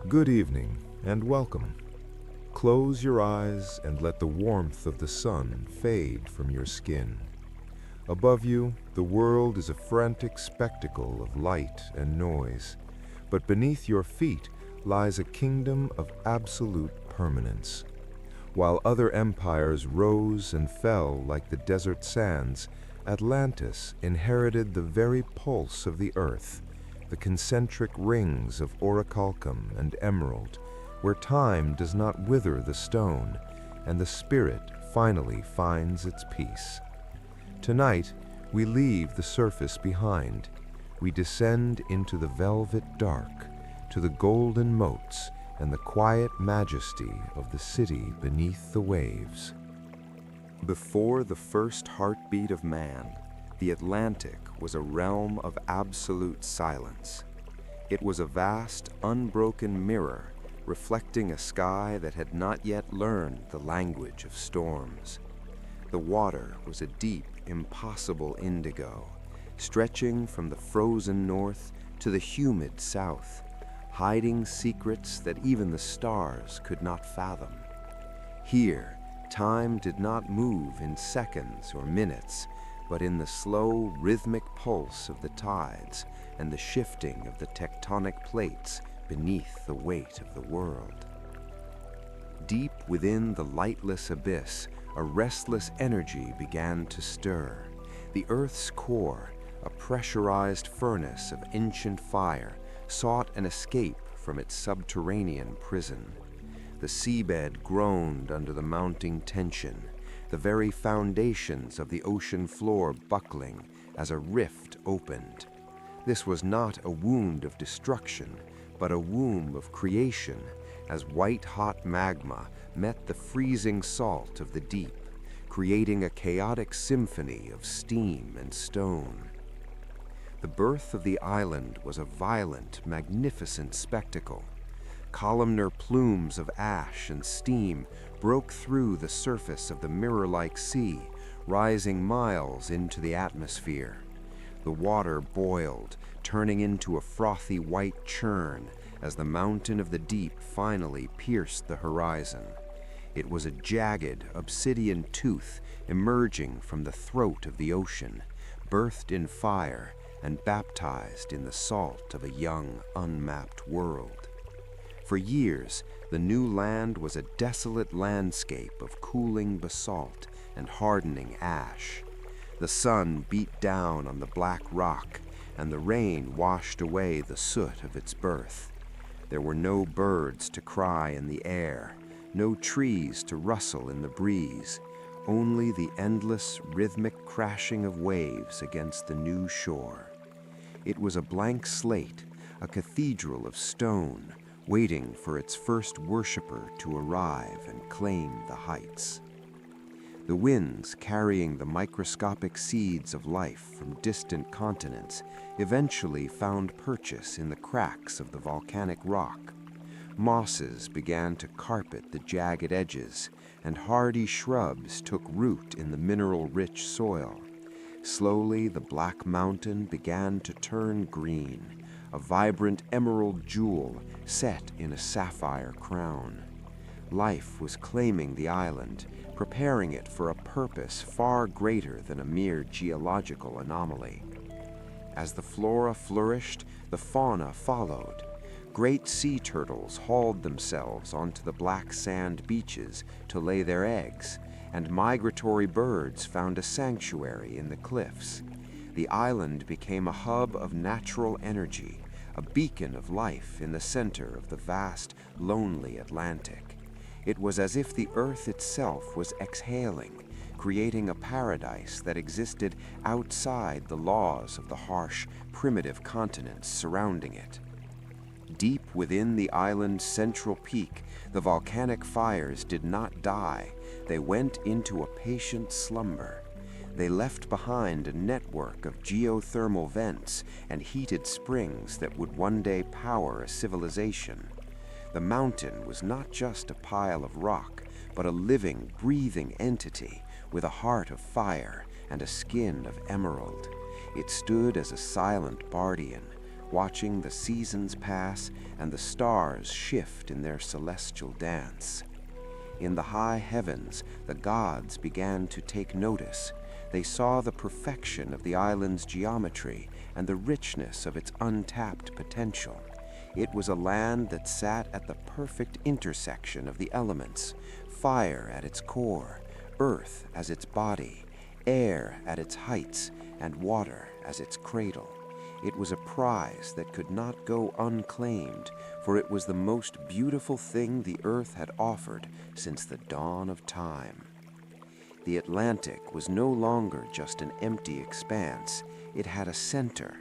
Good evening and welcome. Close your eyes and let the warmth of the sun fade from your skin. Above you, the world is a frantic spectacle of light and noise, but beneath your feet lies a kingdom of absolute permanence. While other empires rose and fell like the desert sands, Atlantis inherited the very pulse of the earth, the concentric rings of orichalcum and emerald, where time does not wither the stone, and the spirit finally finds its peace. Tonight, we leave the surface behind. We descend into the velvet dark, to the golden moats and the quiet majesty of the city beneath the waves. Before the first heartbeat of man, the Atlantic was a realm of absolute silence. It was a vast, unbroken mirror reflecting a sky that had not yet learned the language of storms. The water was a deep, impossible indigo, stretching from the frozen north to the humid south, hiding secrets that even the stars could not fathom. Here, time did not move in seconds or minutes, but in the slow, rhythmic pulse of the tides and the shifting of the tectonic plates beneath the weight of the world. Deep within the lightless abyss, a restless energy began to stir. The Earth's core, a pressurized furnace of ancient fire, sought an escape from its subterranean prison. The seabed groaned under the mounting tension, the very foundations of the ocean floor buckling as a rift opened. This was not a wound of destruction, but a womb of creation, as white-hot magma met the freezing salt of the deep, creating a chaotic symphony of steam and stone. The birth of the island was a violent, magnificent spectacle. Columnar plumes of ash and steam broke through the surface of the mirror-like sea, rising miles into the atmosphere. The water boiled, turning into a frothy white churn as the mountain of the deep finally pierced the horizon. It was a jagged, obsidian tooth emerging from the throat of the ocean, birthed in fire and baptized in the salt of a young, unmapped world. For years, the new land was a desolate landscape of cooling basalt and hardening ash. The sun beat down on the black rock, and the rain washed away the soot of its birth. There were no birds to cry in the air, no trees to rustle in the breeze, only the endless, rhythmic crashing of waves against the new shore. It was a blank slate, a cathedral of stone, waiting for its first worshiper to arrive and claim the heights. The winds, carrying the microscopic seeds of life from distant continents, eventually found purchase in the cracks of the volcanic rock. Mosses began to carpet the jagged edges, and hardy shrubs took root in the mineral-rich soil. Slowly, the black mountain began to turn green, a vibrant emerald jewel set in a sapphire crown. Life was claiming the island, preparing it for a purpose far greater than a mere geological anomaly. As the flora flourished, the fauna followed. Great sea turtles hauled themselves onto the black sand beaches to lay their eggs, and migratory birds found a sanctuary in the cliffs. The island became a hub of natural energy, a beacon of life in the center of the vast, lonely Atlantic. It was as if the earth itself was exhaling, creating a paradise that existed outside the laws of the harsh, primitive continents surrounding it. Deep within the island's central peak, the volcanic fires did not die. They went into a patient slumber. They left behind a network of geothermal vents and heated springs that would one day power a civilization. The mountain was not just a pile of rock, but a living, breathing entity with a heart of fire and a skin of emerald. It stood as a silent guardian, watching the seasons pass and the stars shift in their celestial dance. In the high heavens, the gods began to take notice. They saw the perfection of the island's geometry and the richness of its untapped potential. It was a land that sat at the perfect intersection of the elements, fire at its core, earth as its body, air at its heights, and water as its cradle. It was a prize that could not go unclaimed, for it was the most beautiful thing the earth had offered since the dawn of time. The Atlantic was no longer just an empty expanse. It had a center.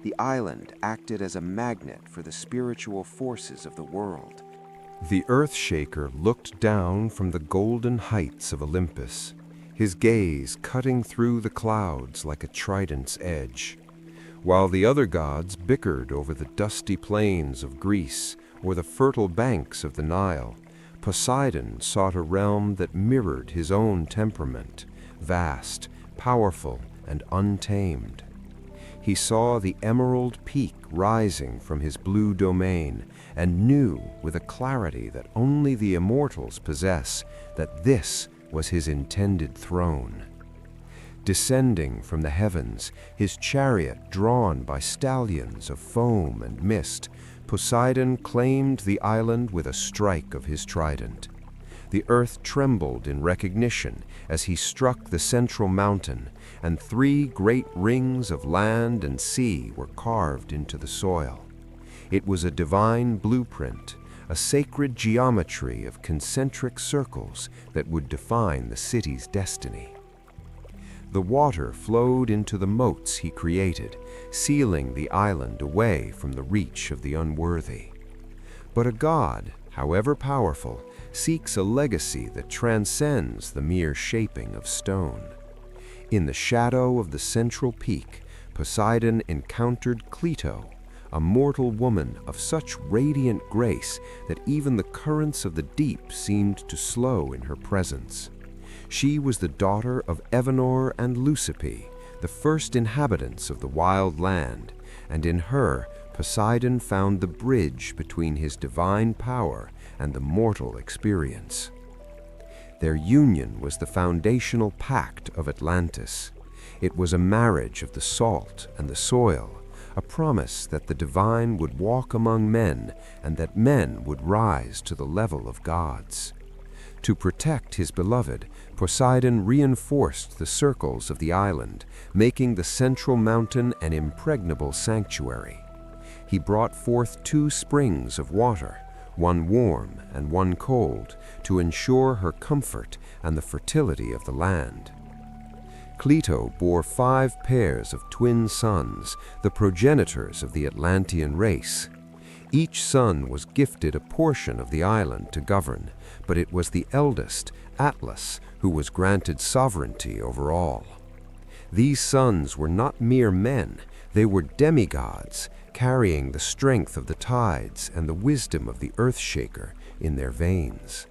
The island acted as a magnet for the spiritual forces of the world. The Earthshaker looked down from the golden heights of Olympus, his gaze cutting through the clouds like a trident's edge. While the other gods bickered over the dusty plains of Greece or the fertile banks of the Nile, Poseidon sought a realm that mirrored his own temperament, vast, powerful, and untamed. He saw the emerald peak rising from his blue domain and knew with a clarity that only the immortals possess that this was his intended throne. Descending from the heavens, his chariot drawn by stallions of foam and mist, Poseidon claimed the island with a strike of his trident. The earth trembled in recognition as he struck the central mountain, and 3 great rings of land and sea were carved into the soil. It was a divine blueprint, a sacred geometry of concentric circles that would define the city's destiny. The water flowed into the moats he created, sealing the island away from the reach of the unworthy. But a god, however powerful, seeks a legacy that transcends the mere shaping of stone. In the shadow of the central peak, Poseidon encountered Cleito, a mortal woman of such radiant grace that even the currents of the deep seemed to slow in her presence. She was the daughter of Evenor and Leucippe, the first inhabitants of the wild land, and in her Poseidon found the bridge between his divine power and the mortal experience. Their union was the foundational pact of Atlantis. It was a marriage of the salt and the soil, a promise that the divine would walk among men and that men would rise to the level of gods. To protect his beloved, Poseidon reinforced the circles of the island, making the central mountain an impregnable sanctuary. He brought forth 2 springs of water, one warm and one cold, to ensure her comfort and the fertility of the land. Cleito bore 5 pairs of twin sons, the progenitors of the Atlantean race. Each son was gifted a portion of the island to govern, but it was the eldest, Atlas, who was granted sovereignty over all. These sons were not mere men, they were demigods, carrying the strength of the tides and the wisdom of the Earthshaker in their veins.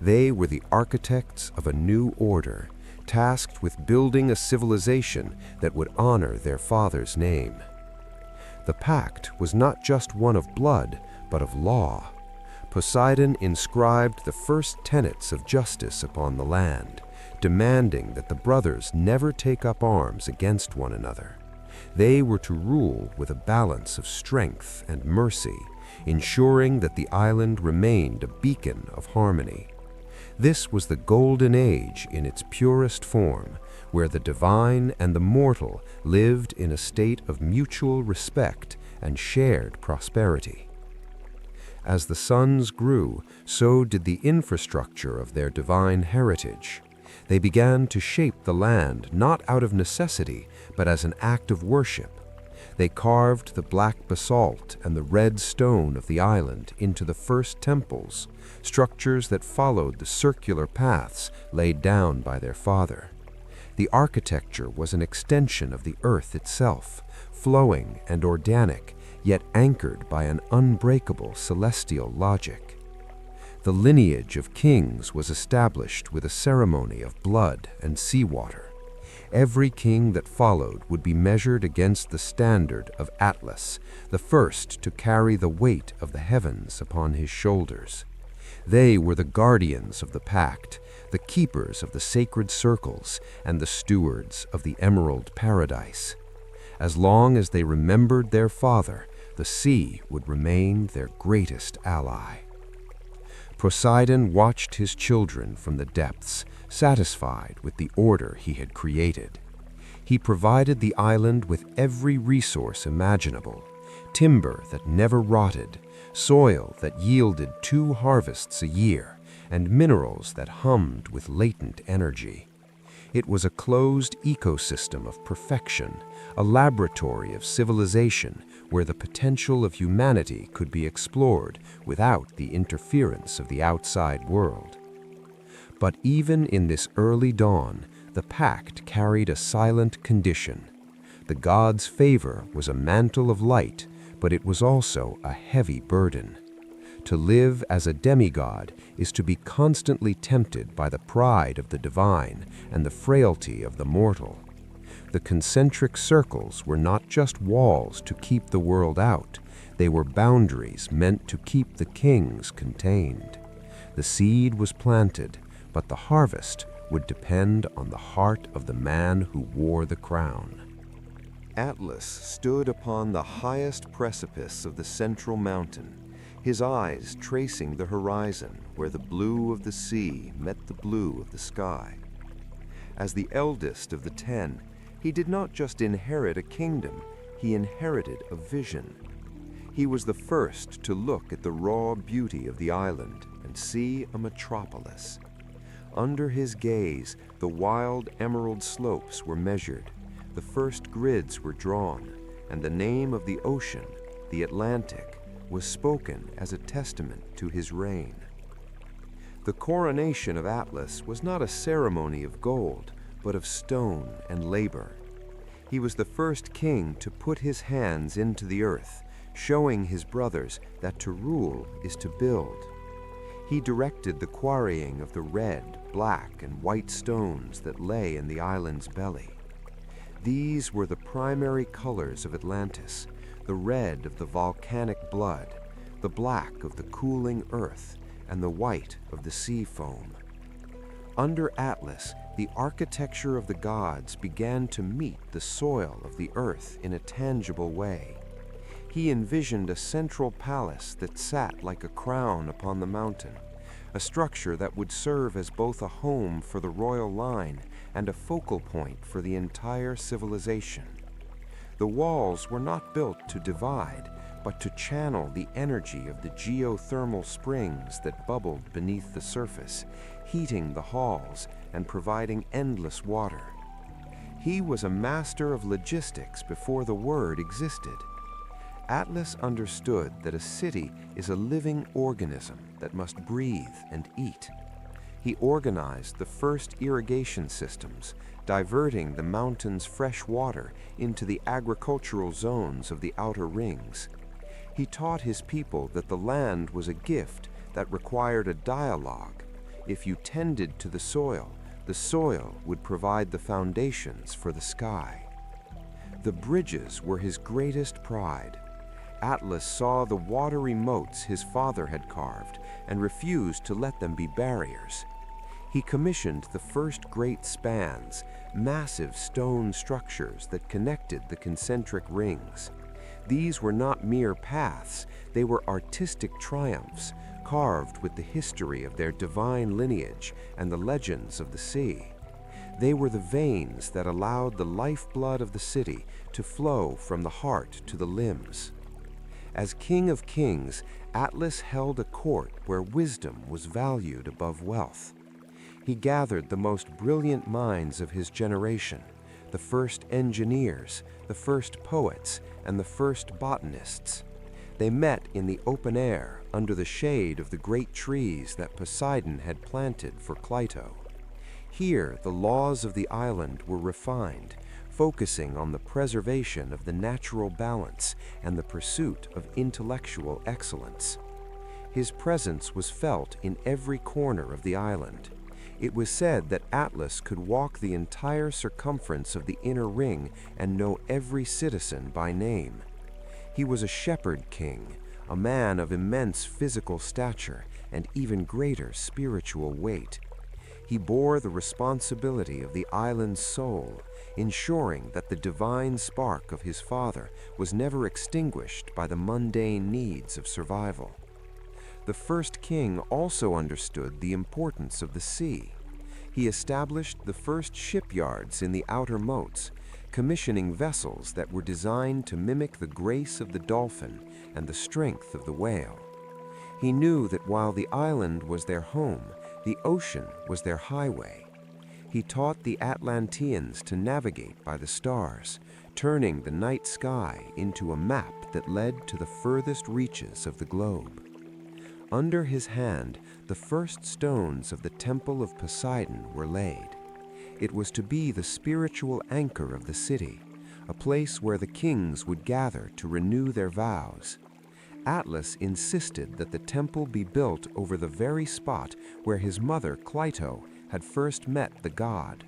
They were the architects of a new order, tasked with building a civilization that would honor their father's name. The pact was not just one of blood, but of law. Poseidon inscribed the first tenets of justice upon the land, demanding that the brothers never take up arms against one another. They were to rule with a balance of strength and mercy, ensuring that the island remained a beacon of harmony. This was the Golden Age in its purest form, where the divine and the mortal lived in a state of mutual respect and shared prosperity. As the sons grew, so did the infrastructure of their divine heritage. They began to shape the land not out of necessity, but as an act of worship. They carved the black basalt and the red stone of the island into the first temples, structures that followed the circular paths laid down by their father. The architecture was an extension of the earth itself, flowing and organic, yet anchored by an unbreakable celestial logic. The lineage of kings was established with a ceremony of blood and seawater. Every king that followed would be measured against the standard of Atlas, the first to carry the weight of the heavens upon his shoulders. They were the guardians of the pact, the keepers of the sacred circles, and the stewards of the emerald paradise. As long as they remembered their father, the sea would remain their greatest ally. Poseidon watched his children from the depths, satisfied with the order he had created. He provided the island with every resource imaginable: timber that never rotted, soil that yielded 2 harvests a year, and minerals that hummed with latent energy. It was a closed ecosystem of perfection, a laboratory of civilization where the potential of humanity could be explored without the interference of the outside world. But even in this early dawn, the pact carried a silent condition. The gods' favor was a mantle of light, but it was also a heavy burden. To live as a demigod is to be constantly tempted by the pride of the divine and the frailty of the mortal. The concentric circles were not just walls to keep the world out, they were boundaries meant to keep the kings contained. The seed was planted, but the harvest would depend on the heart of the man who wore the crown. Atlas stood upon the highest precipice of the central mountain, his eyes tracing the horizon where the blue of the sea met the blue of the sky. As the eldest of the 10, he did not just inherit a kingdom, he inherited a vision. He was the first to look at the raw beauty of the island and see a metropolis. Under his gaze, the wild emerald slopes were measured, the first grids were drawn, and the name of the ocean, the Atlantic, was spoken as a testament to his reign. The coronation of Atlas was not a ceremony of gold, but of stone and labor. He was the first king to put his hands into the earth, showing his brothers that to rule is to build. He directed the quarrying of the red, black, and white stones that lay in the island's belly. These were the primary colors of Atlantis: the red of the volcanic blood, the black of the cooling earth, and the white of the sea foam. Under Atlas, the architecture of the gods began to meet the soil of the earth in a tangible way. He envisioned a central palace that sat like a crown upon the mountain, a structure that would serve as both a home for the royal line and a focal point for the entire civilization. The walls were not built to divide, but to channel the energy of the geothermal springs that bubbled beneath the surface, heating the halls and providing endless water. He was a master of logistics before the word existed. Atlas understood that a city is a living organism that must breathe and eat. He organized the first irrigation systems, diverting the mountain's fresh water into the agricultural zones of the outer rings. He taught his people that the land was a gift that required a dialogue. If you tended to the soil would provide the foundations for the sky. The bridges were his greatest pride. Atlas saw the watery moats his father had carved and refused to let them be barriers. He commissioned the first great spans, massive stone structures that connected the concentric rings. These were not mere paths, they were artistic triumphs, carved with the history of their divine lineage and the legends of the sea. They were the veins that allowed the lifeblood of the city to flow from the heart to the limbs. As King of Kings, Atlas held a court where wisdom was valued above wealth. He gathered the most brilliant minds of his generation, the first engineers, the first poets, and the first botanists. They met in the open air under the shade of the great trees that Poseidon had planted for Cleito. Here, the laws of the island were refined, focusing on the preservation of the natural balance and the pursuit of intellectual excellence. His presence was felt in every corner of the island. It was said that Atlas could walk the entire circumference of the inner ring and know every citizen by name. He was a shepherd king, a man of immense physical stature and even greater spiritual weight. He bore the responsibility of the island's soul, ensuring that the divine spark of his father was never extinguished by the mundane needs of survival. The first king also understood the importance of the sea. He established the first shipyards in the outer moats, commissioning vessels that were designed to mimic the grace of the dolphin and the strength of the whale. He knew that while the island was their home, the ocean was their highway. He taught the Atlanteans to navigate by the stars, turning the night sky into a map that led to the furthest reaches of the globe. Under his hand, the first stones of the Temple of Poseidon were laid. It was to be the spiritual anchor of the city, a place where the kings would gather to renew their vows. Atlas insisted that the temple be built over the very spot where his mother, Cleito, had first met the god.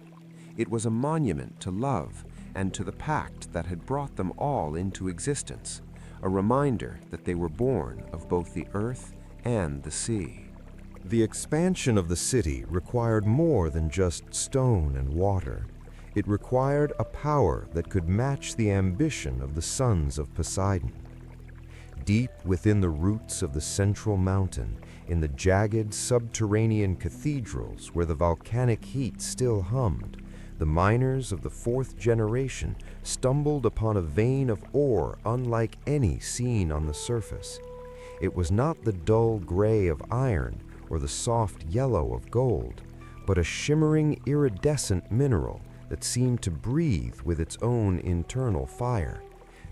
It was a monument to love and to the pact that had brought them all into existence, a reminder that they were born of both the earth and the sea. The expansion of the city required more than just stone and water. It required a power that could match the ambition of the sons of Poseidon. Deep within the roots of the central mountain, in the jagged subterranean cathedrals where the volcanic heat still hummed, the miners of the fourth generation stumbled upon a vein of ore unlike any seen on the surface. It was not the dull gray of iron or the soft yellow of gold, but a shimmering iridescent mineral that seemed to breathe with its own internal fire.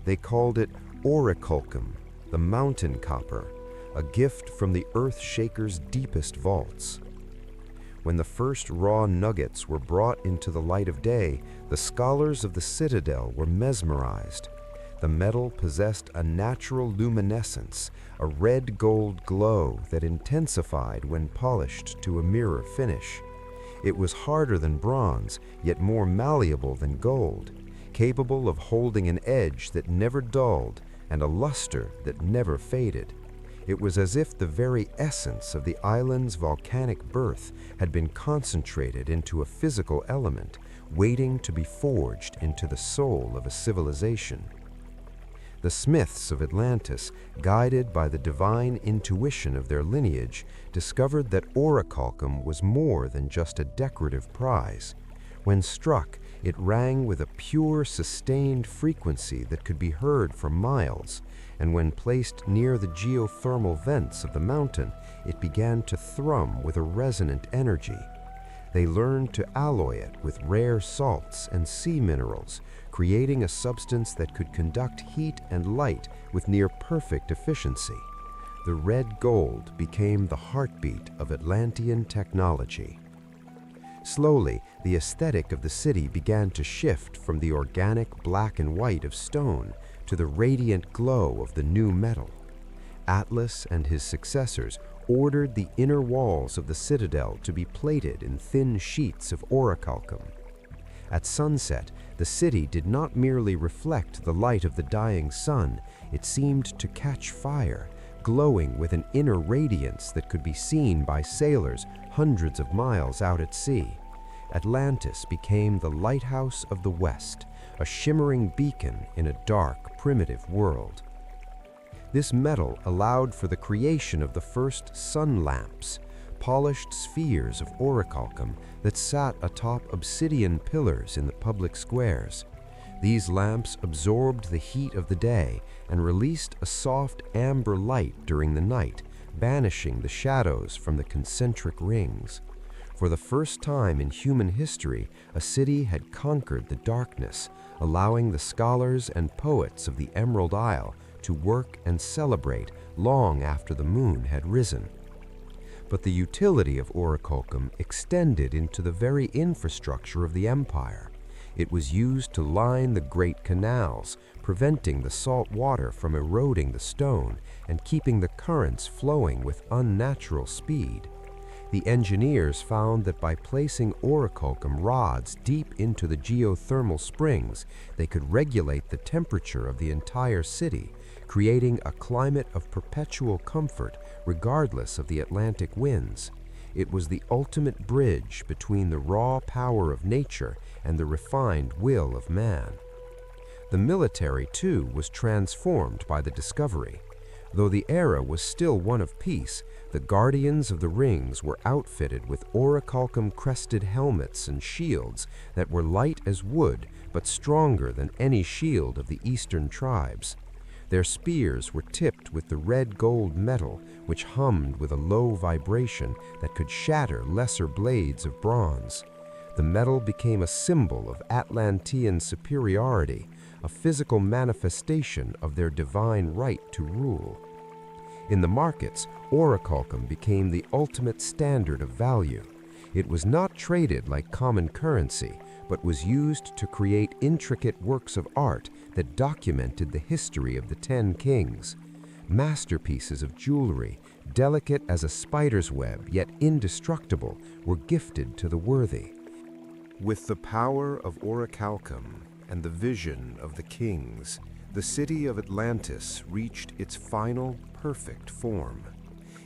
They called it orichalcum, the mountain copper, a gift from the earth shaker's deepest vaults. When the first raw nuggets were brought into the light of day, the scholars of the citadel were mesmerized. The metal possessed a natural luminescence, a red-gold glow that intensified when polished to a mirror finish. It was harder than bronze, yet more malleable than gold, capable of holding an edge that never dulled and a luster that never faded. It was as if the very essence of the island's volcanic birth had been concentrated into a physical element, waiting to be forged into the soul of a civilization. The smiths of Atlantis, guided by the divine intuition of their lineage, discovered that orichalcum was more than just a decorative prize. When struck, it rang with a pure, sustained frequency that could be heard for miles, and when placed near the geothermal vents of the mountain, it began to thrum with a resonant energy. They learned to alloy it with rare salts and sea minerals, creating a substance that could conduct heat and light with near-perfect efficiency. The red gold became the heartbeat of Atlantean technology. Slowly, the aesthetic of the city began to shift from the organic black and white of stone to the radiant glow of the new metal. Atlas and his successors ordered the inner walls of the citadel to be plated in thin sheets of orichalcum. At sunset, the city did not merely reflect the light of the dying sun, it seemed to catch fire, glowing with an inner radiance that could be seen by sailors hundreds of miles out at sea. Atlantis became the lighthouse of the West, a shimmering beacon in a dark, primitive world. This metal allowed for the creation of the first sun lamps, polished spheres of orichalcum that sat atop obsidian pillars in the public squares. These lamps absorbed the heat of the day and released a soft amber light during the night, banishing the shadows from the concentric rings. For the first time in human history, a city had conquered the darkness, allowing the scholars and poets of the Emerald Isle to work and celebrate long after the moon had risen. But the utility of orichalcum extended into the very infrastructure of the empire. It was used to line the great canals, preventing the salt water from eroding the stone and keeping the currents flowing with unnatural speed. The engineers found that by placing orichalcum rods deep into the geothermal springs, they could regulate the temperature of the entire city, creating a climate of perpetual comfort regardless of the Atlantic winds. It was the ultimate bridge between the raw power of nature and the refined will of man. The military, too, was transformed by the discovery. Though the era was still one of peace, the guardians of the rings were outfitted with orichalcum-crested helmets and shields that were light as wood but stronger than any shield of the eastern tribes. Their spears were tipped with the red-gold metal, which hummed with a low vibration that could shatter lesser blades of bronze. The metal became a symbol of Atlantean superiority, a physical manifestation of their divine right to rule. In the markets, orichalcum became the ultimate standard of value. It was not traded like common currency, but was used to create intricate works of art that documented the history of the 10 kings. Masterpieces of jewelry, delicate as a spider's web yet indestructible, were gifted to the worthy. With the power of orichalcum and the vision of the kings, the city of Atlantis reached its final perfect form.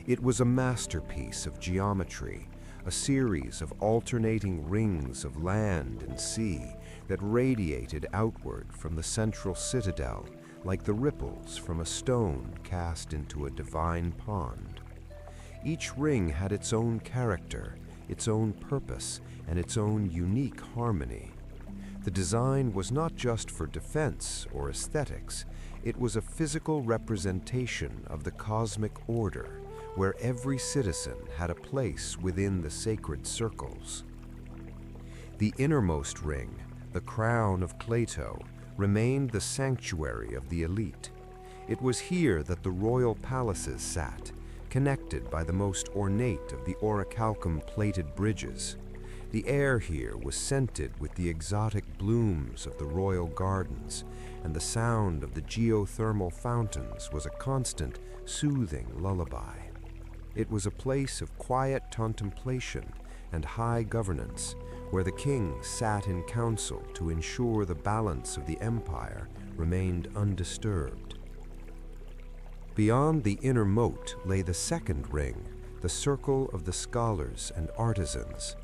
It was a masterpiece of geometry, a series of alternating rings of land and sea that radiated outward from the central citadel like the ripples from a stone cast into a divine pond. Each ring had its own character, its own purpose, and its own unique harmony. The design was not just for defense or aesthetics, it was a physical representation of the cosmic order, where every citizen had a place within the sacred circles. The innermost ring, the crown of Plato, remained the sanctuary of the elite. It was here that the royal palaces sat, connected by the most ornate of the orichalcum-plated bridges. The air here was scented with the exotic blooms of the royal gardens, and the sound of the geothermal fountains was a constant, soothing lullaby. It was a place of quiet contemplation and high governance, where the kings sat in council to ensure the balance of the empire remained undisturbed. Beyond the inner moat lay the second ring, the circle of the scholars and artisans.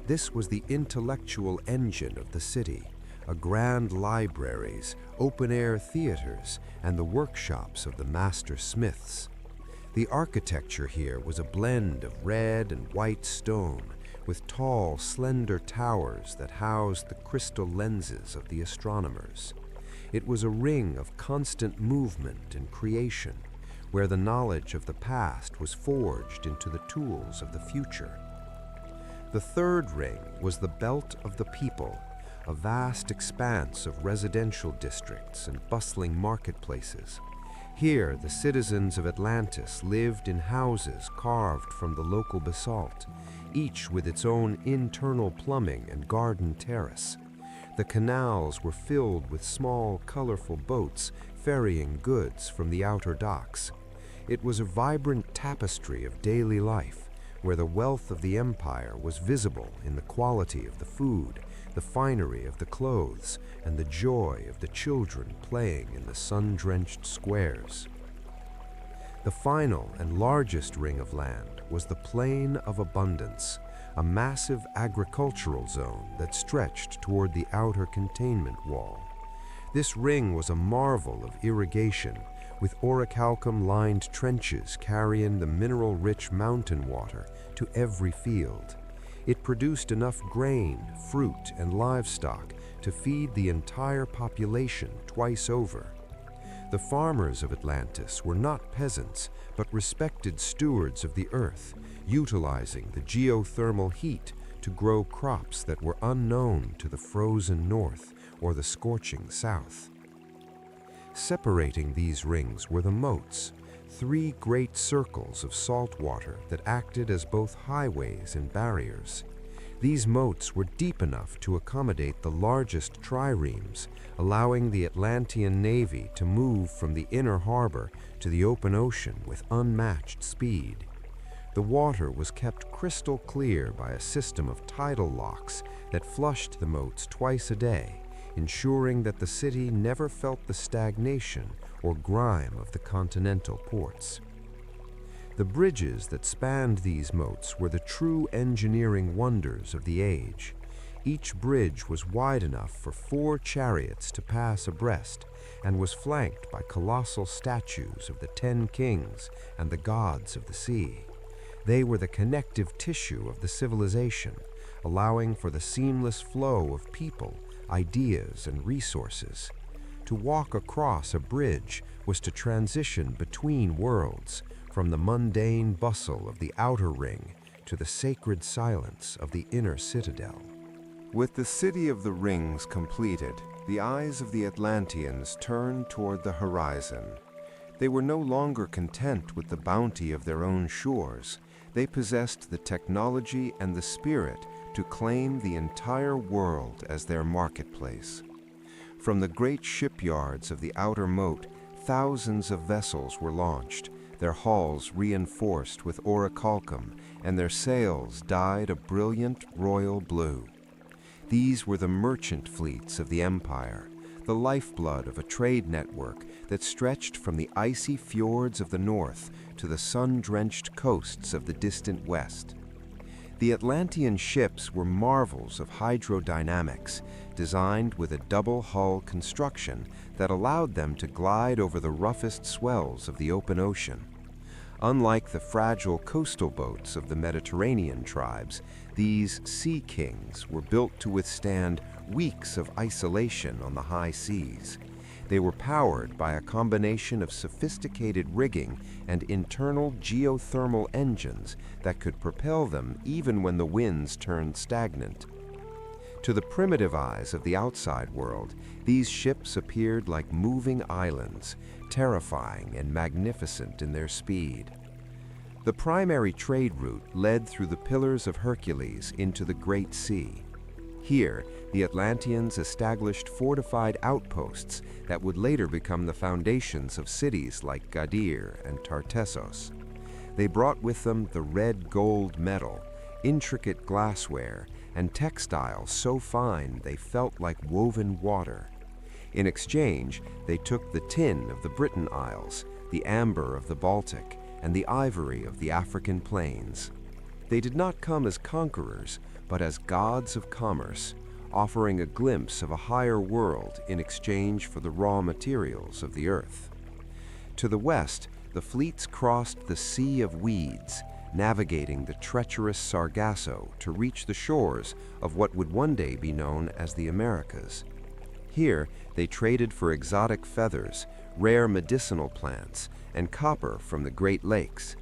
This was the intellectual engine of the city, a grand libraries, open-air theaters, and the workshops of the master smiths. The architecture here was a blend of red and white stone, with tall, slender towers that housed the crystal lenses of the astronomers. It was a ring of constant movement and creation, where the knowledge of the past was forged into the tools of the future. The third ring was the Belt of the People, a vast expanse of residential districts and bustling marketplaces. Here, the citizens of Atlantis lived in houses carved from the local basalt, each with its own internal plumbing and garden terrace. The canals were filled with small, colorful boats ferrying goods from the outer docks. It was a vibrant tapestry of daily life, where the wealth of the empire was visible in the quality of the food, the finery of the clothes, and the joy of the children playing in the sun-drenched squares. The final and largest ring of land was the Plain of Abundance, a massive agricultural zone that stretched toward the outer containment wall. This ring was a marvel of irrigation, with orichalcum-lined trenches carrying the mineral-rich mountain water to every field. It produced enough grain, fruit, and livestock to feed the entire population twice over. The farmers of Atlantis were not peasants, but respected stewards of the earth, utilizing the geothermal heat to grow crops that were unknown to the frozen north or the scorching south. Separating these rings were the moats, 3 great circles of salt water that acted as both highways and barriers. These moats were deep enough to accommodate the largest triremes, allowing the Atlantean navy to move from the inner harbor to the open ocean with unmatched speed. The water was kept crystal clear by a system of tidal locks that flushed the moats twice a day, ensuring that the city never felt the stagnation or grime of the continental ports. The bridges that spanned these moats were the true engineering wonders of the age. Each bridge was wide enough for 4 chariots to pass abreast and was flanked by colossal statues of the 10 kings and the gods of the sea. They were the connective tissue of the civilization, allowing for the seamless flow of people, ideas, and resources. To walk across a bridge was to transition between worlds, from the mundane bustle of the outer ring to the sacred silence of the inner citadel. With the city of the rings completed, the eyes of the Atlanteans turned toward the horizon. They were no longer content with the bounty of their own shores. They possessed the technology and the spirit to claim the entire world as their marketplace. From the great shipyards of the outer moat, thousands of vessels were launched, their hulls reinforced with orichalcum and their sails dyed a brilliant royal blue. These were the merchant fleets of the empire, the lifeblood of a trade network that stretched from the icy fjords of the north to the sun-drenched coasts of the distant west. The Atlantean ships were marvels of hydrodynamics, designed with a double-hull construction that allowed them to glide over the roughest swells of the open ocean. Unlike the fragile coastal boats of the Mediterranean tribes, these sea kings were built to withstand weeks of isolation on the high seas. They were powered by a combination of sophisticated rigging and internal geothermal engines that could propel them even when the winds turned stagnant. To the primitive eyes of the outside world, these ships appeared like moving islands, terrifying and magnificent in their speed. The primary trade route led through the Pillars of Hercules into the Great Sea. Here, the Atlanteans established fortified outposts that would later become the foundations of cities like Gadir and Tartessos. They brought with them the red gold metal, intricate glassware, and textiles so fine they felt like woven water. In exchange, they took the tin of the Britain Isles, the amber of the Baltic, and the ivory of the African plains. They did not come as conquerors, but as gods of commerce, offering a glimpse of a higher world in exchange for the raw materials of the earth. To the west, the fleets crossed the Sea of Weeds, navigating the treacherous Sargasso to reach the shores of what would one day be known as the Americas. Here, they traded for exotic feathers, rare medicinal plants, and copper from the Great Lakes.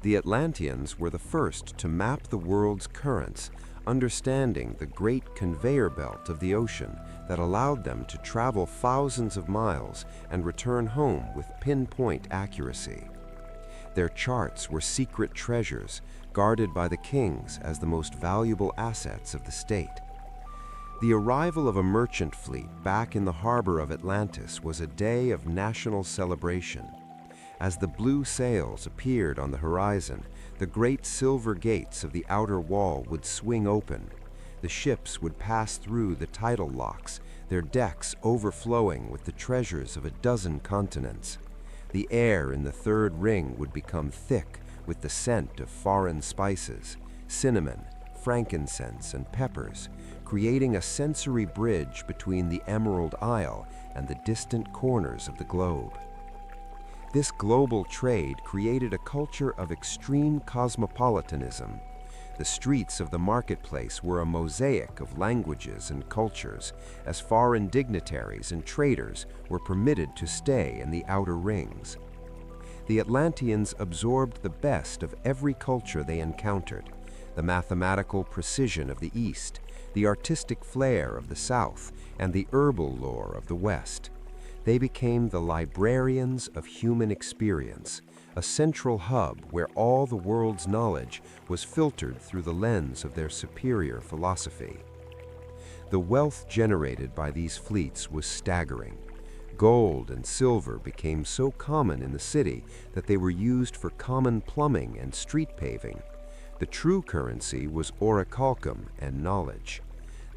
The Atlanteans were the first to map the world's currents, understanding the great conveyor belt of the ocean that allowed them to travel thousands of miles and return home with pinpoint accuracy. Their charts were secret treasures, guarded by the kings as the most valuable assets of the state. The arrival of a merchant fleet back in the harbor of Atlantis was a day of national celebration. As the blue sails appeared on the horizon, the great silver gates of the outer wall would swing open. The ships would pass through the tidal locks, their decks overflowing with the treasures of a dozen continents. The air in the third ring would become thick with the scent of foreign spices, cinnamon, frankincense, and peppers, creating a sensory bridge between the Emerald Isle and the distant corners of the globe. This global trade created a culture of extreme cosmopolitanism. The streets of the marketplace were a mosaic of languages and cultures, as foreign dignitaries and traders were permitted to stay in the outer rings. The Atlanteans absorbed the best of every culture they encountered: the mathematical precision of the East, the artistic flair of the South, and the herbal lore of the West. They became the librarians of human experience, a central hub where all the world's knowledge was filtered through the lens of their superior philosophy. The wealth generated by these fleets was staggering. Gold and silver became so common in the city that they were used for common plumbing and street paving. The true currency was orichalcum and knowledge.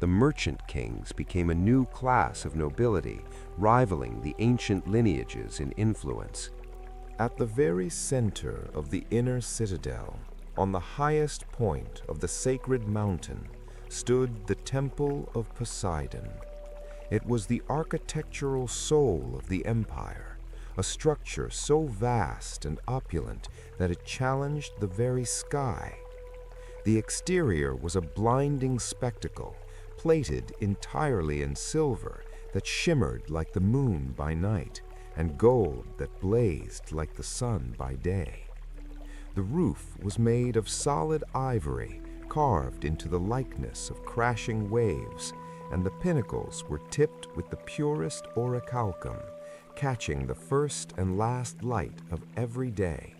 The merchant kings became a new class of nobility, rivaling the ancient lineages in influence. At the very center of the inner citadel, on the highest point of the sacred mountain, stood the Temple of Poseidon. It was the architectural soul of the empire, a structure so vast and opulent that it challenged the very sky. The exterior was a blinding spectacle, plated entirely in silver that shimmered like the moon by night, and gold that blazed like the sun by day. The roof was made of solid ivory, carved into the likeness of crashing waves, and the pinnacles were tipped with the purest orichalcum, catching the first and last light of every day.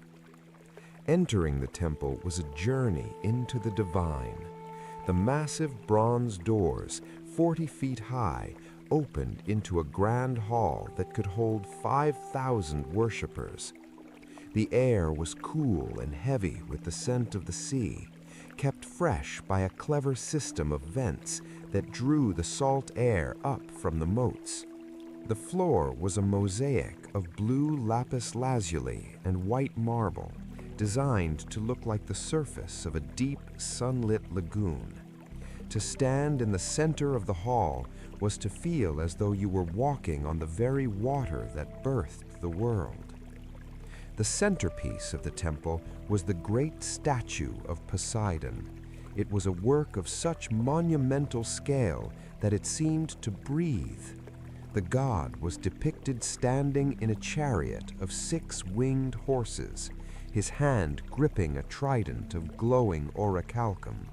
Entering the temple was a journey into the divine. The massive bronze doors, 40 feet high, opened into a grand hall that could hold 5,000 worshippers. The air was cool and heavy with the scent of the sea, kept fresh by a clever system of vents that drew the salt air up from the moats. The floor was a mosaic of blue lapis lazuli and white marble, designed to look like the surface of a deep, sunlit lagoon. To stand in the center of the hall was to feel as though you were walking on the very water that birthed the world. The centerpiece of the temple was the great statue of Poseidon. It was a work of such monumental scale that it seemed to breathe. The god was depicted standing in a chariot of 6 winged horses, his hand gripping a trident of glowing orichalcum.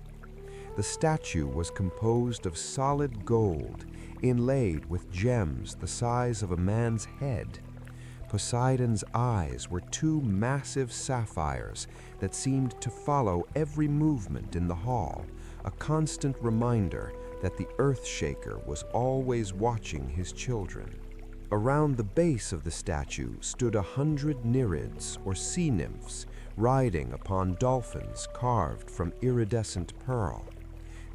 The statue was composed of solid gold, inlaid with gems the size of a man's head. Poseidon's eyes were 2 massive sapphires that seemed to follow every movement in the hall, a constant reminder that the Earthshaker was always watching his children. Around the base of the statue stood 100 nereids, or sea nymphs, riding upon dolphins carved from iridescent pearl.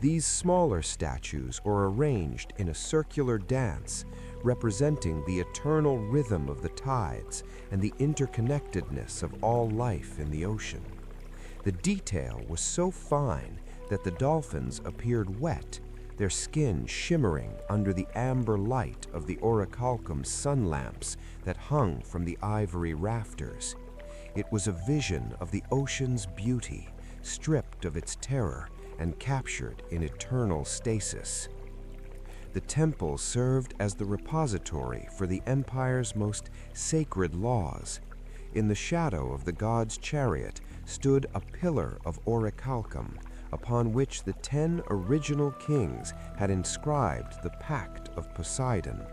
These smaller statues were arranged in a circular dance, representing the eternal rhythm of the tides and the interconnectedness of all life in the ocean. The detail was so fine that the dolphins appeared wet, their skin shimmering under the amber light of the orichalcum sun lamps that hung from the ivory rafters. It was a vision of the ocean's beauty, stripped of its terror and captured in eternal stasis. The temple served as the repository for the empire's most sacred laws. In the shadow of the god's chariot stood a pillar of orichalcum, upon which the 10 original kings had inscribed the Pact of Poseidon.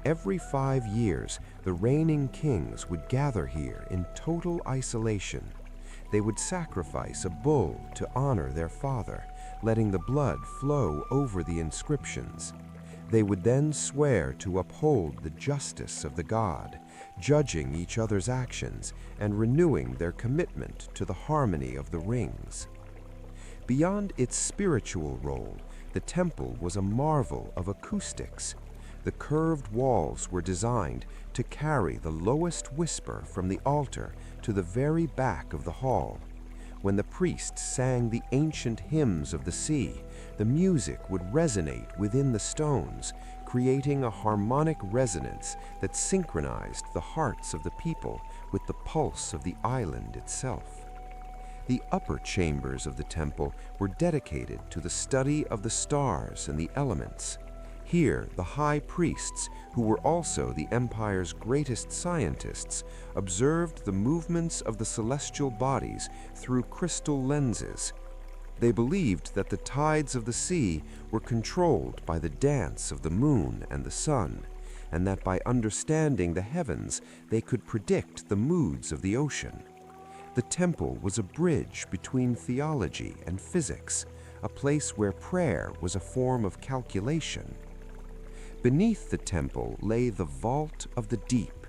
Every 5 years, the reigning kings would gather here in total isolation. They would sacrifice a bull to honor their father, letting the blood flow over the inscriptions. They would then swear to uphold the justice of the god, judging each other's actions and renewing their commitment to the harmony of the rings. Beyond its spiritual role, the temple was a marvel of acoustics. The curved walls were designed to carry the lowest whisper from the altar to the very back of the hall. When the priests sang the ancient hymns of the sea, the music would resonate within the stones, creating a harmonic resonance that synchronized the hearts of the people with the pulse of the island itself. The upper chambers of the temple were dedicated to the study of the stars and the elements. Here, the high priests, who were also the empire's greatest scientists, observed the movements of the celestial bodies through crystal lenses. They believed that the tides of the sea were controlled by the dance of the moon and the sun, and that by understanding the heavens, they could predict the moods of the ocean. The temple was a bridge between theology and physics, a place where prayer was a form of calculation. Beneath the temple lay the vault of the deep.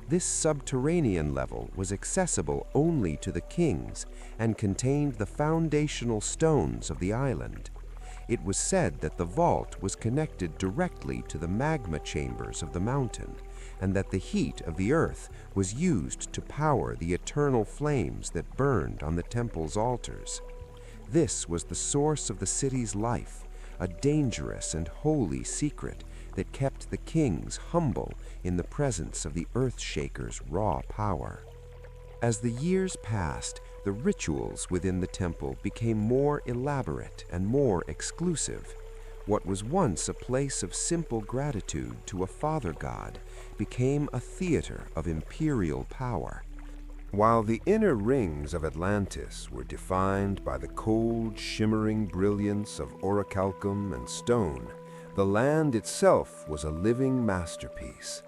This subterranean level was accessible only to the kings and contained the foundational stones of the island. It was said that the vault was connected directly to the magma chambers of the mountain, and that the heat of the earth was used to power the eternal flames that burned on the temple's altars. This was the source of the city's life, a dangerous and holy secret that kept the kings humble in the presence of the Earthshaker's raw power. As the years passed, the rituals within the temple became more elaborate and more exclusive. What was once a place of simple gratitude to a father god became a theater of imperial power. While the inner rings of Atlantis were defined by the cold, shimmering brilliance of orichalcum and stone, the land itself was a living masterpiece.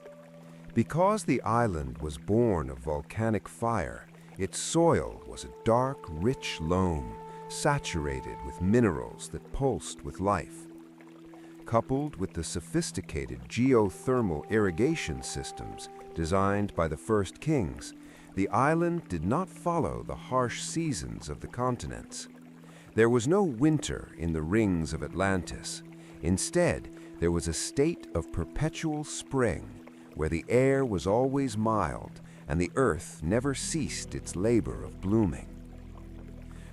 Because the island was born of volcanic fire, its soil was a dark, rich loam, saturated with minerals that pulsed with life. Coupled with the sophisticated geothermal irrigation systems designed by the first kings, the island did not follow the harsh seasons of the continents. There was no winter in the rings of Atlantis. Instead, there was a state of perpetual spring, where the air was always mild and the earth never ceased its labor of blooming.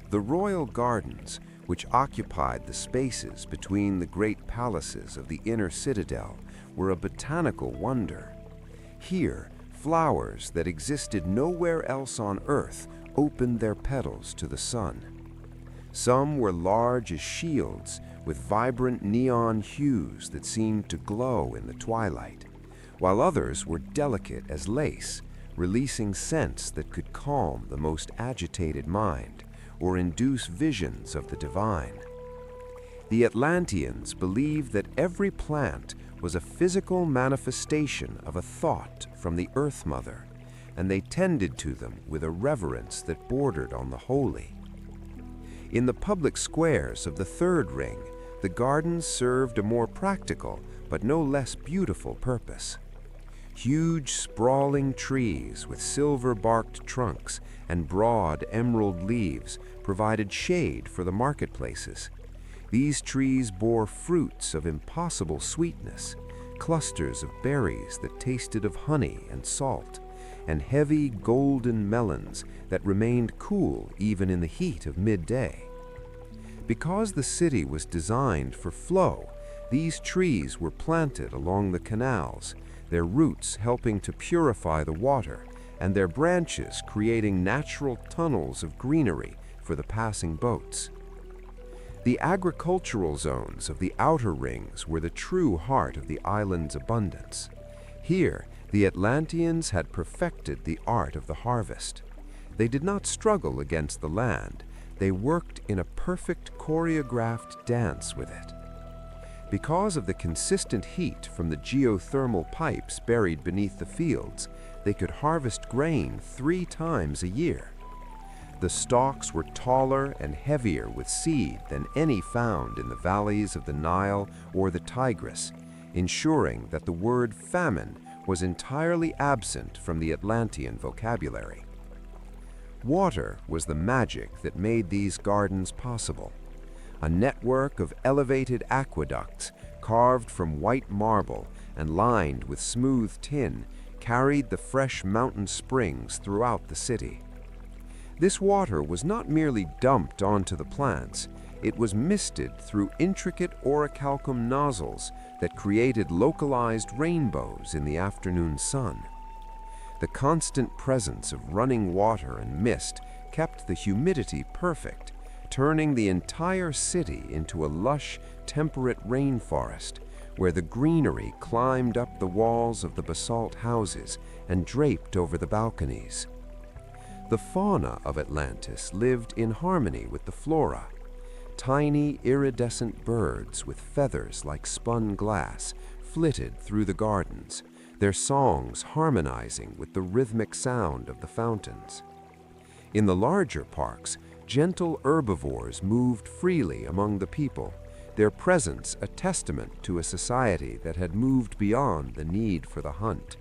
The royal gardens, which occupied the spaces between the great palaces of the inner citadel, were a botanical wonder. Here, flowers that existed nowhere else on earth opened their petals to the sun. Some were large as shields, with vibrant neon hues that seemed to glow in the twilight, while others were delicate as lace, releasing scents that could calm the most agitated mind or induce visions of the divine. The Atlanteans believed that every plant was a physical manifestation of a thought from the Earth Mother, and they tended to them with a reverence that bordered on the holy. In the public squares of the third ring, the gardens served a more practical but no less beautiful purpose. Huge, sprawling trees with silver-barked trunks and broad emerald leaves provided shade for the marketplaces. These trees bore fruits of impossible sweetness, clusters of berries that tasted of honey and salt, and heavy golden melons that remained cool even in the heat of midday. Because the city was designed for flow, these trees were planted along the canals, their roots helping to purify the water, and their branches creating natural tunnels of greenery for the passing boats. The agricultural zones of the outer rings were the true heart of the island's abundance. Here, the Atlanteans had perfected the art of the harvest. They did not struggle against the land. They worked in a perfect choreographed dance with it. Because of the consistent heat from the geothermal pipes buried beneath the fields, they could harvest grain 3 times a year. The stalks were taller and heavier with seed than any found in the valleys of the Nile or the Tigris, ensuring that the word famine was entirely absent from the Atlantean vocabulary. Water was the magic that made these gardens possible. A network of elevated aqueducts, carved from white marble and lined with smooth tin, carried the fresh mountain springs throughout the city. This water was not merely dumped onto the plants, it was misted through intricate orichalcum nozzles that created localized rainbows in the afternoon sun. The constant presence of running water and mist kept the humidity perfect, turning the entire city into a lush, temperate rainforest, where the greenery climbed up the walls of the basalt houses and draped over the balconies. The fauna of Atlantis lived in harmony with the flora. Tiny, iridescent birds with feathers like spun glass flitted through the gardens, their songs harmonizing with the rhythmic sound of the fountains. In the larger parks, gentle herbivores moved freely among the people, their presence a testament to a society that had moved beyond the need for the hunt.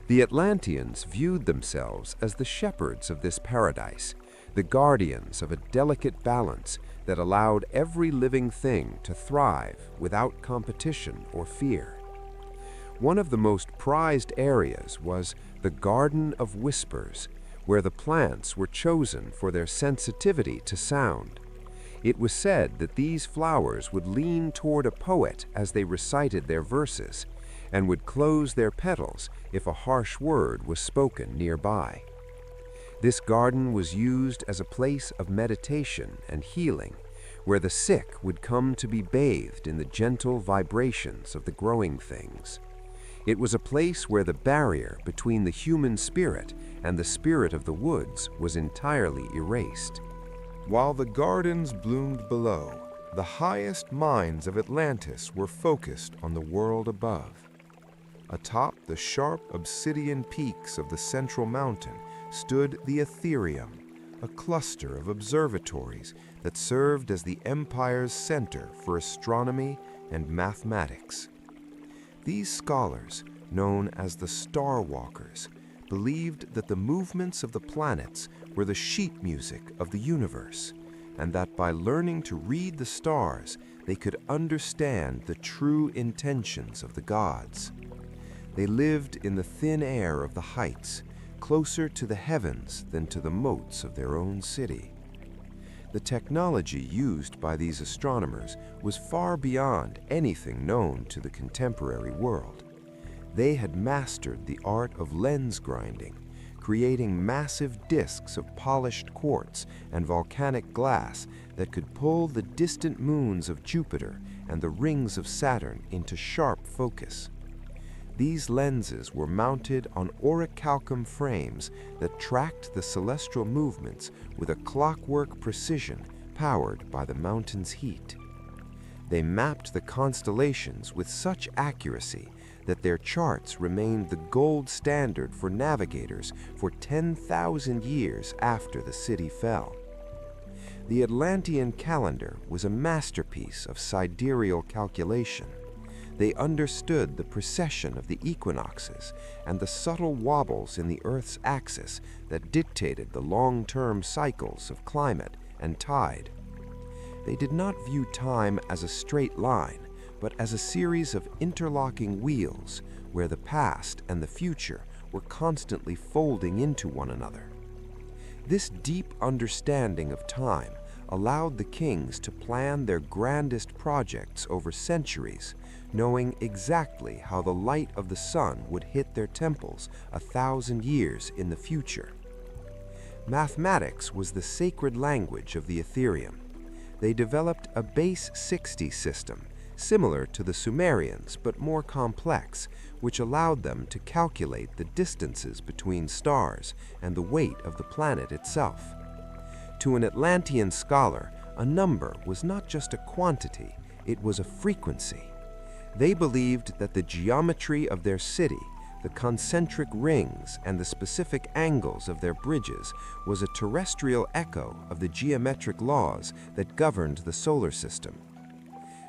The Atlanteans viewed themselves as the shepherds of this paradise, the guardians of a delicate balance that allowed every living thing to thrive without competition or fear. One of the most prized areas was the Garden of Whispers, where the plants were chosen for their sensitivity to sound. It was said that these flowers would lean toward a poet as they recited their verses, and would close their petals if a harsh word was spoken nearby. This garden was used as a place of meditation and healing, where the sick would come to be bathed in the gentle vibrations of the growing things. It was a place where the barrier between the human spirit and the spirit of the woods was entirely erased. While the gardens bloomed below, the highest minds of Atlantis were focused on the world above. Atop the sharp obsidian peaks of the central mountain stood the Etherium, a cluster of observatories that served as the empire's center for astronomy and mathematics. These scholars, known as the Star Walkers, believed that the movements of the planets were the sheet music of the universe, and that by learning to read the stars, they could understand the true intentions of the gods. They lived in the thin air of the heights, closer to the heavens than to the moats of their own city. The technology used by these astronomers was far beyond anything known to the contemporary world. They had mastered the art of lens grinding, creating massive discs of polished quartz and volcanic glass that could pull the distant moons of Jupiter and the rings of Saturn into sharp focus. These lenses were mounted on orichalcum frames that tracked the celestial movements with a clockwork precision powered by the mountain's heat. They mapped the constellations with such accuracy that their charts remained the gold standard for navigators for 10,000 years after the city fell. The Atlantean calendar was a masterpiece of sidereal calculation. They understood the precession of the equinoxes and the subtle wobbles in the Earth's axis that dictated the long-term cycles of climate and tide. They did not view time as a straight line, but as a series of interlocking wheels where the past and the future were constantly folding into one another. This deep understanding of time allowed the kings to plan their grandest projects over centuries, knowing exactly how the light of the sun would hit their temples 1,000 years in the future. Mathematics was the sacred language of the Etherium. They developed a base 60 system, similar to the Sumerians but more complex, which allowed them to calculate the distances between stars and the weight of the planet itself. To an Atlantean scholar, a number was not just a quantity, it was a frequency. They believed that the geometry of their city, the concentric rings, and the specific angles of their bridges was a terrestrial echo of the geometric laws that governed the solar system.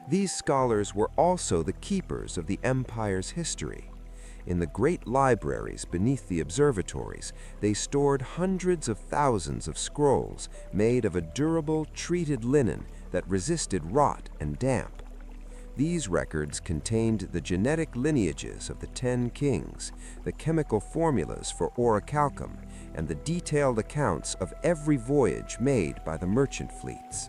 These scholars were also the keepers of the empire's history. In the great libraries beneath the observatories, they stored hundreds of thousands of scrolls made of a durable, treated linen that resisted rot and damp. These records contained the genetic lineages of the 10 kings, the chemical formulas for orichalcum, and the detailed accounts of every voyage made by the merchant fleets.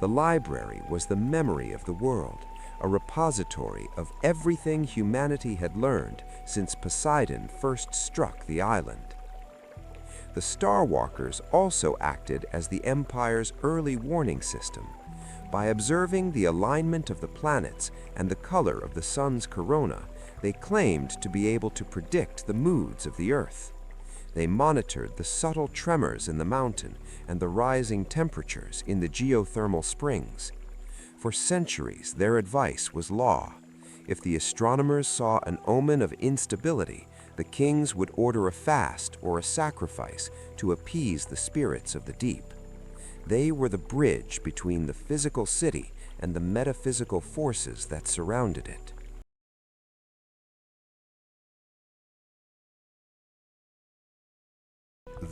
The library was the memory of the world, a repository of everything humanity had learned since Poseidon first struck the island. The Star Walkers also acted as the Empire's early warning system. By observing the alignment of the planets and the color of the sun's corona, they claimed to be able to predict the moods of the Earth. They monitored the subtle tremors in the mountain and the rising temperatures in the geothermal springs. For centuries, their advice was law. If the astronomers saw an omen of instability, the kings would order a fast or a sacrifice to appease the spirits of the deep. They were the bridge between the physical city and the metaphysical forces that surrounded it.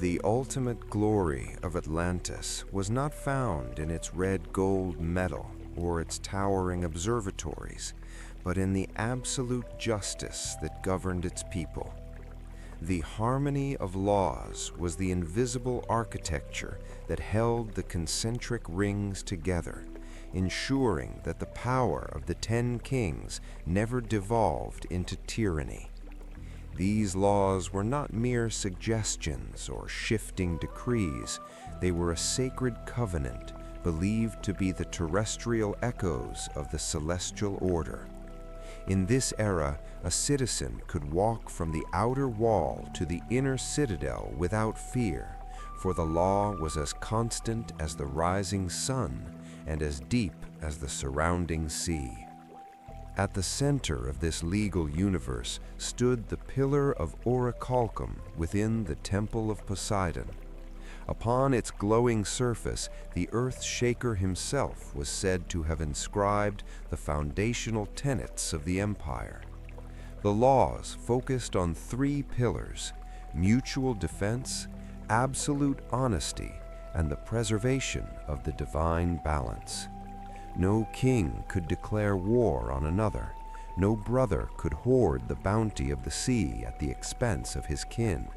The ultimate glory of Atlantis was not found in its red gold metal or its towering observatories, but in the absolute justice that governed its people. The harmony of laws was the invisible architecture that held the concentric rings together, ensuring that the power of the 10 kings never devolved into tyranny. These laws were not mere suggestions or shifting decrees. They were a sacred covenant believed to be the terrestrial echoes of the celestial order. In this era, a citizen could walk from the outer wall to the inner citadel without fear, for the law was as constant as the rising sun and as deep as the surrounding sea. At the center of this legal universe stood the pillar of orichalcum within the Temple of Poseidon. Upon its glowing surface, the Earth Shaker himself was said to have inscribed the foundational tenets of the empire. The laws focused on 3 pillars: mutual defense, absolute honesty, and the preservation of the divine balance. No king could declare war on another. No brother could hoard the bounty of the sea at the expense of his kin.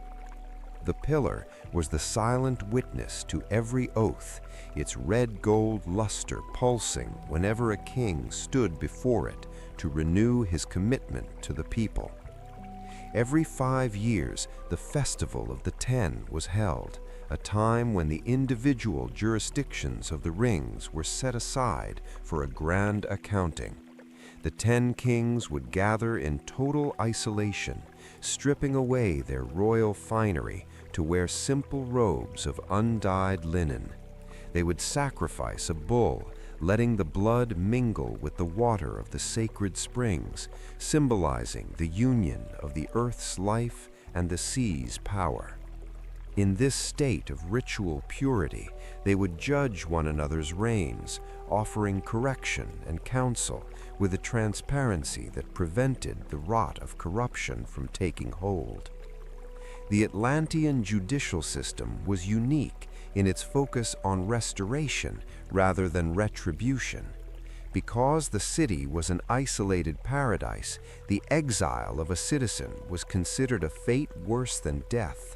The pillar was the silent witness to every oath, its red gold luster pulsing whenever a king stood before it to renew his commitment to the people. Every 5 years, the Festival of the 10 was held, a time when the individual jurisdictions of the rings were set aside for a grand accounting. The 10 kings would gather in total isolation, stripping away their royal finery to wear simple robes of undyed linen. They would sacrifice a bull, letting the blood mingle with the water of the sacred springs, symbolizing the union of the earth's life and the sea's power. In this state of ritual purity, they would judge one another's reigns, offering correction and counsel with a transparency that prevented the rot of corruption from taking hold. The Atlantean judicial system was unique in its focus on restoration rather than retribution. Because the city was an isolated paradise, the exile of a citizen was considered a fate worse than death.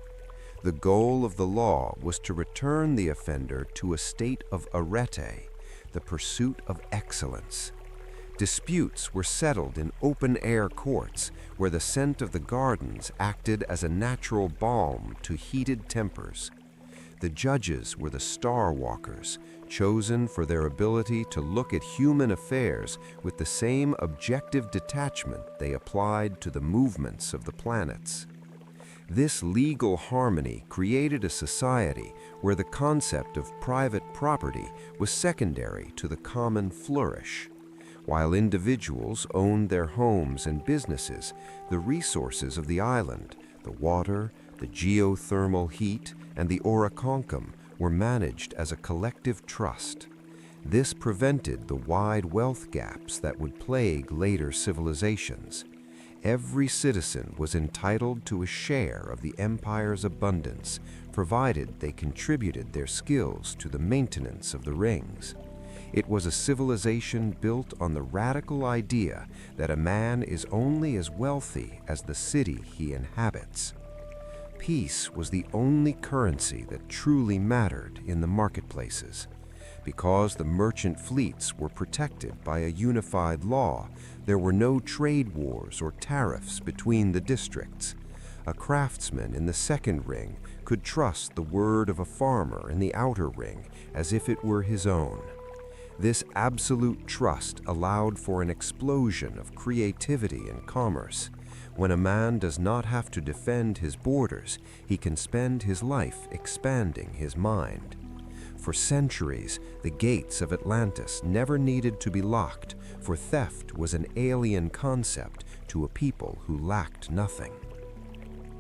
The goal of the law was to return the offender to a state of arete, the pursuit of excellence. Disputes were settled in open-air courts, where the scent of the gardens acted as a natural balm to heated tempers. The judges were the star walkers, chosen for their ability to look at human affairs with the same objective detachment they applied to the movements of the planets. This legal harmony created a society where the concept of private property was secondary to the common flourish. While individuals owned their homes and businesses, the resources of the island, the water, the geothermal heat, and the orichalcum were managed as a collective trust. This prevented the wide wealth gaps that would plague later civilizations. Every citizen was entitled to a share of the empire's abundance, provided they contributed their skills to the maintenance of the rings. It was a civilization built on the radical idea that a man is only as wealthy as the city he inhabits. Peace was the only currency that truly mattered in the marketplaces. Because the merchant fleets were protected by a unified law, there were no trade wars or tariffs between the districts. A craftsman in the second ring could trust the word of a farmer in the outer ring as if it were his own. This absolute trust allowed for an explosion of creativity and commerce. When a man does not have to defend his borders, he can spend his life expanding his mind. For centuries, the gates of Atlantis never needed to be locked, for theft was an alien concept to a people who lacked nothing.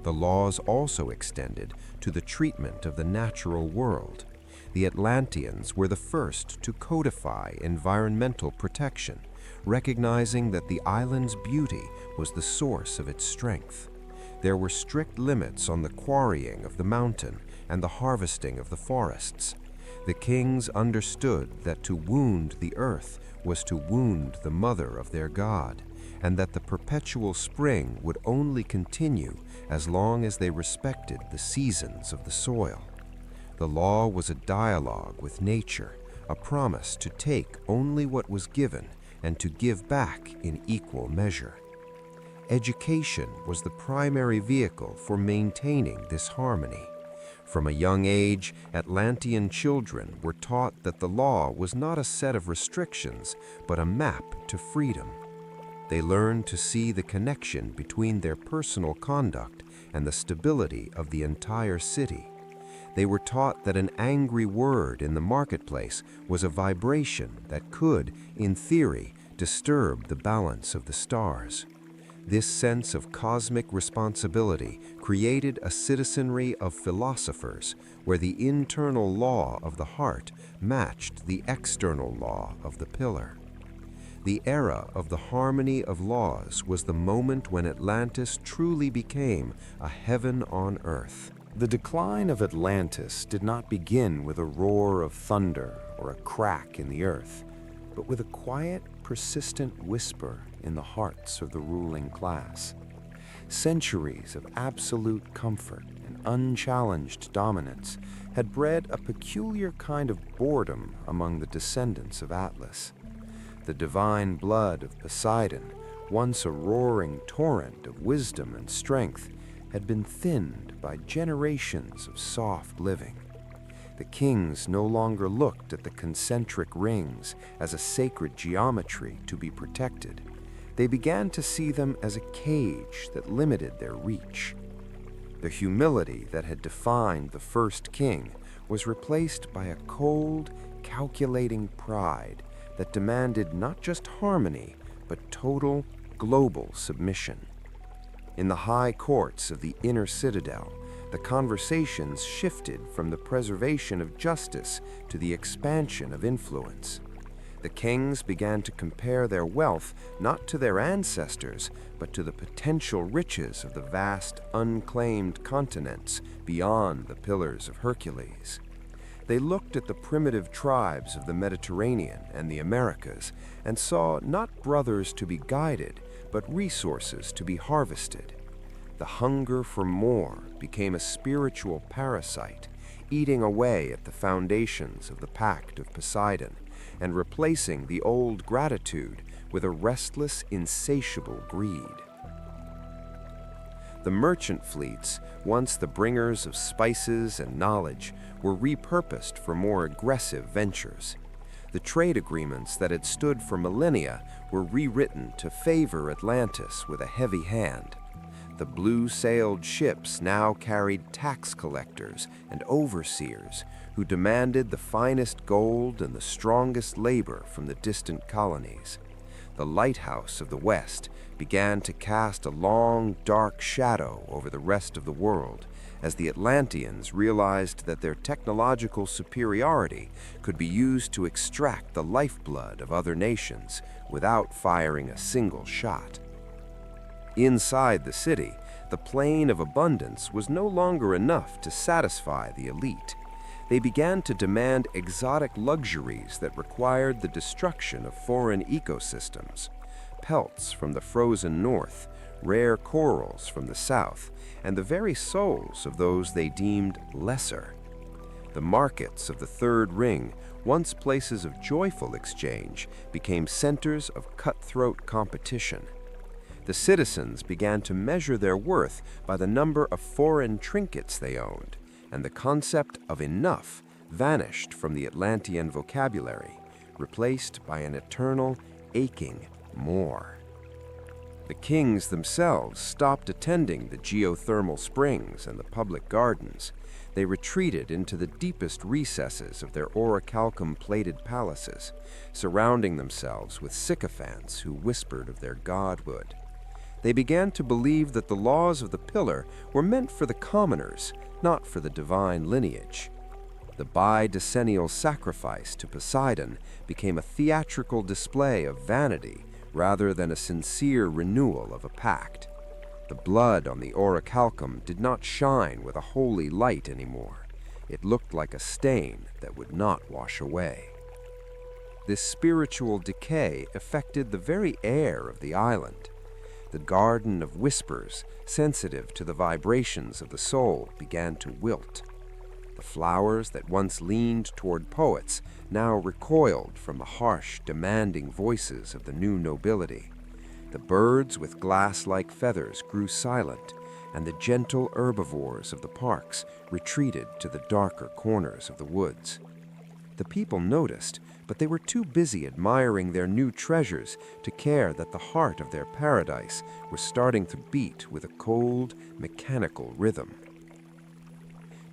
The laws also extended to the treatment of the natural world. the Atlanteans were the first to codify environmental protection, recognizing that the island's beauty was the source of its strength. There were strict limits on the quarrying of the mountain and the harvesting of the forests. The kings understood that to wound the earth was to wound the mother of their god, and that the perpetual spring would only continue as long as they respected the seasons of the soil. The law was a dialogue with nature, a promise to take only what was given and to give back in equal measure. Education was the primary vehicle for maintaining this harmony. From a young age, Atlantean children were taught that the law was not a set of restrictions, but a map to freedom. They learned to see the connection between their personal conduct and the stability of the entire city. They were taught that an angry word in the marketplace was a vibration that could, in theory, disturb the balance of the stars. This sense of cosmic responsibility created a citizenry of philosophers where the internal law of the heart matched the external law of the pillar. The era of the harmony of laws was the moment when Atlantis truly became a heaven on earth. The decline of Atlantis did not begin with a roar of thunder or a crack in the earth, but with a quiet, persistent whisper in the hearts of the ruling class. Centuries of absolute comfort and unchallenged dominance had bred a peculiar kind of boredom among the descendants of Atlas. The divine blood of Poseidon, once a roaring torrent of wisdom and strength, had been thinned by generations of soft living. The kings no longer looked at the concentric rings as a sacred geometry to be protected. They began to see them as a cage that limited their reach. The humility that had defined the first king was replaced by a cold, calculating pride that demanded not just harmony, but total, global submission. In the high courts of the inner citadel, the conversations shifted from the preservation of justice to the expansion of influence. The kings began to compare their wealth not to their ancestors, but to the potential riches of the vast, unclaimed continents beyond the Pillars of Hercules. They looked at the primitive tribes of the Mediterranean and the Americas and saw not brothers to be guided, but resources to be harvested. The hunger for more became a spiritual parasite, eating away at the foundations of the Pact of Poseidon and replacing the old gratitude with a restless, insatiable greed. The merchant fleets, once the bringers of spices and knowledge, were repurposed for more aggressive ventures. The trade agreements that had stood for millennia were rewritten to favor Atlantis with a heavy hand. The blue-sailed ships now carried tax collectors and overseers who demanded the finest gold and the strongest labor from the distant colonies. The lighthouse of the West began to cast a long, dark shadow over the rest of the world as the Atlanteans realized that their technological superiority could be used to extract the lifeblood of other nations without firing a single shot. Inside the city, the plane of abundance was no longer enough to satisfy the elite. They began to demand exotic luxuries that required the destruction of foreign ecosystems. Pelts from the frozen north, rare corals from the south, and the very souls of those they deemed lesser. The markets of the Third Ring, once places of joyful exchange, became centers of cutthroat competition. The citizens began to measure their worth by the number of foreign trinkets they owned, and the concept of enough vanished from the Atlantean vocabulary, replaced by an eternal, aching more. The kings themselves stopped attending the geothermal springs and the public gardens. They retreated into the deepest recesses of their orichalcum-plated palaces, surrounding themselves with sycophants who whispered of their godhood. They began to believe that the laws of the pillar were meant for the commoners, not for the divine lineage. The bidecennial sacrifice to Poseidon became a theatrical display of vanity rather than a sincere renewal of a pact. The blood on the orichalcum did not shine with a holy light anymore. It looked like a stain that would not wash away. This spiritual decay affected the very air of the island. The garden of whispers, sensitive to the vibrations of the soul, began to wilt. The flowers that once leaned toward poets now recoiled from the harsh, demanding voices of the new nobility. The birds with glass-like feathers grew silent, and the gentle herbivores of the parks retreated to the darker corners of the woods. The people noticed, but they were too busy admiring their new treasures to care that the heart of their paradise was starting to beat with a cold, mechanical rhythm.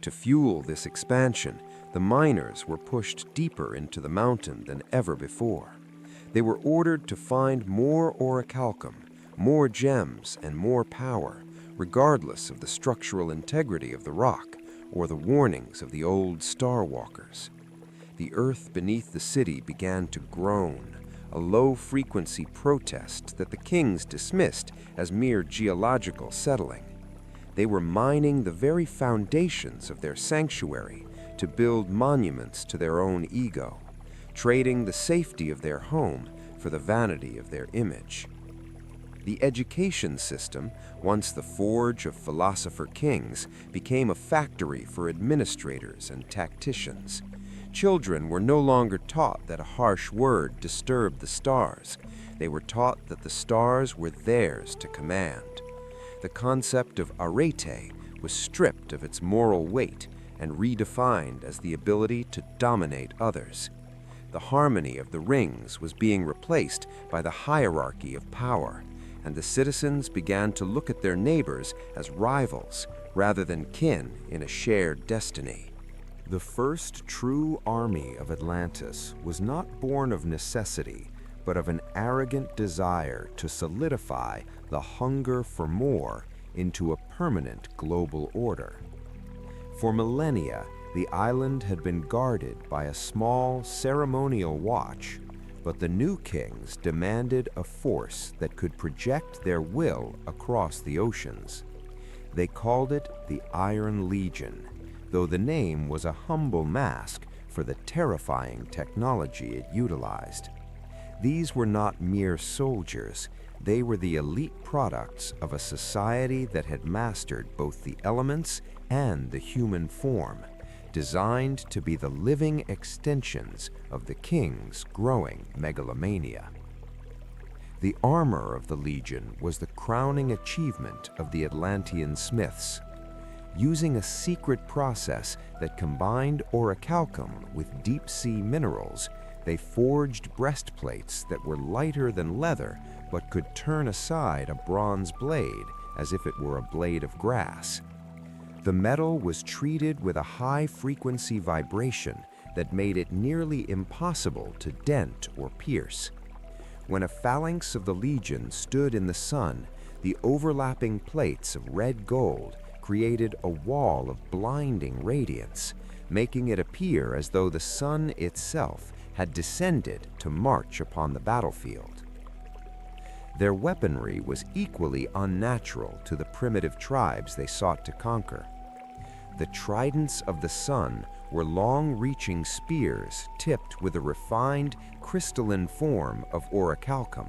To fuel this expansion, the miners were pushed deeper into the mountain than ever before. They were ordered to find more orichalcum, more gems, and more power, regardless of the structural integrity of the rock or the warnings of the old star walkers. The earth beneath the city began to groan, a low-frequency protest that the kings dismissed as mere geological settling. They were mining the very foundations of their sanctuary to build monuments to their own ego, trading the safety of their home for the vanity of their image. The education system, once the forge of philosopher kings, became a factory for administrators and tacticians. Children were no longer taught that a harsh word disturbed the stars. They were taught that the stars were theirs to command. The concept of arete was stripped of its moral weight and redefined as the ability to dominate others. The harmony of the rings was being replaced by the hierarchy of power, and the citizens began to look at their neighbors as rivals rather than kin in a shared destiny. The first true army of Atlantis was not born of necessity, but of an arrogant desire to solidify the hunger for more into a permanent global order. For millennia, the island had been guarded by a small ceremonial watch, but the new kings demanded a force that could project their will across the oceans. They called it the Iron Legion, though the name was a humble mask for the terrifying technology it utilized. These were not mere soldiers. They were the elite products of a society that had mastered both the elements and the human form, designed to be the living extensions of the king's growing megalomania. The armor of the Legion was the crowning achievement of the Atlantean smiths. Using a secret process that combined orichalcum with deep-sea minerals, they forged breastplates that were lighter than leather but could turn aside a bronze blade as if it were a blade of grass. The metal was treated with a high-frequency vibration that made it nearly impossible to dent or pierce. When a phalanx of the Legion stood in the sun, the overlapping plates of red gold created a wall of blinding radiance, making it appear as though the sun itself had descended to march upon the battlefield. Their weaponry was equally unnatural to the primitive tribes they sought to conquer. The tridents of the sun were long-reaching spears tipped with a refined, crystalline form of orichalcum.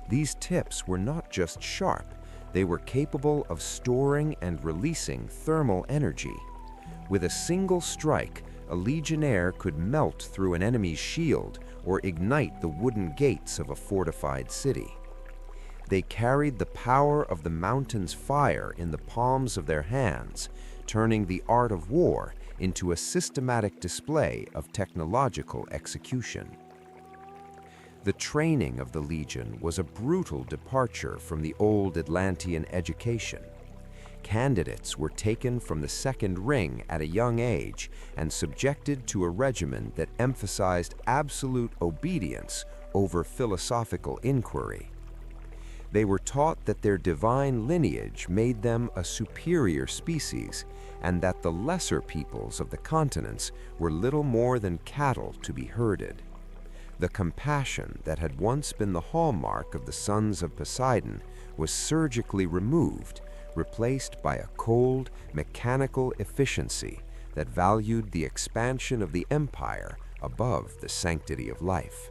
These tips were not just sharp, they were capable of storing and releasing thermal energy. With a single strike, a legionnaire could melt through an enemy's shield or ignite the wooden gates of a fortified city. They carried the power of the mountain's fire in the palms of their hands, turning the art of war into a systematic display of technological execution. The training of the Legion was a brutal departure from the old Atlantean education. Candidates were taken from the second ring at a young age and subjected to a regimen that emphasized absolute obedience over philosophical inquiry. They were taught that their divine lineage made them a superior species, and that the lesser peoples of the continents were little more than cattle to be herded. The compassion that had once been the hallmark of the sons of Poseidon was surgically removed, replaced by a cold, mechanical efficiency that valued the expansion of the empire above the sanctity of life.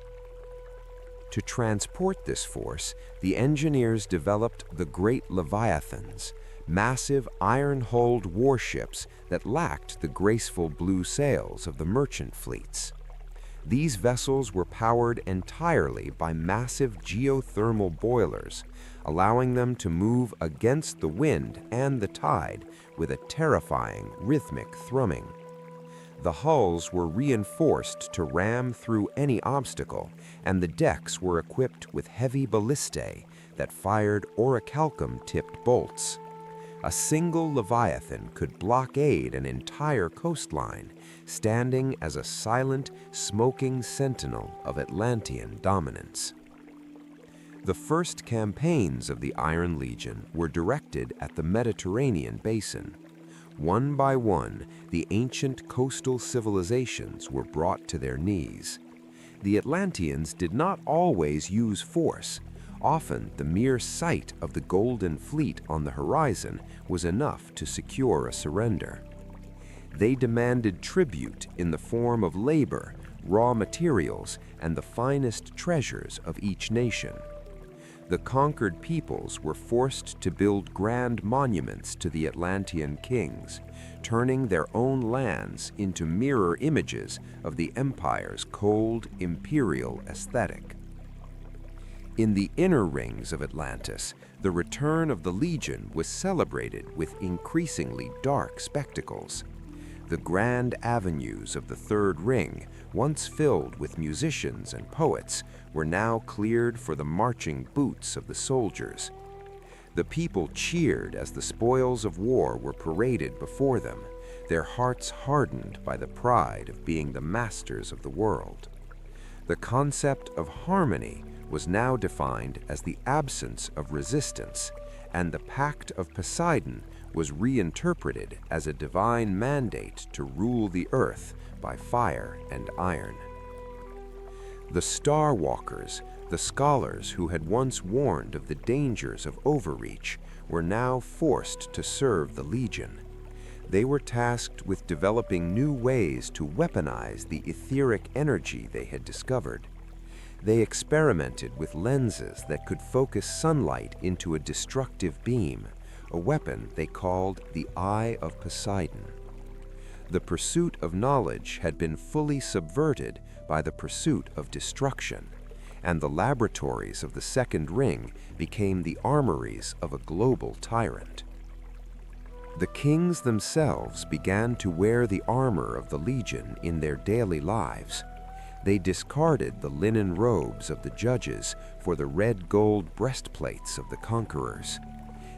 To transport this force, the engineers developed the great Leviathans, massive iron-hulled warships that lacked the graceful blue sails of the merchant fleets. These vessels were powered entirely by massive geothermal boilers, allowing them to move against the wind and the tide with a terrifying rhythmic thrumming. The hulls were reinforced to ram through any obstacle, and the decks were equipped with heavy ballistae that fired orichalcum-tipped bolts. A single Leviathan could blockade an entire coastline, standing as a silent, smoking sentinel of Atlantean dominance. The first campaigns of the Iron Legion were directed at the Mediterranean basin. One by one, the ancient coastal civilizations were brought to their knees. The Atlanteans did not always use force. Often, the mere sight of the Golden Fleet on the horizon was enough to secure a surrender. They demanded tribute in the form of labor, raw materials, and the finest treasures of each nation. The conquered peoples were forced to build grand monuments to the Atlantean kings, turning their own lands into mirror images of the empire's cold, imperial aesthetic. In the inner rings of Atlantis, the return of the Legion was celebrated with increasingly dark spectacles. The grand avenues of the Third Ring, once filled with musicians and poets, were now cleared for the marching boots of the soldiers. The people cheered as the spoils of war were paraded before them, their hearts hardened by the pride of being the masters of the world. The concept of harmony was now defined as the absence of resistance, and the Pact of Poseidon was reinterpreted as a divine mandate to rule the earth by fire and iron. The Star Walkers, the scholars who had once warned of the dangers of overreach, were now forced to serve the Legion. They were tasked with developing new ways to weaponize the etheric energy they had discovered. They experimented with lenses that could focus sunlight into a destructive beam, a weapon they called the Eye of Poseidon. The pursuit of knowledge had been fully subverted by the pursuit of destruction, and the laboratories of the Second Ring became the armories of a global tyrant. The kings themselves began to wear the armor of the Legion in their daily lives. They discarded the linen robes of the judges for the red-gold breastplates of the conquerors.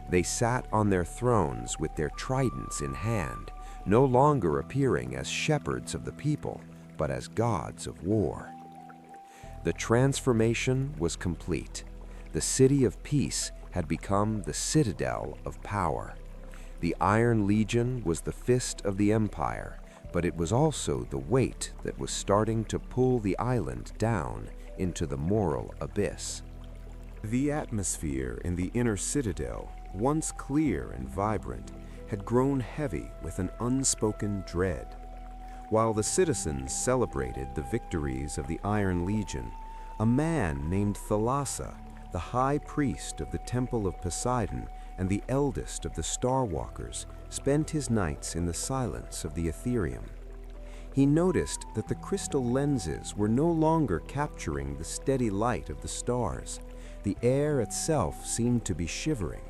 They sat on their thrones with their tridents in hand, no longer appearing as shepherds of the people, but as gods of war. The transformation was complete. The city of peace had become the citadel of power. The Iron Legion was the fist of the empire, but it was also the weight that was starting to pull the island down into the moral abyss. The atmosphere in the inner citadel, once clear and vibrant, had grown heavy with an unspoken dread. While the citizens celebrated the victories of the Iron Legion, a man named Thalassa, the high priest of the Temple of Poseidon and the eldest of the Star Walkers, spent his nights in the silence of the Ethereum. He noticed that the crystal lenses were no longer capturing the steady light of the stars. The air itself seemed to be shivering.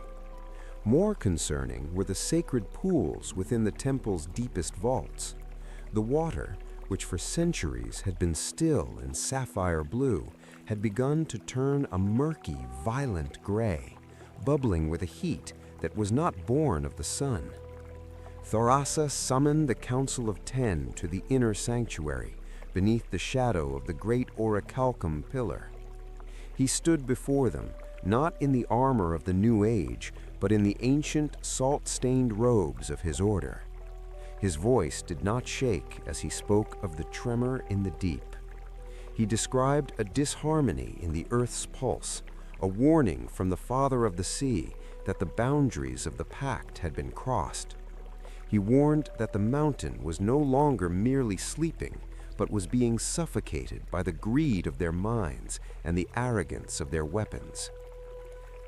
More concerning were the sacred pools within the temple's deepest vaults. The water, which for centuries had been still and sapphire blue, had begun to turn a murky, violent gray, bubbling with a heat that was not born of the sun. Thalassa summoned the Council of Ten to the inner sanctuary, beneath the shadow of the great orichalcum pillar. He stood before them, not in the armor of the New Age, but in the ancient, salt-stained robes of his order. His voice did not shake as he spoke of the tremor in the deep. He described a disharmony in the earth's pulse, a warning from the Father of the Sea that the boundaries of the pact had been crossed. He warned that the mountain was no longer merely sleeping, but was being suffocated by the greed of their minds and the arrogance of their weapons.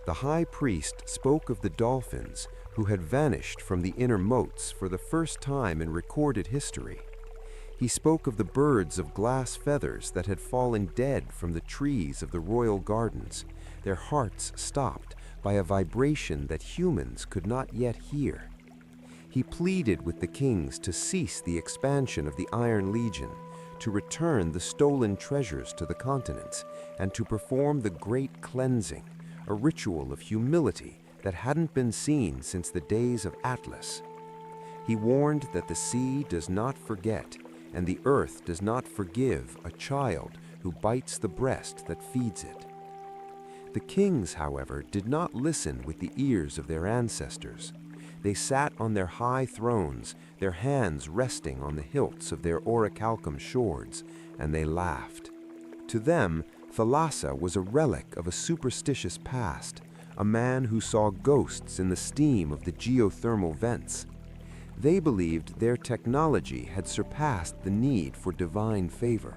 The high priest spoke of the dolphins who had vanished from the inner moats for the first time in recorded history. He spoke of the birds of glass feathers that had fallen dead from the trees of the royal gardens, their hearts stopped by a vibration that humans could not yet hear. He pleaded with the kings to cease the expansion of the Iron Legion, to return the stolen treasures to the continents, and to perform the Great Cleansing, a ritual of humility that hadn't been seen since the days of Atlas. He warned that the sea does not forget, and the earth does not forgive a child who bites the breast that feeds it. The kings, however, did not listen with the ears of their ancestors. They sat on their high thrones, their hands resting on the hilts of their orichalcum swords, and they laughed. To them, Thalassa was a relic of a superstitious past, a man who saw ghosts in the steam of the geothermal vents. They believed their technology had surpassed the need for divine favor.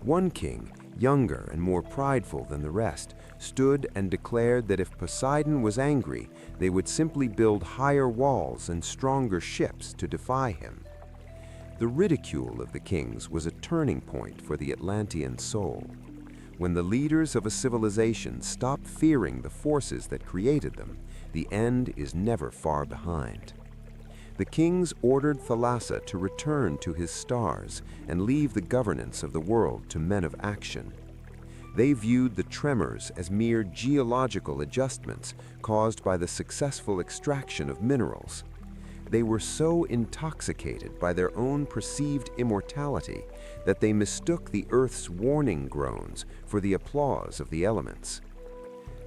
One king, younger and more prideful than the rest, stood and declared that if Poseidon was angry, they would simply build higher walls and stronger ships to defy him. The ridicule of the kings was a turning point for the Atlantean soul. When the leaders of a civilization stop fearing the forces that created them, the end is never far behind. The kings ordered Thalassa to return to his stars and leave the governance of the world to men of action. They viewed the tremors as mere geological adjustments caused by the successful extraction of minerals. They were so intoxicated by their own perceived immortality that they mistook the Earth's warning groans for the applause of the elements.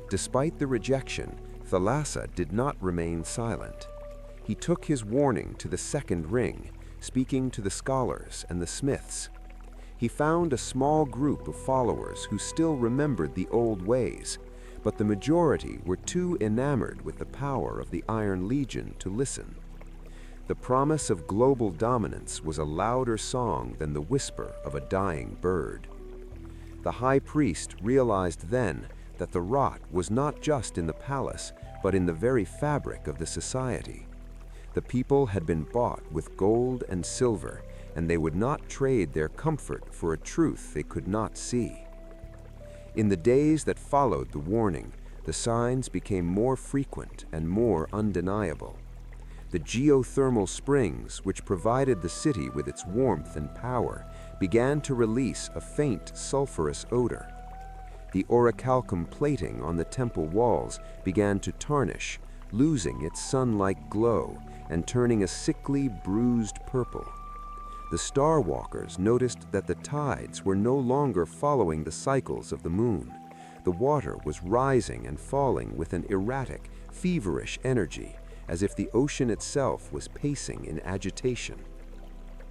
Despite the rejection, Thalassa did not remain silent. He took his warning to the second ring, speaking to the scholars and the smiths. He found a small group of followers who still remembered the old ways, but the majority were too enamored with the power of the Iron Legion to listen. The promise of global dominance was a louder song than the whisper of a dying bird. The high priest realized then that the rot was not just in the palace, but in the very fabric of the society. The people had been bought with gold and silver, and they would not trade their comfort for a truth they could not see. In the days that followed the warning, the signs became more frequent and more undeniable. The geothermal springs, which provided the city with its warmth and power, began to release a faint sulfurous odor. The orichalcum plating on the temple walls began to tarnish, losing its sun-like glow and turning a sickly, bruised purple. The Star Walkers noticed that the tides were no longer following the cycles of the moon. The water was rising and falling with an erratic, feverish energy, as if the ocean itself was pacing in agitation.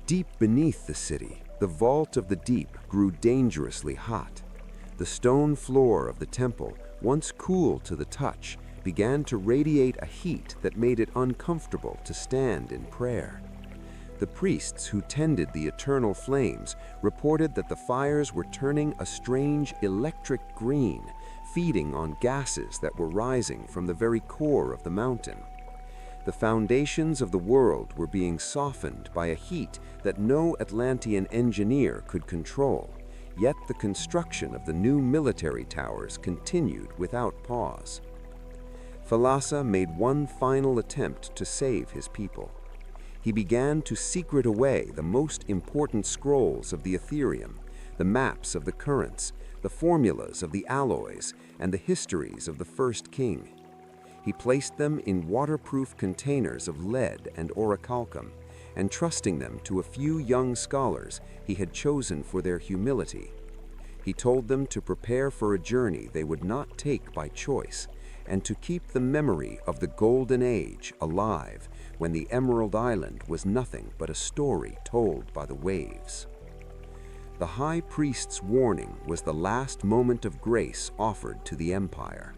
Deep beneath the city, the vault of the deep grew dangerously hot. The stone floor of the temple, once cool to the touch, began to radiate a heat that made it uncomfortable to stand in prayer. The priests who tended the eternal flames reported that the fires were turning a strange electric green, feeding on gases that were rising from the very core of the mountain. The foundations of the world were being softened by a heat that no Atlantean engineer could control, yet the construction of the new military towers continued without pause. Thalassa made one final attempt to save his people. He began to secret away the most important scrolls of the Ethereum, the maps of the currents, the formulas of the alloys, and the histories of the first king. He placed them in waterproof containers of lead and orichalcum, entrusting them to a few young scholars he had chosen for their humility. He told them to prepare for a journey they would not take by choice, and to keep the memory of the Golden Age alive when the Emerald Island was nothing but a story told by the waves. The High Priest's warning was the last moment of grace offered to the Empire.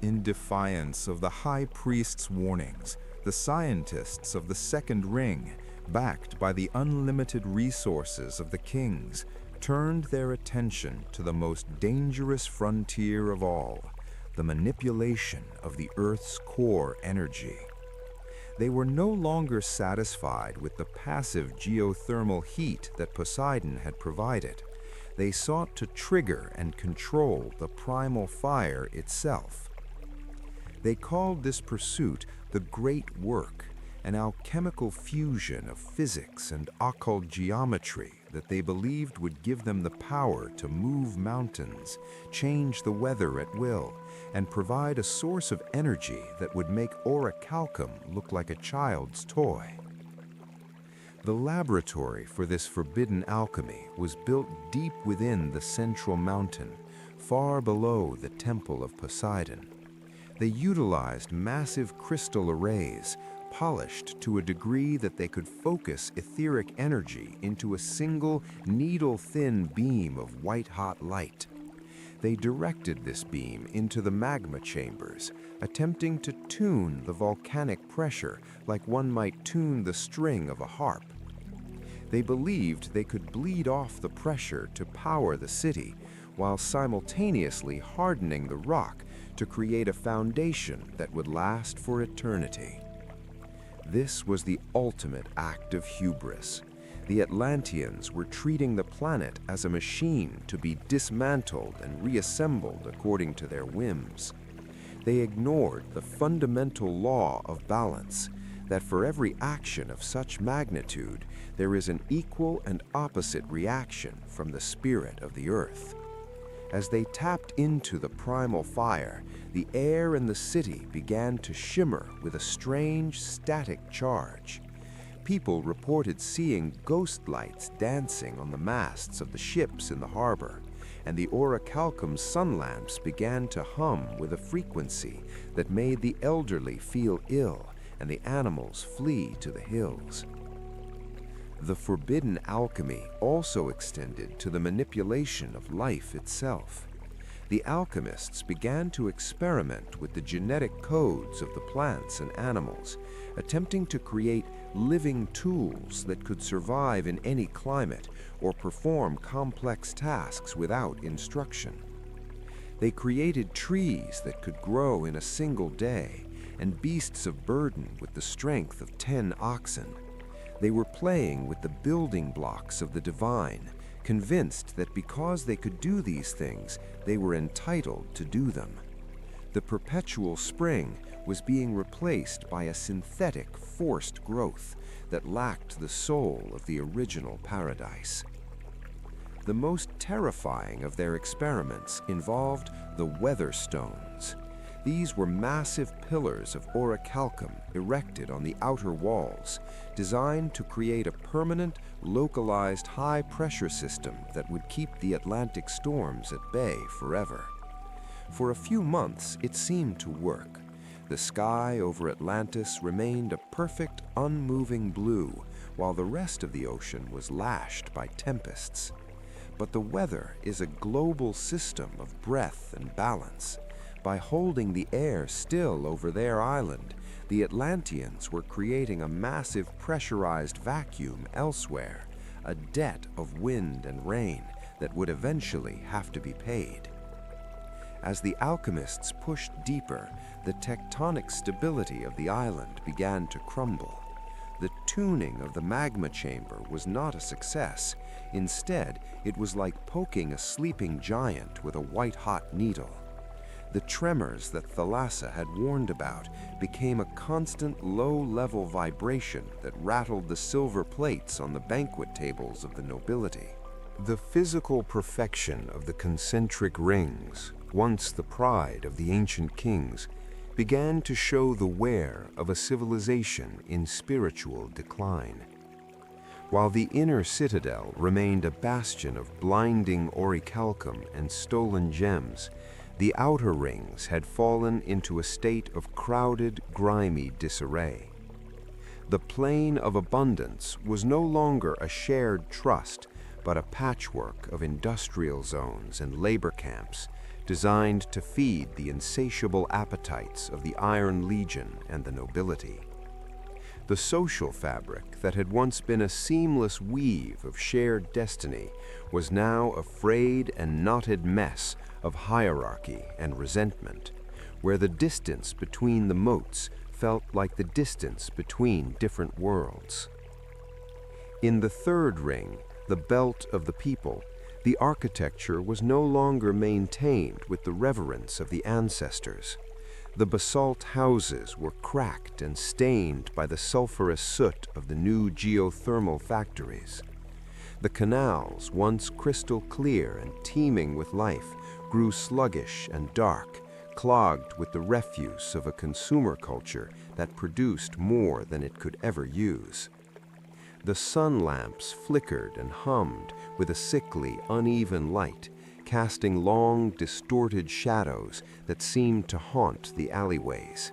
In defiance of the High Priest's warnings, the scientists of the Second Ring, backed by the unlimited resources of the kings, turned their attention to the most dangerous frontier of all, the manipulation of the Earth's core energy. They were no longer satisfied with the passive geothermal heat that Poseidon had provided. They sought to trigger and control the primal fire itself. They called this pursuit the Great Work, an alchemical fusion of physics and occult geometry that they believed would give them the power to move mountains, change the weather at will, and provide a source of energy that would make orichalcum look like a child's toy. The laboratory for this forbidden alchemy was built deep within the central mountain, far below the Temple of Poseidon. They utilized massive crystal arrays, polished to a degree that they could focus etheric energy into a single needle-thin beam of white-hot light. They directed this beam into the magma chambers, attempting to tune the volcanic pressure like one might tune the string of a harp. They believed they could bleed off the pressure to power the city, while simultaneously hardening the rock to create a foundation that would last for eternity. This was the ultimate act of hubris. The Atlanteans were treating the planet as a machine to be dismantled and reassembled according to their whims. They ignored the fundamental law of balance, that for every action of such magnitude, there is an equal and opposite reaction from the spirit of the earth. As they tapped into the primal fire, the air in the city began to shimmer with a strange static charge. People reported seeing ghost lights dancing on the masts of the ships in the harbor, and the orichalcum sun lamps began to hum with a frequency that made the elderly feel ill and the animals flee to the hills. The forbidden alchemy also extended to the manipulation of life itself. The alchemists began to experiment with the genetic codes of the plants and animals, attempting to create living tools that could survive in any climate or perform complex tasks without instruction. They created trees that could grow in a single day and beasts of burden with the strength of 10 oxen. They were playing with the building blocks of the divine, convinced that because they could do these things, they were entitled to do them. The perpetual spring was being replaced by a synthetic, forced growth that lacked the soul of the original paradise. The most terrifying of their experiments involved the weather stones. These were massive pillars of orichalcum erected on the outer walls, designed to create a permanent, localized high-pressure system that would keep the Atlantic storms at bay forever. For a few months, it seemed to work. The sky over Atlantis remained a perfect, unmoving blue, while the rest of the ocean was lashed by tempests. But the weather is a global system of breath and balance. By holding the air still over their island, the Atlanteans were creating a massive pressurized vacuum elsewhere, a debt of wind and rain that would eventually have to be paid. As the alchemists pushed deeper, the tectonic stability of the island began to crumble. The tuning of the magma chamber was not a success. Instead, it was like poking a sleeping giant with a white-hot needle. The tremors that Thalassa had warned about became a constant low-level vibration that rattled the silver plates on the banquet tables of the nobility. The physical perfection of the concentric rings, once the pride of the ancient kings, began to show the wear of a civilization in spiritual decline. While the inner citadel remained a bastion of blinding orichalcum and stolen gems, the outer rings had fallen into a state of crowded, grimy disarray. The plain of abundance was no longer a shared trust, but a patchwork of industrial zones and labor camps designed to feed the insatiable appetites of the Iron Legion and the nobility. The social fabric that had once been a seamless weave of shared destiny was now a frayed and knotted mess of hierarchy and resentment, where the distance between the moats felt like the distance between different worlds. In the third ring, the belt of the people, the architecture was no longer maintained with the reverence of the ancestors. The basalt houses were cracked and stained by the sulfurous soot of the new geothermal factories. The canals, once crystal clear and teeming with life, grew sluggish and dark, clogged with the refuse of a consumer culture that produced more than it could ever use. The sun lamps flickered and hummed with a sickly, uneven light, casting long, distorted shadows that seemed to haunt the alleyways.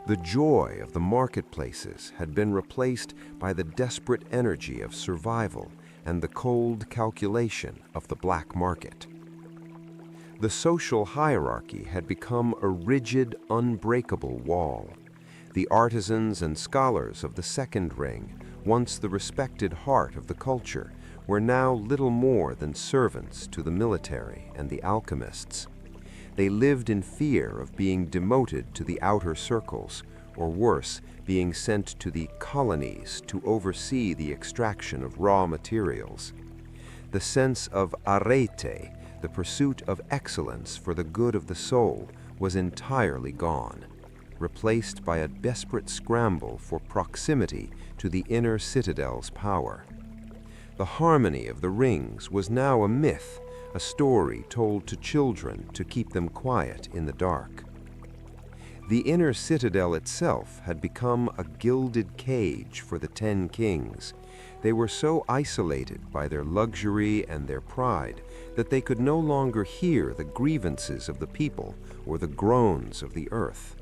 The joy of the marketplaces had been replaced by the desperate energy of survival and the cold calculation of the black market. The social hierarchy had become a rigid, unbreakable wall. The artisans and scholars of the second ring, once the respected heart of the culture, were now little more than servants to the military and the alchemists. They lived in fear of being demoted to the outer circles, or worse, being sent to the colonies to oversee the extraction of raw materials. The sense of arete, the pursuit of excellence for the good of the soul, was entirely gone, replaced by a desperate scramble for proximity to the inner citadel's power. The harmony of the rings was now a myth, a story told to children to keep them quiet in the dark. The inner citadel itself had become a gilded cage for the 10 kings. They were so isolated by their luxury and their pride that they could no longer hear the grievances of the people or the groans of the earth.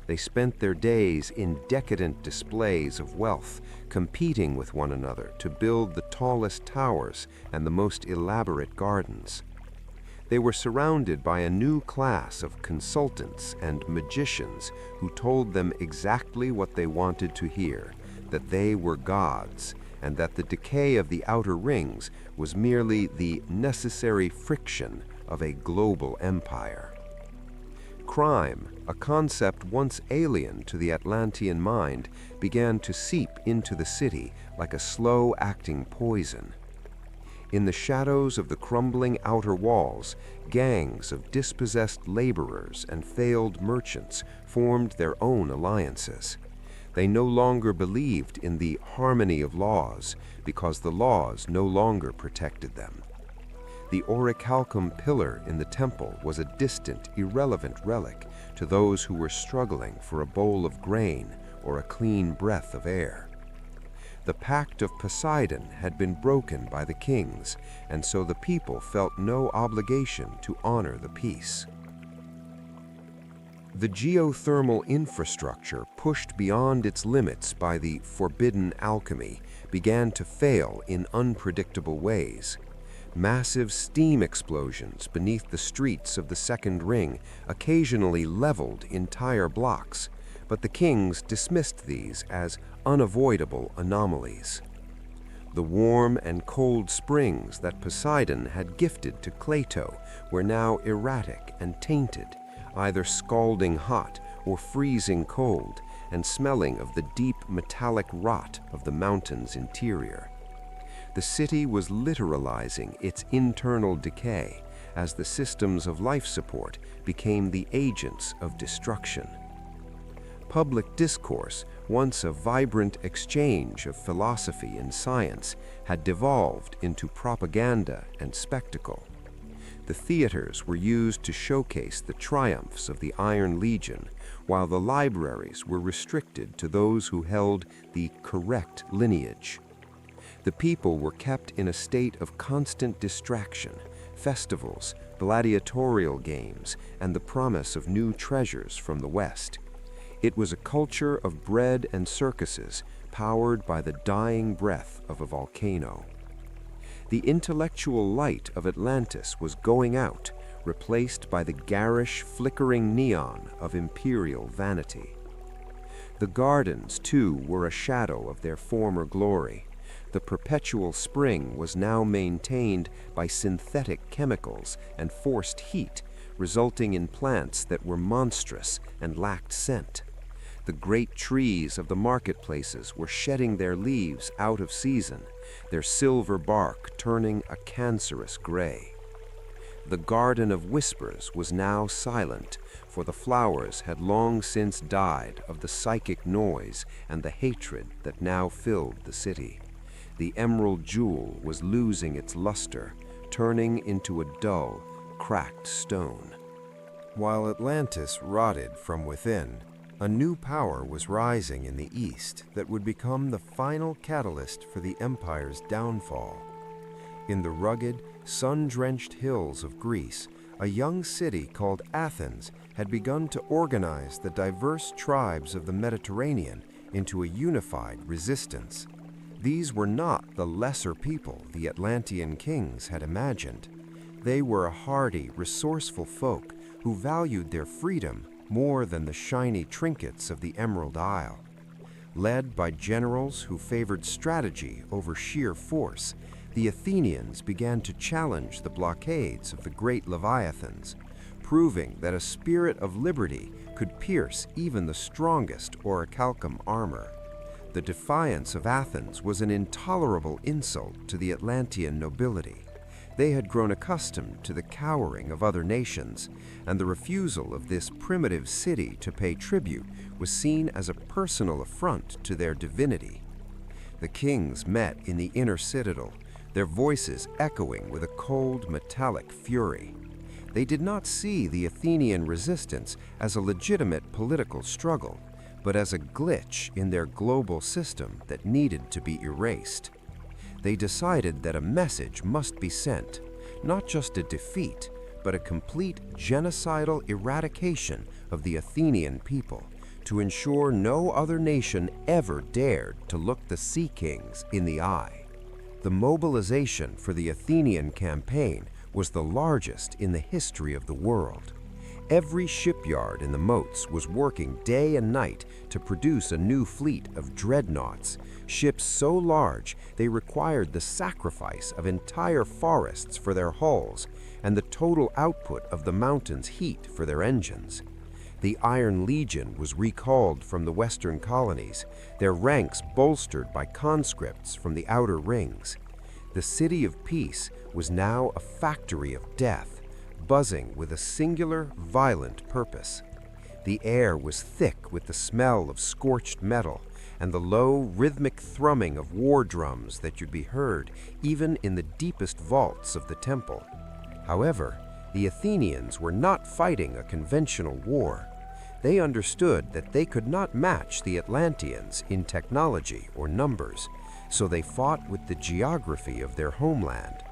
They spent their days in decadent displays of wealth, competing with one another to build the tallest towers and the most elaborate gardens. They were surrounded by a new class of consultants and magicians who told them exactly what they wanted to hear, that they were gods, and that the decay of the outer rings was merely the necessary friction of a global empire. Crime, a concept once alien to the Atlantean mind, began to seep into the city like a slow-acting poison. In the shadows of the crumbling outer walls, gangs of dispossessed laborers and failed merchants formed their own alliances. They no longer believed in the harmony of laws because the laws no longer protected them. The orichalcum pillar in the temple was a distant, irrelevant relic to those who were struggling for a bowl of grain or a clean breath of air. The pact of Poseidon had been broken by the kings, and so the people felt no obligation to honor the peace. The geothermal infrastructure, pushed beyond its limits by the forbidden alchemy, began to fail in unpredictable ways. Massive steam explosions beneath the streets of the second ring occasionally leveled entire blocks, but the kings dismissed these as unavoidable anomalies. The warm and cold springs that Poseidon had gifted to Cleito were now erratic and tainted, either scalding hot or freezing cold, and smelling of the deep metallic rot of the mountain's interior. The city was literalizing its internal decay as the systems of life support became the agents of destruction. Public discourse, once a vibrant exchange of philosophy and science, had devolved into propaganda and spectacle. The theaters were used to showcase the triumphs of the Iron Legion, while the libraries were restricted to those who held the correct lineage. The people were kept in a state of constant distraction, festivals, gladiatorial games, and the promise of new treasures from the West. It was a culture of bread and circuses, powered by the dying breath of a volcano. The intellectual light of Atlantis was going out, replaced by the garish, flickering neon of imperial vanity. The gardens, too, were a shadow of their former glory. The perpetual spring was now maintained by synthetic chemicals and forced heat, resulting in plants that were monstrous and lacked scent. The great trees of the marketplaces were shedding their leaves out of season, their silver bark turning a cancerous gray. The Garden of Whispers was now silent, for the flowers had long since died of the psychic noise and the hatred that now filled the city. The emerald jewel was losing its luster, turning into a dull, cracked stone. While Atlantis rotted from within, a new power was rising in the east that would become the final catalyst for the empire's downfall. In the rugged, sun-drenched hills of Greece, a young city called Athens had begun to organize the diverse tribes of the Mediterranean into a unified resistance. These were not the lesser people the Atlantean kings had imagined. They were a hardy, resourceful folk who valued their freedom more than the shiny trinkets of the Emerald Isle. Led by generals who favored strategy over sheer force, the Athenians began to challenge the blockades of the great leviathans, proving that a spirit of liberty could pierce even the strongest orichalcum armor. The defiance of Athens was an intolerable insult to the Atlantean nobility. They had grown accustomed to the cowering of other nations, and the refusal of this primitive city to pay tribute was seen as a personal affront to their divinity. The kings met in the inner citadel, their voices echoing with a cold, metallic fury. They did not see the Athenian resistance as a legitimate political struggle, but as a glitch in their global system that needed to be erased. They decided that a message must be sent, not just a defeat, but a complete genocidal eradication of the Athenian people, to ensure no other nation ever dared to look the Sea Kings in the eye. The mobilization for the Athenian campaign was the largest in the history of the world. Every shipyard in the moats was working day and night to produce a new fleet of dreadnoughts, ships so large they required the sacrifice of entire forests for their hulls and the total output of the mountains' heat for their engines. The Iron Legion was recalled from the western colonies, their ranks bolstered by conscripts from the outer rings. The City of Peace was now a factory of death, buzzing with a singular, violent purpose. The air was thick with the smell of scorched metal and the low, rhythmic thrumming of war drums that could be heard even in the deepest vaults of the temple. However, the Athenians were not fighting a conventional war. They understood that they could not match the Atlanteans in technology or numbers, so they fought with the geography of their homeland.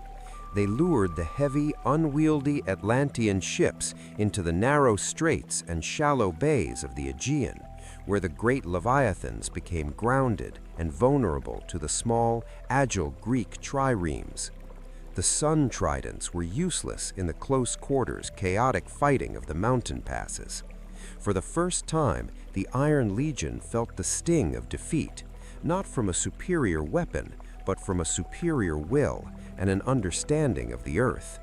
They lured the heavy, unwieldy Atlantean ships into the narrow straits and shallow bays of the Aegean, where the great leviathans became grounded and vulnerable to the small, agile Greek triremes. The sun tridents were useless in the close quarters, chaotic fighting of the mountain passes. For the first time, the Iron Legion felt the sting of defeat, not from a superior weapon, but from a superior will and an understanding of the earth.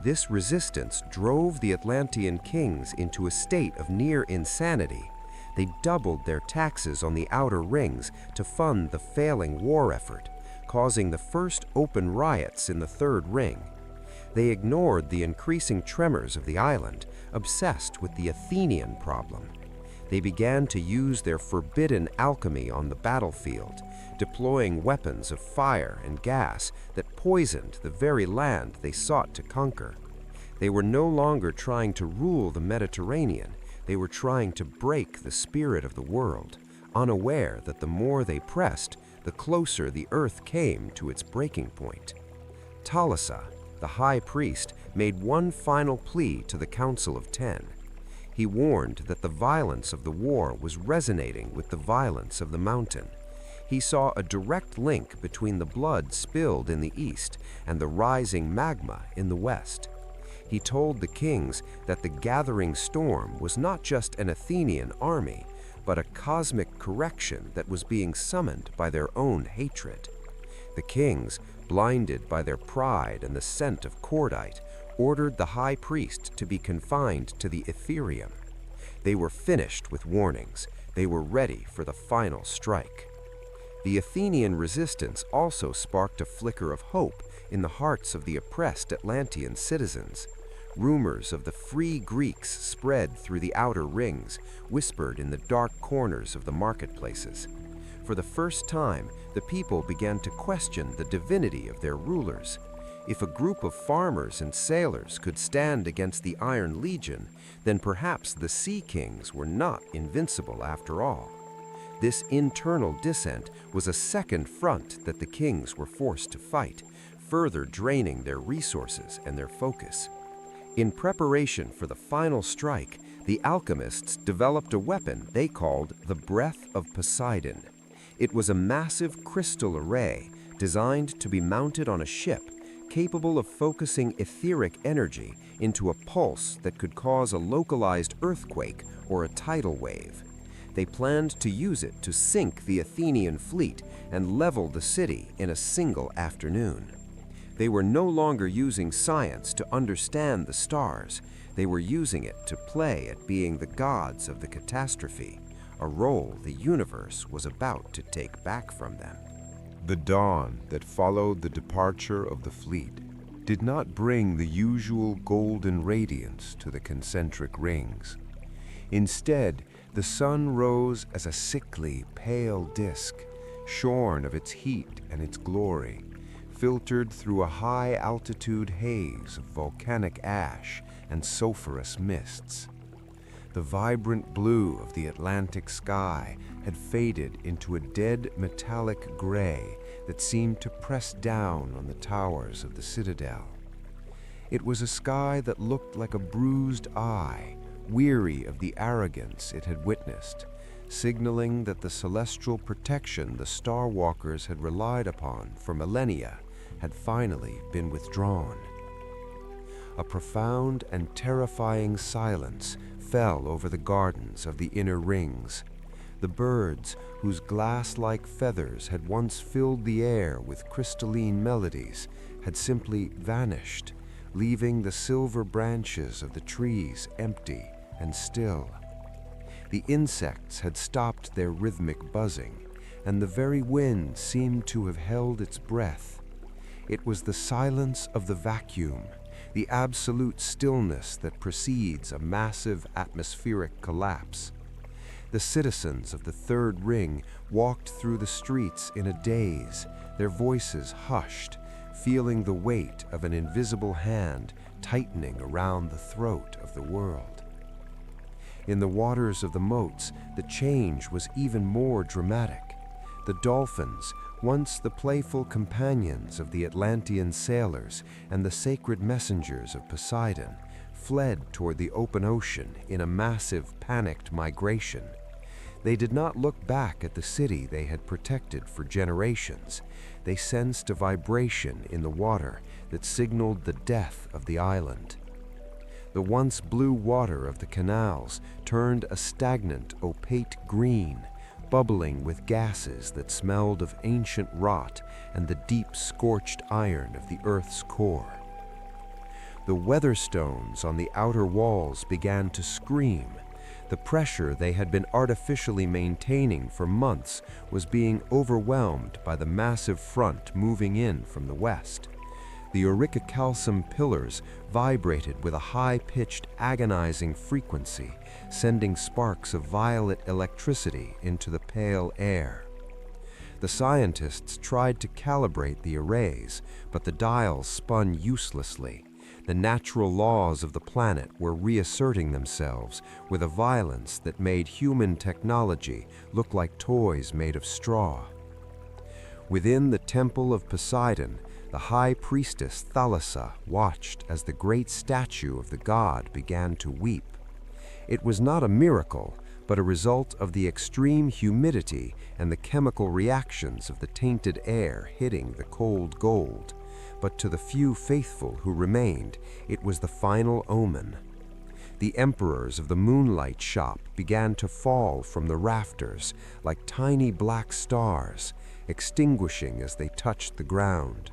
This resistance drove the Atlantean kings into a state of near insanity. They doubled their taxes on the outer rings to fund the failing war effort, causing the first open riots in the Third Ring. They ignored the increasing tremors of the island, obsessed with the Athenian problem. They began to use their forbidden alchemy on the battlefield, deploying weapons of fire and gas that poisoned the very land they sought to conquer. They were no longer trying to rule the Mediterranean, they were trying to break the spirit of the world, unaware that the more they pressed, the closer the Earth came to its breaking point. Talasa, the high priest, made one final plea to the Council of Ten. He warned that the violence of the war was resonating with the violence of the mountain. He saw a direct link between the blood spilled in the east and the rising magma in the west. He told the kings that the gathering storm was not just an Athenian army, but a cosmic correction that was being summoned by their own hatred. The kings, blinded by their pride and the scent of cordite, ordered the high priest to be confined to the Ethereum. They were finished with warnings. They were ready for the final strike. The Athenian resistance also sparked a flicker of hope in the hearts of the oppressed Atlantean citizens. Rumors of the free Greeks spread through the outer rings, whispered in the dark corners of the marketplaces. For the first time, the people began to question the divinity of their rulers. If a group of farmers and sailors could stand against the Iron Legion, then perhaps the Sea Kings were not invincible after all. This internal dissent was a second front that the kings were forced to fight, further draining their resources and their focus. In preparation for the final strike, the alchemists developed a weapon they called the Breath of Poseidon. It was a massive crystal array designed to be mounted on a ship, capable of focusing etheric energy into a pulse that could cause a localized earthquake or a tidal wave. They planned to use it to sink the Athenian fleet and level the city in a single afternoon. They were no longer using science to understand the stars. They were using it to play at being the gods of the catastrophe, a role the universe was about to take back from them. The dawn that followed the departure of the fleet did not bring the usual golden radiance to the concentric rings. Instead, the sun rose as a sickly, pale disk, shorn of its heat and its glory, filtered through a high-altitude haze of volcanic ash and sulfurous mists. The vibrant blue of the Atlantic sky had faded into a dead metallic gray that seemed to press down on the towers of the citadel. It was a sky that looked like a bruised eye, weary of the arrogance it had witnessed, signaling that the celestial protection the Starwalkers had relied upon for millennia had finally been withdrawn. A profound and terrifying silence fell over the gardens of the inner rings. The birds, whose glass-like feathers had once filled the air with crystalline melodies, had simply vanished, leaving the silver branches of the trees empty and still. The insects had stopped their rhythmic buzzing, and the very wind seemed to have held its breath. It was the silence of the vacuum, the absolute stillness that precedes a massive atmospheric collapse. The citizens of the third ring walked through the streets in a daze, their voices hushed, feeling the weight of an invisible hand tightening around the throat of the world. In the waters of the moats, the change was even more dramatic. The dolphins, once the playful companions of the Atlantean sailors and the sacred messengers of Poseidon, fled toward the open ocean in a massive, panicked migration. They did not look back at the city they had protected for generations. They sensed a vibration in the water that signaled the death of the island. The once blue water of the canals turned a stagnant, opaque green, bubbling with gases that smelled of ancient rot and the deep scorched iron of the Earth's core. The weatherstones on the outer walls began to scream. The pressure they had been artificially maintaining for months was being overwhelmed by the massive front moving in from the west. The orichalcum pillars vibrated with a high-pitched, agonizing frequency, sending sparks of violet electricity into the pale air. The scientists tried to calibrate the arrays, but the dials spun uselessly. The natural laws of the planet were reasserting themselves with a violence that made human technology look like toys made of straw. Within the temple of Poseidon, the high priestess Thalassa watched as the great statue of the god began to weep. It was not a miracle, but a result of the extreme humidity and the chemical reactions of the tainted air hitting the cold gold. But to the few faithful who remained, it was the final omen. The emperors of the moonlight shop began to fall from the rafters like tiny black stars, extinguishing as they touched the ground.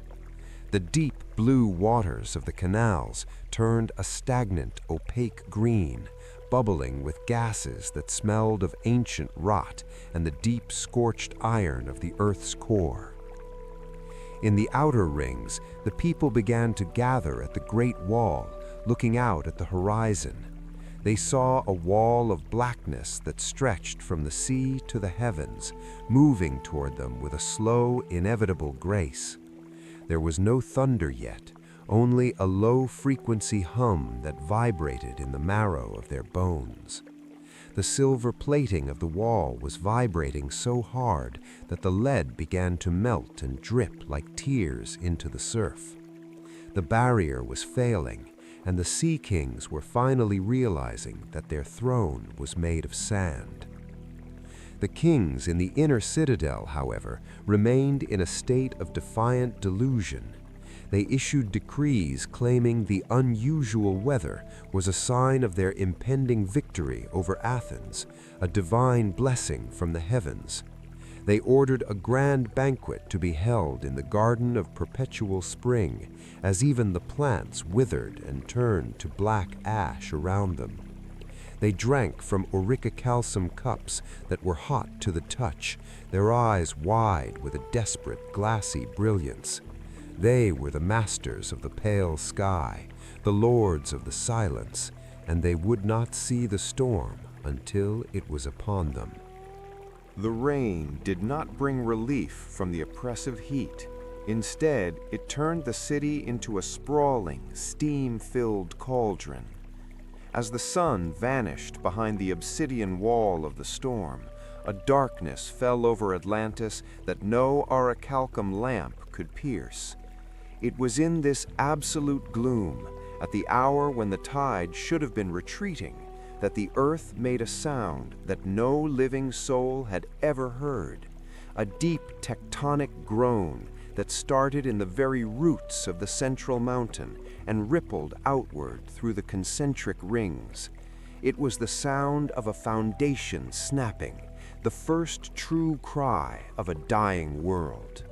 The deep blue waters of the canals turned a stagnant, opaque green, bubbling with gases that smelled of ancient rot and the deep scorched iron of the Earth's core. In the outer rings, the people began to gather at the Great Wall, looking out at the horizon. They saw a wall of blackness that stretched from the sea to the heavens, moving toward them with a slow, inevitable grace. There was no thunder yet, only a low-frequency hum that vibrated in the marrow of their bones. The silver plating of the wall was vibrating so hard that the lead began to melt and drip like tears into the surf. The barrier was failing, and the Sea Kings were finally realizing that their throne was made of sand. The kings in the inner citadel, however, remained in a state of defiant delusion. They issued decrees claiming the unusual weather was a sign of their impending victory over Athens, a divine blessing from the heavens. They ordered a grand banquet to be held in the Garden of Perpetual Spring, as even the plants withered and turned to black ash around them. They drank from orichalcum cups that were hot to the touch, their eyes wide with a desperate, glassy brilliance. They were the masters of the pale sky, the lords of the silence, and they would not see the storm until it was upon them. The rain did not bring relief from the oppressive heat. Instead, it turned the city into a sprawling, steam-filled cauldron. As the sun vanished behind the obsidian wall of the storm, a darkness fell over Atlantis that no orichalcum lamp could pierce. It was in this absolute gloom, at the hour when the tide should have been retreating, that the earth made a sound that no living soul had ever heard, a deep tectonic groan that started in the very roots of the central mountain and rippled outward through the concentric rings. It was the sound of a foundation snapping, the first true cry of a dying world.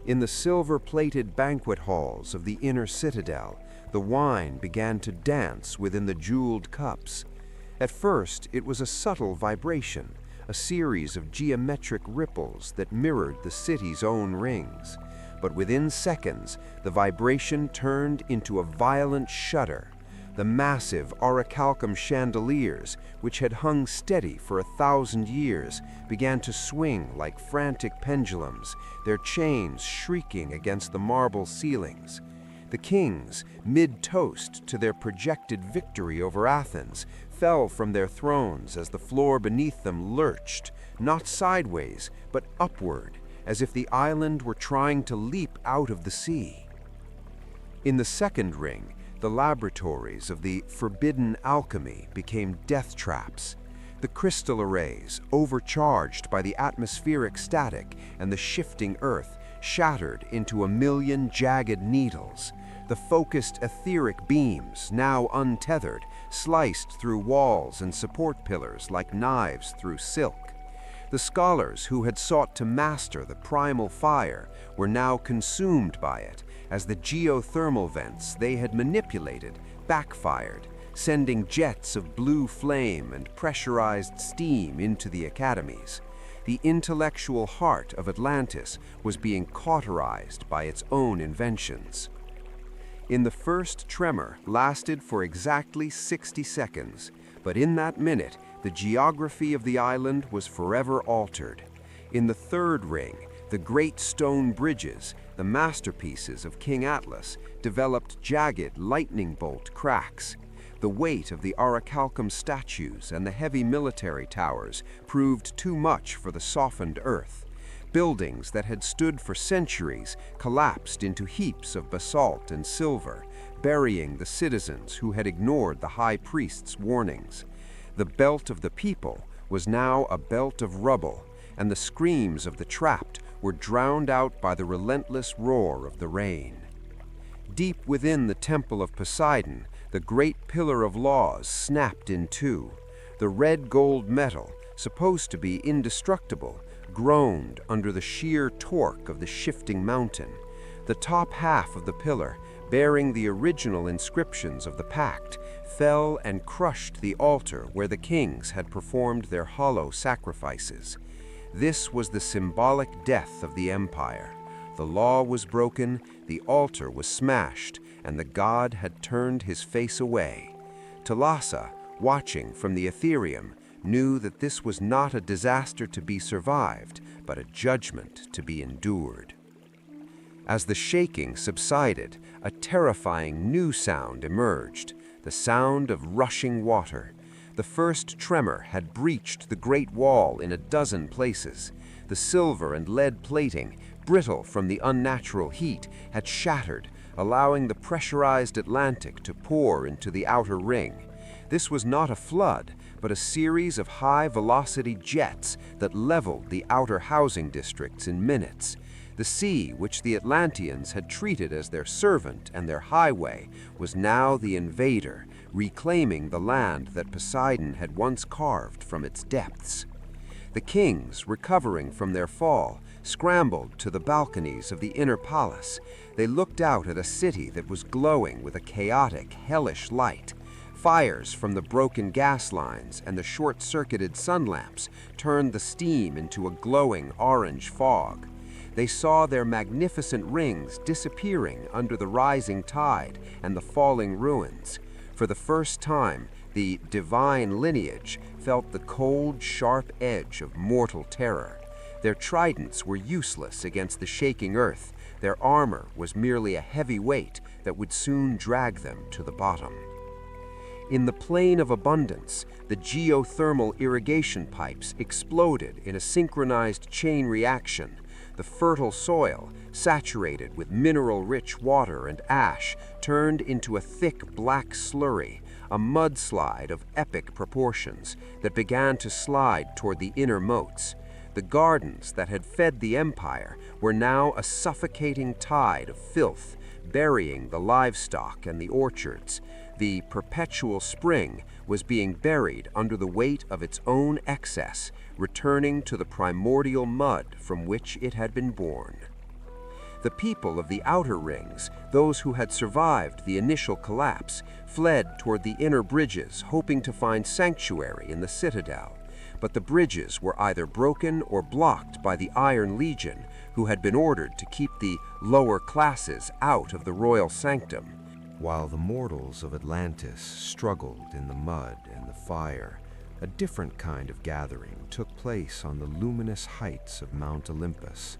In the silver-plated banquet halls of the inner citadel, the wine began to dance within the jeweled cups. At first, it was a subtle vibration, a series of geometric ripples that mirrored the city's own rings. But within seconds, the vibration turned into a violent shudder. The massive orichalcum chandeliers, which had hung steady for 1,000 years, began to swing like frantic pendulums, their chains shrieking against the marble ceilings. The kings, mid-toast to their projected victory over Athens, fell from their thrones as the floor beneath them lurched, not sideways, but upward, as if the island were trying to leap out of the sea. In the second ring, the laboratories of the forbidden alchemy became death traps. The crystal arrays, overcharged by the atmospheric static and the shifting earth, shattered into a million jagged needles. The focused etheric beams, now untethered, sliced through walls and support pillars like knives through silk. The scholars who had sought to master the primal fire were now consumed by it, as the geothermal vents they had manipulated backfired, sending jets of blue flame and pressurized steam into the academies. The intellectual heart of Atlantis was being cauterized by its own inventions. In the first tremor lasted for exactly 60 seconds, but in that minute, the geography of the island was forever altered. In the third ring, the great stone bridges, the masterpieces of King Atlas, developed jagged lightning bolt cracks. The weight of the orichalcum statues and the heavy military towers proved too much for the softened earth. Buildings that had stood for centuries collapsed into heaps of basalt and silver, burying the citizens who had ignored the high priest's warnings. The belt of the people was now a belt of rubble, and the screams of the trapped were drowned out by the relentless roar of the rain. Deep within the temple of Poseidon, the great pillar of laws snapped in two. The red gold metal, supposed to be indestructible, groaned under the sheer torque of the shifting mountain. The top half of the pillar, bearing the original inscriptions of the pact, fell and crushed the altar where the kings had performed their hollow sacrifices. This was the symbolic death of the empire. The law was broken, the altar was smashed, and the god had turned his face away. Thalassa, watching from the Ethereum, knew that this was not a disaster to be survived, but a judgment to be endured. As the shaking subsided, a terrifying new sound emerged, the sound of rushing water. The first tremor had breached the Great Wall in a dozen places. The silver and lead plating, brittle from the unnatural heat, had shattered, allowing the pressurized Atlantic to pour into the outer ring. This was not a flood, but a series of high-velocity jets that leveled the outer housing districts in minutes. The sea, which the Atlanteans had treated as their servant and their highway, was now the invader, reclaiming the land that Poseidon had once carved from its depths. The kings, recovering from their fall, scrambled to the balconies of the inner palace. They looked out at a city that was glowing with a chaotic, hellish light. Fires from the broken gas lines and the short-circuited sun lamps turned the steam into a glowing orange fog. They saw their magnificent rings disappearing under the rising tide and the falling ruins. For the first time, the divine lineage felt the cold, sharp edge of mortal terror. Their tridents were useless against the shaking earth. Their armor was merely a heavy weight that would soon drag them to the bottom. In the plain of abundance, the geothermal irrigation pipes exploded in a synchronized chain reaction. The fertile soil, saturated with mineral-rich water and ash, turned into a thick black slurry, a mudslide of epic proportions that began to slide toward the inner moats. The gardens that had fed the empire were now a suffocating tide of filth, burying the livestock and the orchards. The perpetual spring was being buried under the weight of its own excess, returning to the primordial mud from which it had been born. The people of the outer rings, those who had survived the initial collapse, fled toward the inner bridges, hoping to find sanctuary in the citadel. But the bridges were either broken or blocked by the Iron Legion, who had been ordered to keep the lower classes out of the royal sanctum. While the mortals of Atlantis struggled in the mud and the fire, a different kind of gathering took place on the luminous heights of Mount Olympus.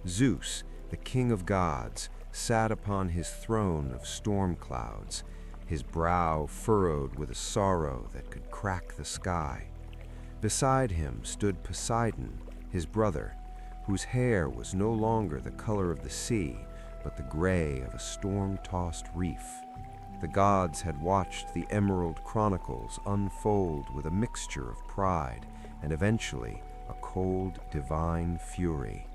Zeus, the king of gods, sat upon his throne of storm clouds, his brow furrowed with a sorrow that could crack the sky. Beside him stood Poseidon, his brother, whose hair was no longer the color of the sea, but the gray of a storm-tossed reef. The gods had watched the Emerald Chronicles unfold with a mixture of pride and eventually a cold, divine fury.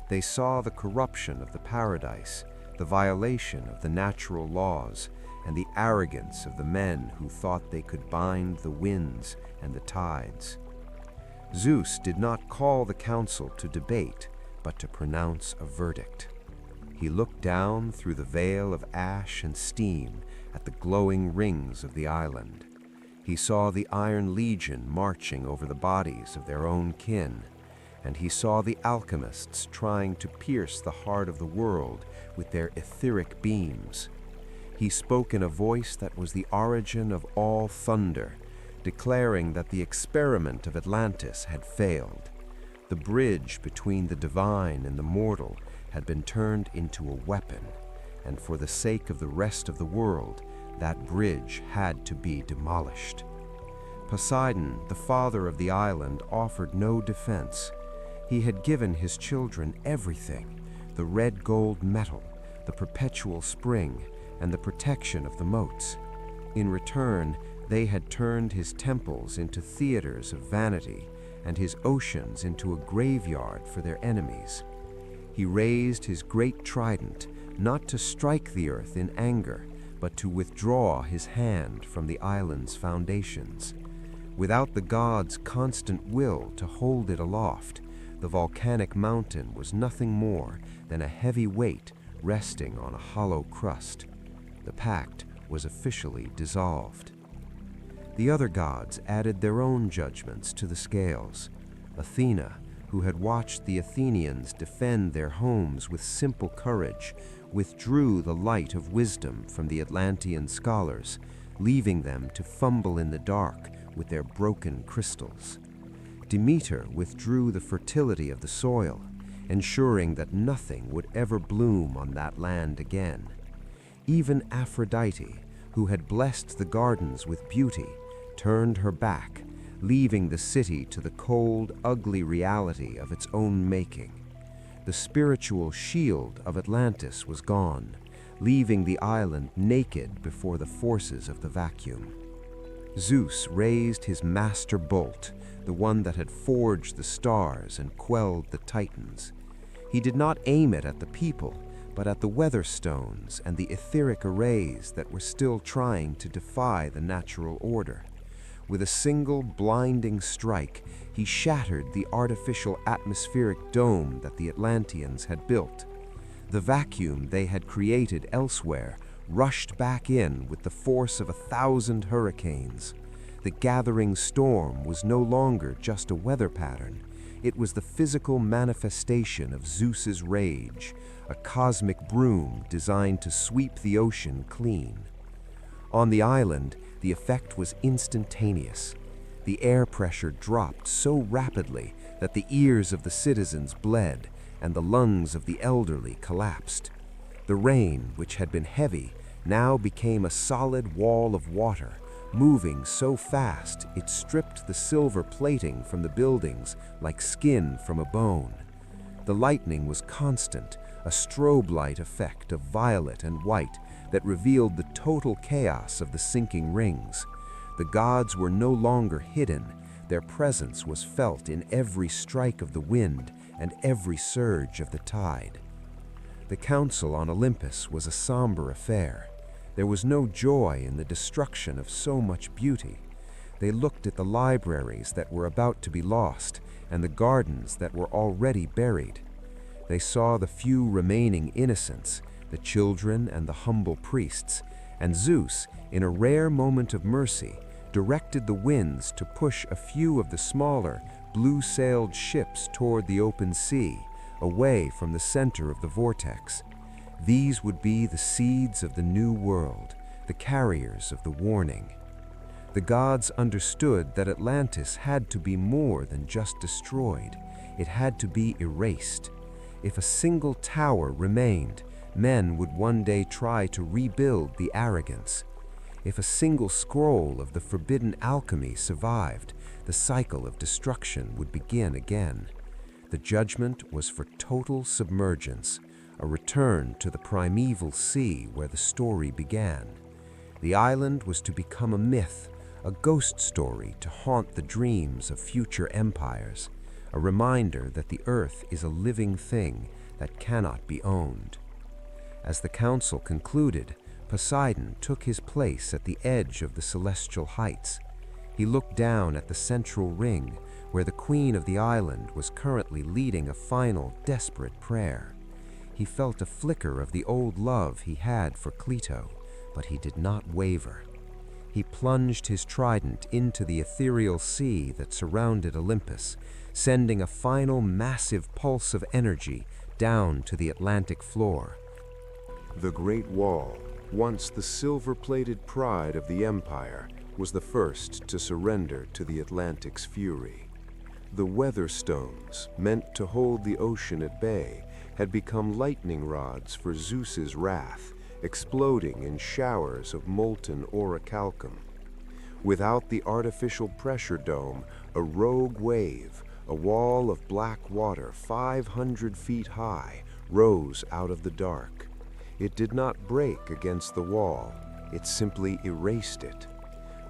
They saw the corruption of the paradise, the violation of the natural laws, and the arrogance of the men who thought they could bind the winds and the tides. Zeus did not call the council to debate, but to pronounce a verdict. He looked down through the veil of ash and steam at the glowing rings of the island. He saw the Iron Legion marching over the bodies of their own kin, and he saw the alchemists trying to pierce the heart of the world with their etheric beams. He spoke in a voice that was the origin of all thunder, declaring that the experiment of Atlantis had failed. The bridge between the divine and the mortal had been turned into a weapon, and for the sake of the rest of the world, that bridge had to be demolished. Poseidon, the father of the island, offered no defense. He had given his children everything: the red gold metal, the perpetual spring, and the protection of the moats. In return, they had turned his temples into theaters of vanity and his oceans into a graveyard for their enemies. He raised his great trident, not to strike the earth in anger, but to withdraw his hand from the island's foundations. Without the gods' constant will to hold it aloft, the volcanic mountain was nothing more than a heavy weight resting on a hollow crust. The pact was officially dissolved. The other gods added their own judgments to the scales. Athena, who had watched the Athenians defend their homes with simple courage, withdrew the light of wisdom from the Atlantean scholars, leaving them to fumble in the dark with their broken crystals. Demeter withdrew the fertility of the soil, ensuring that nothing would ever bloom on that land again. Even Aphrodite, who had blessed the gardens with beauty, turned her back, leaving the city to the cold, ugly reality of its own making. The spiritual shield of Atlantis was gone, leaving the island naked before the forces of the vacuum. Zeus raised his master bolt, the one that had forged the stars and quelled the titans. He did not aim it at the people, but at the weather stones and the etheric arrays that were still trying to defy the natural order. With a single blinding strike, he shattered the artificial atmospheric dome that the Atlanteans had built. The vacuum they had created elsewhere rushed back in with the force of 1,000 hurricanes. The gathering storm was no longer just a weather pattern. It was the physical manifestation of Zeus's rage, a cosmic broom designed to sweep the ocean clean. On the island, the effect was instantaneous. The air pressure dropped so rapidly that the ears of the citizens bled and the lungs of the elderly collapsed. The rain, which had been heavy, now became a solid wall of water, moving so fast it stripped the silver plating from the buildings like skin from a bone. The lightning was constant, a strobe light effect of violet and white that revealed the total chaos of the sinking rings. The gods were no longer hidden. Their presence was felt in every strike of the wind and every surge of the tide. The council on Olympus was a somber affair. There was no joy in the destruction of so much beauty. They looked at the libraries that were about to be lost and the gardens that were already buried. They saw the few remaining innocents, the children and the humble priests, and Zeus, in a rare moment of mercy, directed the winds to push a few of the smaller, blue-sailed ships toward the open sea, away from the center of the vortex. These would be the seeds of the new world, the carriers of the warning. The gods understood that Atlantis had to be more than just destroyed. It had to be erased. If a single tower remained, men would one day try to rebuild the arrogance. If a single scroll of the forbidden alchemy survived, the cycle of destruction would begin again. The judgment was for total submergence, a return to the primeval sea where the story began. The island was to become a myth, a ghost story to haunt the dreams of future empires, a reminder that the earth is a living thing that cannot be owned. As the council concluded, Poseidon took his place at the edge of the celestial heights. He looked down at the central ring, where the queen of the island was currently leading a final, desperate prayer. He felt a flicker of the old love he had for Clito, but he did not waver. He plunged his trident into the ethereal sea that surrounded Olympus, sending a final massive pulse of energy down to the Atlantic floor. The Great Wall, once the silver-plated pride of the empire, was the first to surrender to the Atlantic's fury. The weather stones, meant to hold the ocean at bay, had become lightning rods for Zeus's wrath, exploding in showers of molten orichalcum. Without the artificial pressure dome, a rogue wave, A wall of black water 500 feet high rose out of the dark. It did not break against the wall, it simply erased it.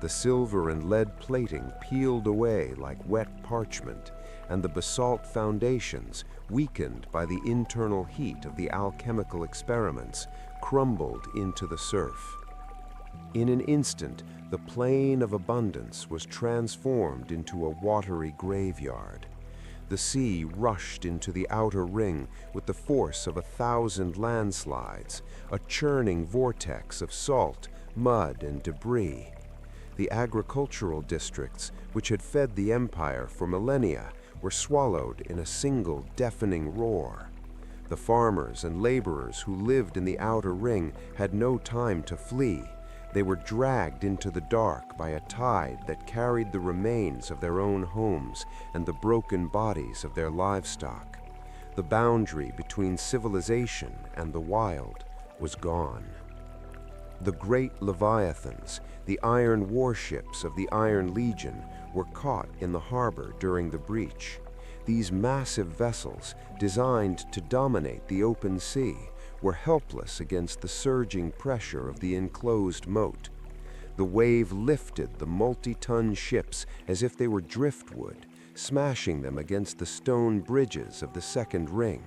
The silver and lead plating peeled away like wet parchment, and the basalt foundations, weakened by the internal heat of the alchemical experiments, crumbled into the surf. In an instant, the plain of abundance was transformed into a watery graveyard. The sea rushed into the outer ring with the force of 1,000 landslides, a churning vortex of salt, mud, and debris. The agricultural districts, which had fed the empire for millennia, were swallowed in a single deafening roar. The farmers and laborers who lived in the outer ring had no time to flee. They were dragged into the dark by a tide that carried the remains of their own homes and the broken bodies of their livestock. The boundary between civilization and the wild was gone. The great leviathans, the iron warships of the Iron Legion, were caught in the harbor during the breach. These massive vessels, designed to dominate the open sea, were helpless against the surging pressure of the enclosed moat. The wave lifted the multi-ton ships as if they were driftwood, smashing them against the stone bridges of the second ring.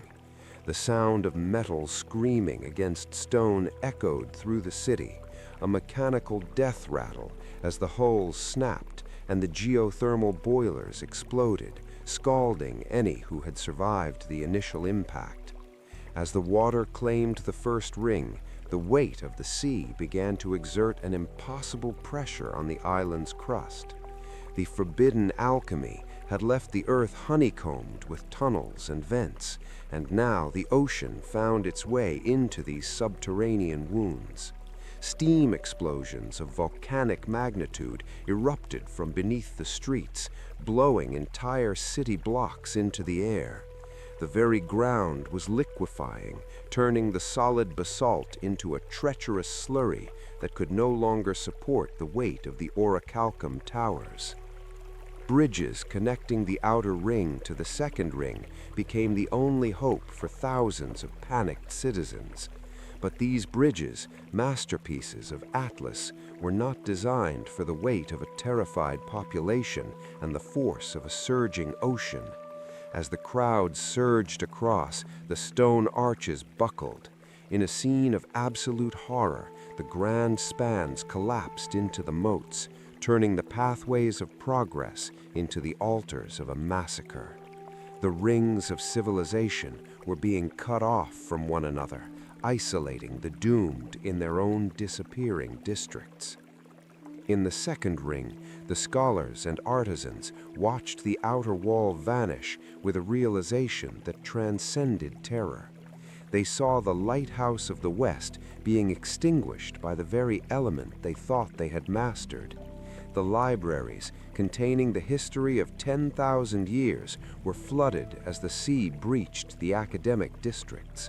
The sound of metal screaming against stone echoed through the city, a mechanical death rattle as the hulls snapped and the geothermal boilers exploded, scalding any who had survived the initial impact. As the water claimed the first ring, the weight of the sea began to exert an impossible pressure on the island's crust. The forbidden alchemy had left the earth honeycombed with tunnels and vents, and now the ocean found its way into these subterranean wounds. Steam explosions of volcanic magnitude erupted from beneath the streets, blowing entire city blocks into the air. The very ground was liquefying, turning the solid basalt into a treacherous slurry that could no longer support the weight of the orichalcum towers. Bridges connecting the outer ring to the second ring became the only hope for thousands of panicked citizens. But these bridges, masterpieces of Atlas, were not designed for the weight of a terrified population and the force of a surging ocean. As the crowd surged across, the stone arches buckled. In a scene of absolute horror, the grand spans collapsed into the moats, turning the pathways of progress into the altars of a massacre. The rings of civilization were being cut off from one another, isolating the doomed in their own disappearing districts. In the second ring, the scholars and artisans watched the outer wall vanish with a realization that transcended terror. They saw the lighthouse of the West being extinguished by the very element they thought they had mastered. The libraries, containing the history of 10,000 years, were flooded as the sea breached the academic districts.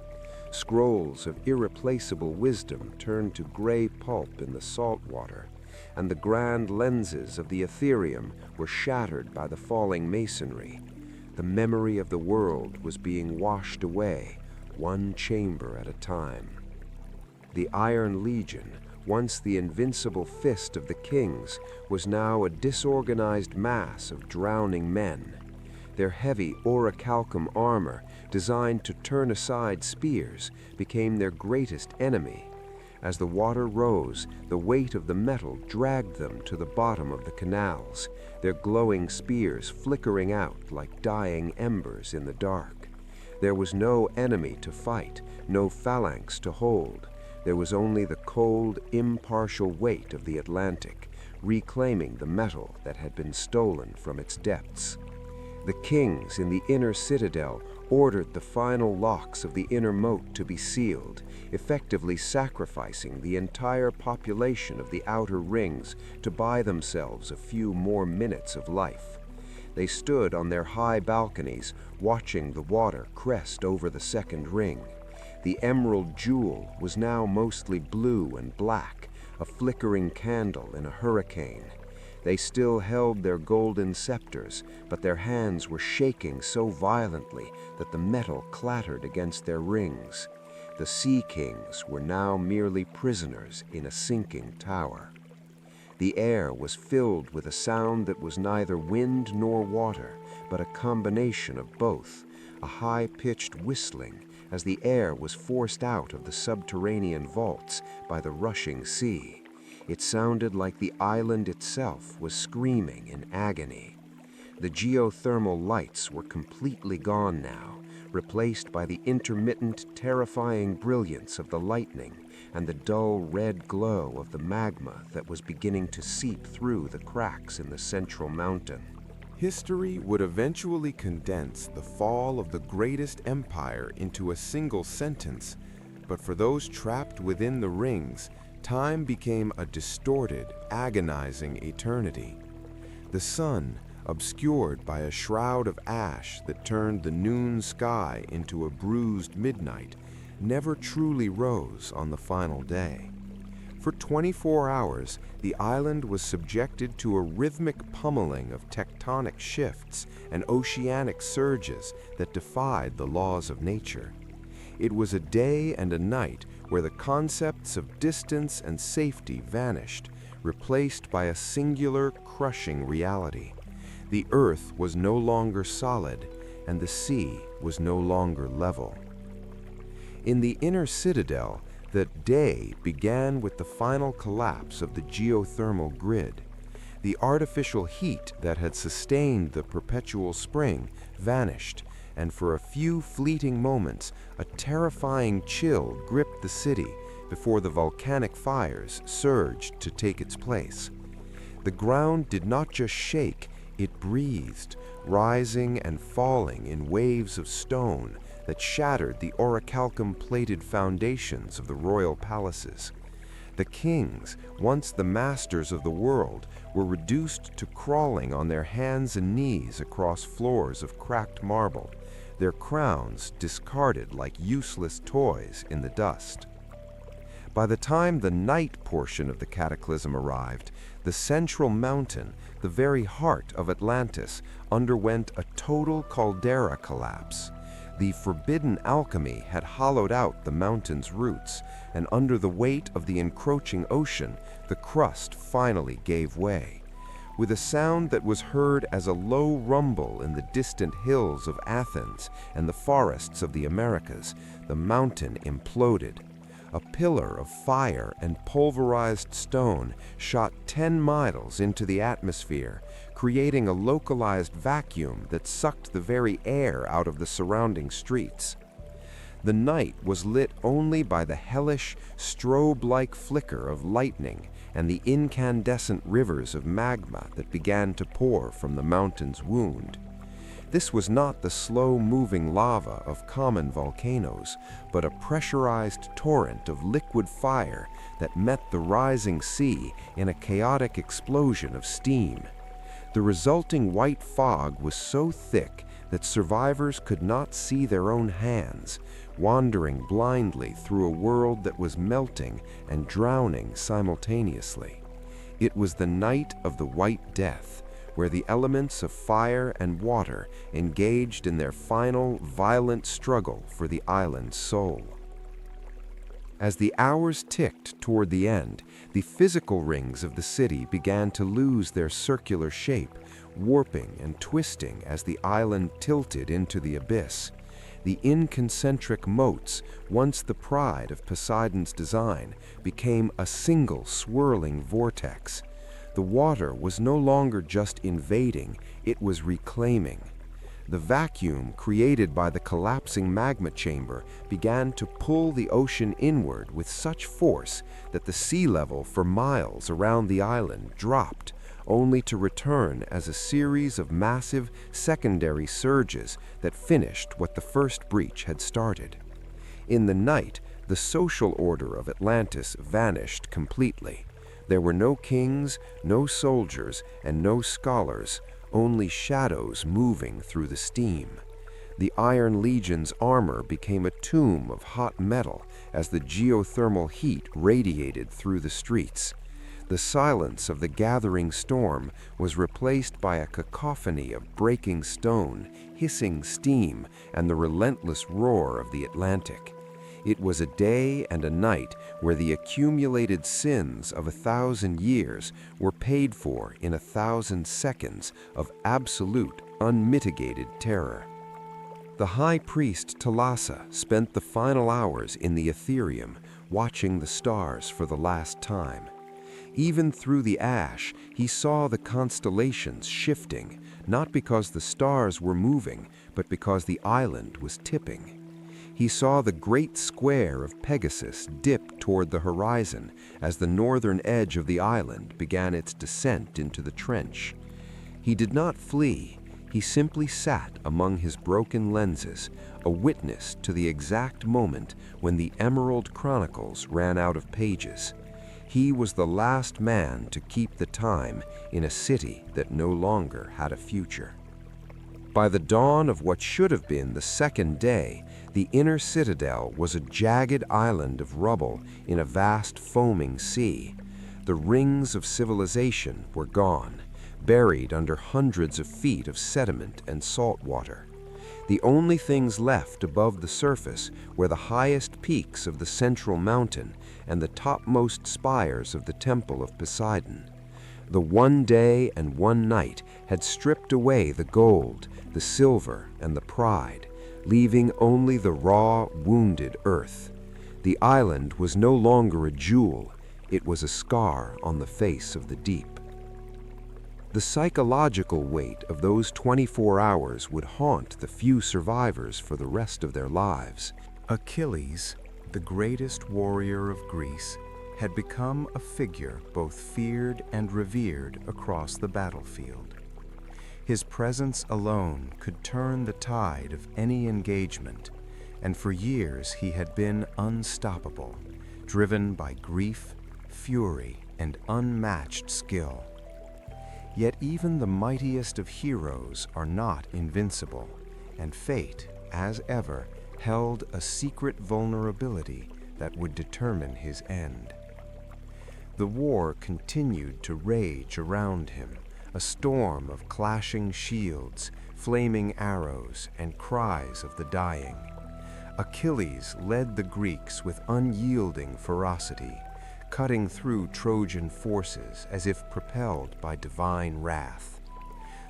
Scrolls of irreplaceable wisdom turned to gray pulp in the salt water, and the grand lenses of the Ethereum were shattered by the falling masonry. The memory of the world was being washed away, one chamber at a time. The Iron Legion, once the invincible fist of the kings, was now a disorganized mass of drowning men. Their heavy orichalcum armor, designed to turn aside spears, became their greatest enemy. As the water rose, the weight of the metal dragged them to the bottom of the canals, their glowing spears flickering out like dying embers in the dark. There was no enemy to fight, no phalanx to hold. There was only the cold, impartial weight of the Atlantic, reclaiming the metal that had been stolen from its depths. The kings in the inner citadel ordered the final locks of the inner moat to be sealed, effectively sacrificing the entire population of the outer rings to buy themselves a few more minutes of life. They stood on their high balconies, watching the water crest over the second ring. The emerald jewel was now mostly blue and black, a flickering candle in a hurricane. They still held their golden scepters, but their hands were shaking so violently that the metal clattered against their rings. The Sea Kings were now merely prisoners in a sinking tower. The air was filled with a sound that was neither wind nor water, but a combination of both, a high-pitched whistling as the air was forced out of the subterranean vaults by the rushing sea. It sounded like the island itself was screaming in agony. The geothermal lights were completely gone now, replaced by the intermittent, terrifying brilliance of the lightning and the dull red glow of the magma that was beginning to seep through the cracks in the central mountain. History would eventually condense the fall of the greatest empire into a single sentence, but for those trapped within the rings, time became a distorted, agonizing eternity. The sun, obscured by a shroud of ash that turned the noon sky into a bruised midnight, never truly rose on the final day. For 24 hours, the island was subjected to a rhythmic pummeling of tectonic shifts and oceanic surges that defied the laws of nature. It was a day and a night where the concepts of distance and safety vanished, replaced by a singular, crushing reality. The earth was no longer solid, and the sea was no longer level. In the inner citadel, the day began with the final collapse of the geothermal grid. The artificial heat that had sustained the perpetual spring vanished, and for a few fleeting moments, a terrifying chill gripped the city before the volcanic fires surged to take its place. The ground did not just shake, it breathed, rising and falling in waves of stone that shattered the orichalcum-plated foundations of the royal palaces. The kings, once the masters of the world, were reduced to crawling on their hands and knees across floors of cracked marble, their crowns discarded like useless toys in the dust. By the time the night portion of the cataclysm arrived, the central mountain, the very heart of Atlantis, underwent a total caldera collapse. The forbidden alchemy had hollowed out the mountain's roots, and under the weight of the encroaching ocean, the crust finally gave way. With a sound that was heard as a low rumble in the distant hills of Athens and the forests of the Americas, the mountain imploded. A pillar of fire and pulverized stone shot 10 miles into the atmosphere, creating a localized vacuum that sucked the very air out of the surrounding streets. The night was lit only by the hellish, strobe-like flicker of lightning and the incandescent rivers of magma that began to pour from the mountain's wound. This was not the slow-moving lava of common volcanoes, but a pressurized torrent of liquid fire that met the rising sea in a chaotic explosion of steam. The resulting white fog was so thick that survivors could not see their own hands, wandering blindly through a world that was melting and drowning simultaneously. It was the night of the White Death, where the elements of fire and water engaged in their final, violent struggle for the island's soul. As the hours ticked toward the end, the physical rings of the city began to lose their circular shape, warping and twisting as the island tilted into the abyss. The inconcentric moats, once the pride of Poseidon's design, became a single swirling vortex. The water was no longer just invading, it was reclaiming. The vacuum created by the collapsing magma chamber began to pull the ocean inward with such force that the sea level for miles around the island dropped, only to return as a series of massive secondary surges that finished what the first breach had started. In the night, the social order of Atlantis vanished completely. There were no kings, no soldiers, and no scholars, only shadows moving through the steam. The Iron Legion's armor became a tomb of hot metal as the geothermal heat radiated through the streets. The silence of the gathering storm was replaced by a cacophony of breaking stone, hissing steam, and the relentless roar of the Atlantic. It was a day and a night where the accumulated sins of 1,000 years were paid for in 1,000 seconds of absolute, unmitigated terror. The high priest Thalassa spent the final hours in the Ethereum, watching the stars for the last time. Even through the ash, he saw the constellations shifting, not because the stars were moving, but because the island was tipping. He saw the great square of Pegasus dip toward the horizon as the northern edge of the island began its descent into the trench. He did not flee. He simply sat among his broken lenses, a witness to the exact moment when the Emerald Chronicles ran out of pages. He was the last man to keep the time in a city that no longer had a future. By the dawn of what should have been the second day, the inner citadel was a jagged island of rubble in a vast foaming sea. The rings of civilization were gone, buried under hundreds of feet of sediment and salt water. The only things left above the surface were the highest peaks of the central mountain and the topmost spires of the Temple of Poseidon. The one day and one night had stripped away the gold, the silver, and the pride, leaving only the raw, wounded earth. The island was no longer a jewel, it was a scar on the face of the deep. The psychological weight of those 24 hours would haunt the few survivors for the rest of their lives. Achilles, the greatest warrior of Greece, had become a figure both feared and revered across the battlefield. His presence alone could turn the tide of any engagement, and for years he had been unstoppable, driven by grief, fury, and unmatched skill. Yet even the mightiest of heroes are not invincible, and fate, as ever, held a secret vulnerability that would determine his end. The war continued to rage around him, a storm of clashing shields, flaming arrows, and cries of the dying. Achilles led the Greeks with unyielding ferocity, cutting through Trojan forces as if propelled by divine wrath.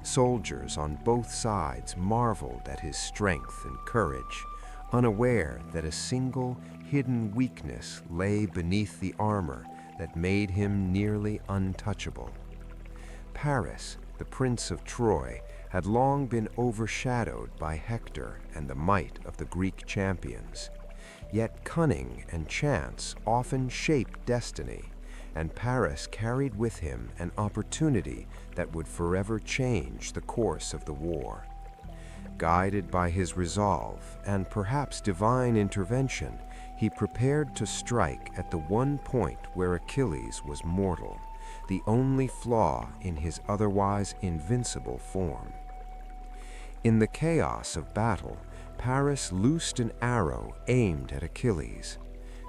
Soldiers on both sides marveled at his strength and courage, unaware that a single hidden weakness lay beneath the armor that made him nearly untouchable. Paris, the Prince of Troy, had long been overshadowed by Hector and the might of the Greek champions. Yet cunning and chance often shape destiny, and Paris carried with him an opportunity that would forever change the course of the war. Guided by his resolve and perhaps divine intervention, he prepared to strike at the one point where Achilles was mortal, the only flaw in his otherwise invincible form. In the chaos of battle, Paris loosed an arrow aimed at Achilles.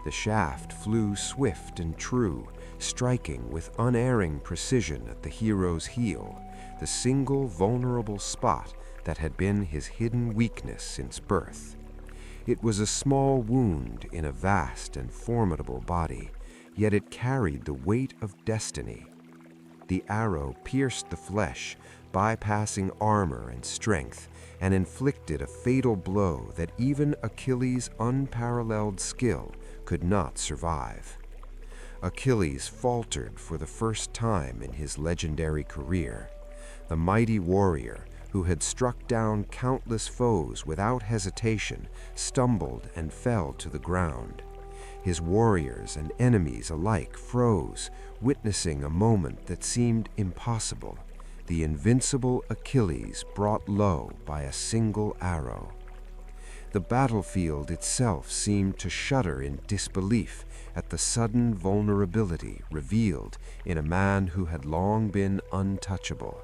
The shaft flew swift and true, striking with unerring precision at the hero's heel, the single vulnerable spot that had been his hidden weakness since birth. It was a small wound in a vast and formidable body, yet it carried the weight of destiny. The arrow pierced the flesh, bypassing armor and strength, and inflicted a fatal blow that even Achilles' unparalleled skill could not survive. Achilles faltered for the first time in his legendary career. The mighty warrior, who had struck down countless foes without hesitation, stumbled and fell to the ground. His warriors and enemies alike froze, witnessing a moment that seemed impossible. The invincible Achilles brought low by a single arrow. The battlefield itself seemed to shudder in disbelief at the sudden vulnerability revealed in a man who had long been untouchable.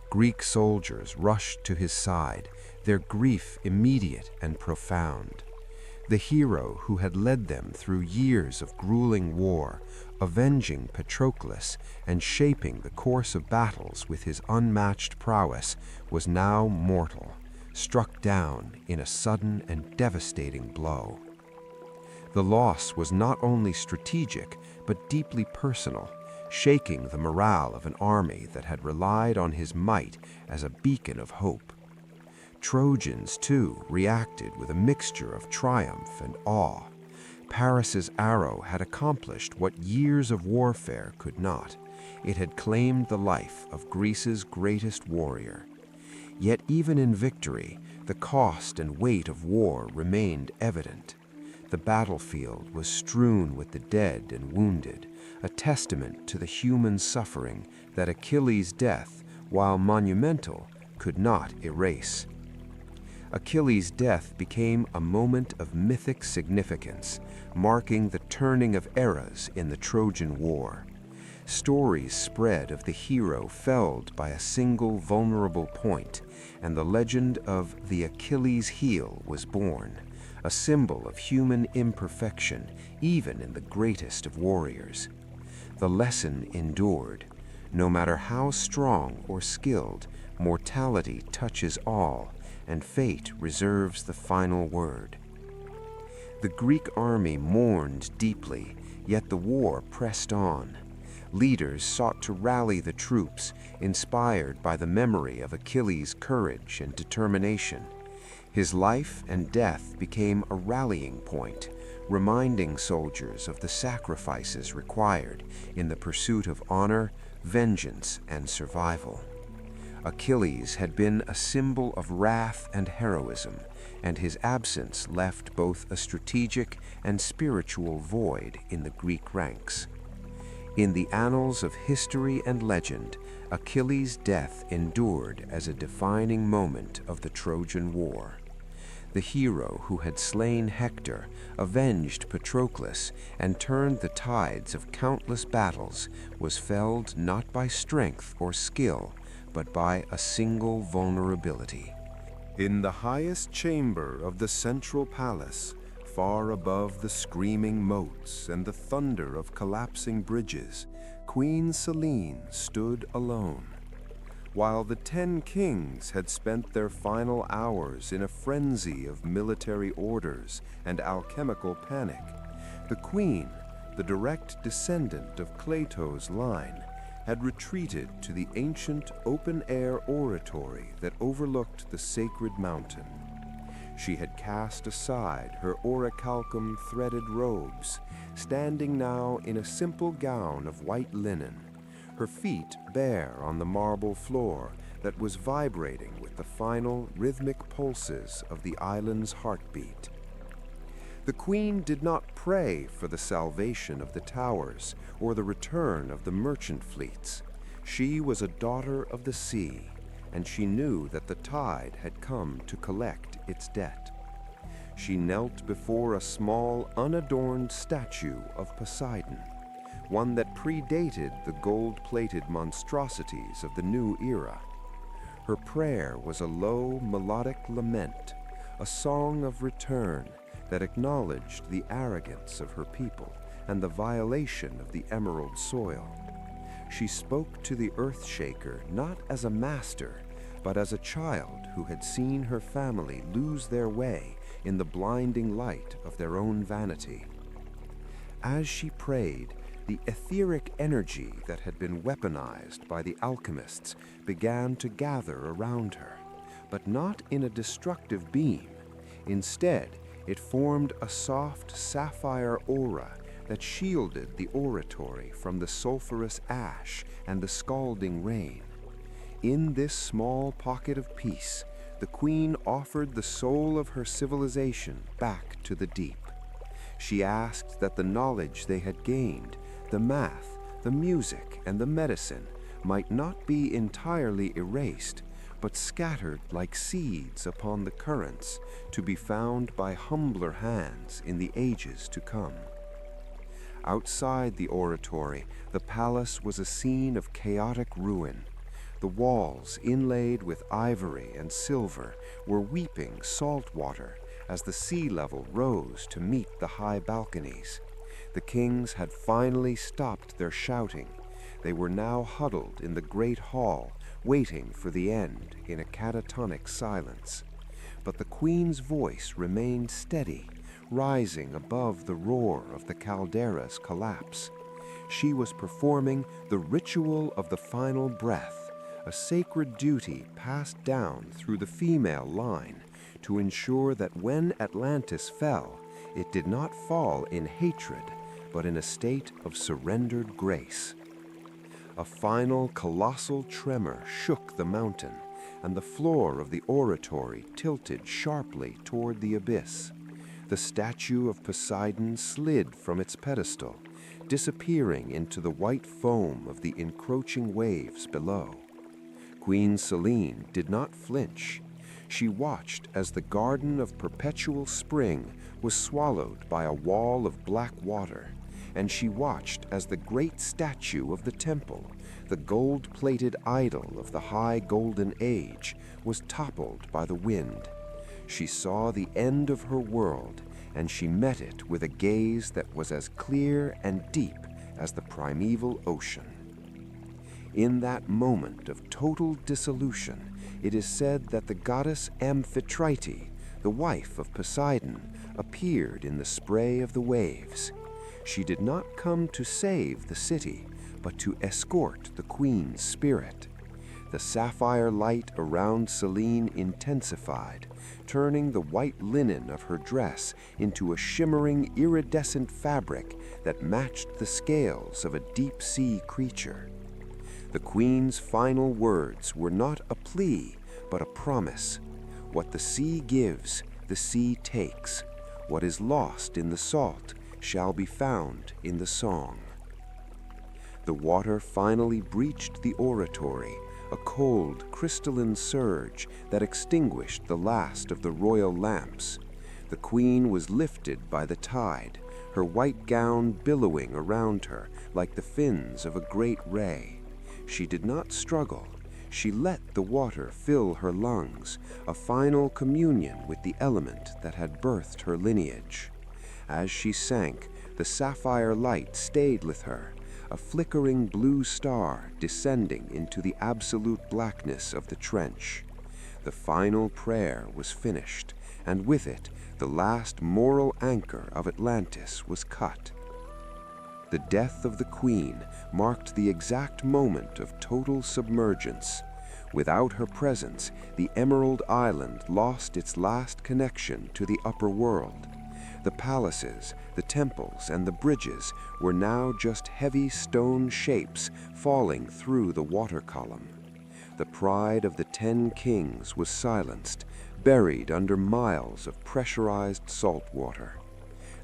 Greek soldiers rushed to his side, their grief immediate and profound. the hero who had led them through years of grueling war, avenging Patroclus and shaping the course of battles with his unmatched prowess, was now mortal, struck down in a sudden and devastating blow. The loss was not only strategic, but deeply personal, shaking the morale of an army that had relied on his might as a beacon of hope. Trojans, too, reacted with a mixture of triumph and awe. Paris's arrow had accomplished what years of warfare could not. It had claimed the life of Greece's greatest warrior. Yet even in victory, the cost and weight of war remained evident. The battlefield was strewn with the dead and wounded, a testament to the human suffering that Achilles' death, while monumental, could not erase. Achilles' death became a moment of mythic significance, marking the turning of eras in the Trojan War. Stories spread of the hero felled by a single vulnerable point, and the legend of the Achilles' heel was born, a symbol of human imperfection even in the greatest of warriors. The lesson endured. No matter how strong or skilled, mortality touches all, and fate reserves the final word. The Greek army mourned deeply, yet the war pressed on. Leaders sought to rally the troops, inspired by the memory of Achilles' courage and determination. His life and death became a rallying point, reminding soldiers of the sacrifices required in the pursuit of honor, vengeance, and survival. Achilles had been a symbol of wrath and heroism, and his absence left both a strategic and spiritual void in the Greek ranks. In the annals of history and legend, Achilles' death endured as a defining moment of the Trojan War. The hero who had slain Hector, avenged Patroclus, and turned the tides of countless battles was felled not by strength or skill, but by a single vulnerability. In the highest chamber of the central palace, far above the screaming moats and the thunder of collapsing bridges, Queen Selene stood alone. While the 10 kings had spent their final hours in a frenzy of military orders and alchemical panic, the queen, the direct descendant of Cleito's line, had retreated to the ancient open-air oratory that overlooked the sacred mountain. She had cast aside her orichalcum threaded robes, standing now in a simple gown of white linen, her feet bare on the marble floor that was vibrating with the final rhythmic pulses of the island's heartbeat. The queen did not pray for the salvation of the towers or the return of the merchant fleets. She was a daughter of the sea, and she knew that the tide had come to collect its debt. She knelt before a small, unadorned statue of Poseidon, one that predated the gold-plated monstrosities of the new era. Her prayer was a low, melodic lament, a song of return that acknowledged the arrogance of her people and the violation of the emerald soil. She spoke to the Earthshaker not as a master, but as a child who had seen her family lose their way in the blinding light of their own vanity. As she prayed, the etheric energy that had been weaponized by the alchemists began to gather around her, but not in a destructive beam. Instead, it formed a soft sapphire aura that shielded the oratory from the sulfurous ash and the scalding rain. In this small pocket of peace, the queen offered the soul of her civilization back to the deep. She asked that the knowledge they had gained, the math, the music, and the medicine, might not be entirely erased, but scattered like seeds upon the currents, to be found by humbler hands in the ages to come. Outside the oratory, the palace was a scene of chaotic ruin. The walls, inlaid with ivory and silver, were weeping salt water, as the sea level rose to meet the high balconies. The kings had finally stopped their shouting. They were now huddled in the great hall, waiting for the end in a catatonic silence. But the queen's voice remained steady, rising above the roar of the caldera's collapse. She was performing the ritual of the final breath, a sacred duty passed down through the female line to ensure that when Atlantis fell, it did not fall in hatred, but in a state of surrendered grace. A final colossal tremor shook the mountain, and the floor of the oratory tilted sharply toward the abyss. The statue of Poseidon slid from its pedestal, disappearing into the white foam of the encroaching waves below. Queen Selene did not flinch. She watched as the garden of perpetual spring was swallowed by a wall of black water, and she watched as the great statue of the temple, the gold-plated idol of the high golden age, was toppled by the wind. She saw the end of her world, and she met it with a gaze that was as clear and deep as the primeval ocean. In that moment of total dissolution, it is said that the goddess Amphitrite, the wife of Poseidon, appeared in the spray of the waves. She did not come to save the city, but to escort the queen's spirit. The sapphire light around Selene intensified, turning the white linen of her dress into a shimmering iridescent fabric that matched the scales of a deep-sea creature. The queen's final words were not a plea, but a promise. What the sea gives, the sea takes. What is lost in the salt shall be found in the song. The water finally breached the oratory, a cold, crystalline surge that extinguished the last of the royal lamps. The queen was lifted by the tide, her white gown billowing around her like the fins of a great ray. She did not struggle. She let the water fill her lungs, a final communion with the element that had birthed her lineage. As she sank, the sapphire light stayed with her, a flickering blue star descending into the absolute blackness of the trench. The final prayer was finished, and with it, the last moral anchor of Atlantis was cut. The death of the queen marked the exact moment of total submergence. Without her presence, the Emerald Island lost its last connection to the upper world. The palaces, the temples, and the bridges were now just heavy stone shapes falling through the water column. The pride of the 10 kings was silenced, buried under miles of pressurized salt water.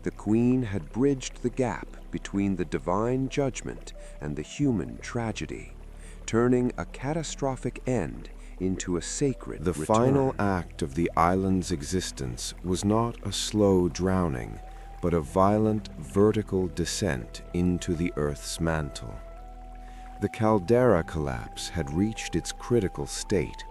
The queen had bridged the gap between the divine judgment and the human tragedy, turning a catastrophic end into a sacred The return. final act of the island's existence was not a slow drowning, but a violent vertical descent into the Earth's mantle. The caldera collapse had reached its critical state.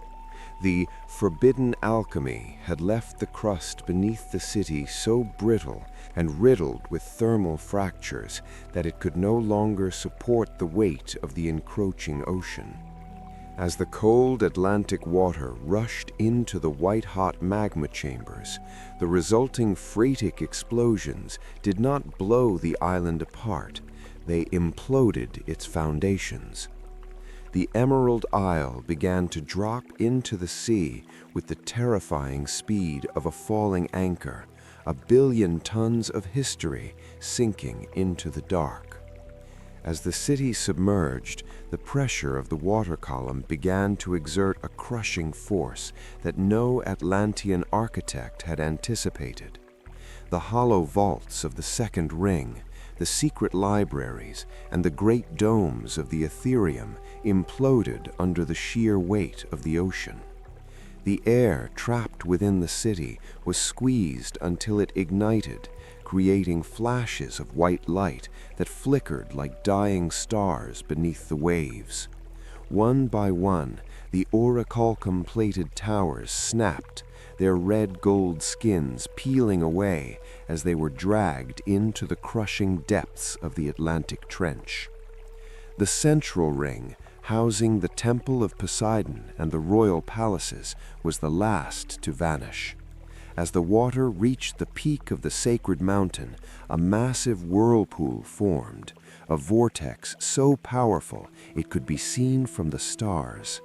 The forbidden alchemy had left the crust beneath the city so brittle and riddled with thermal fractures that it could no longer support the weight of the encroaching ocean. As the cold Atlantic water rushed into the white-hot magma chambers, the resulting frantic explosions did not blow the island apart, they imploded its foundations. The Emerald Isle began to drop into the sea with the terrifying speed of a falling anchor, 1 billion tons of history sinking into the dark. As the city submerged, the pressure of the water column began to exert a crushing force that no Atlantean architect had anticipated. The hollow vaults of the second ring, the secret libraries, and the great domes of the Ethereum imploded under the sheer weight of the ocean. The air trapped within the city was squeezed until it ignited, creating flashes of white light that flickered like dying stars beneath the waves. One by one, the orichalcum-plated towers snapped, their red-gold skins peeling away as they were dragged into the crushing depths of the Atlantic Trench. The central ring, housing the Temple of Poseidon and the royal palaces, was the last to vanish. As the water reached the peak of the sacred mountain, a massive whirlpool formed, a vortex so powerful it could be seen from the stars.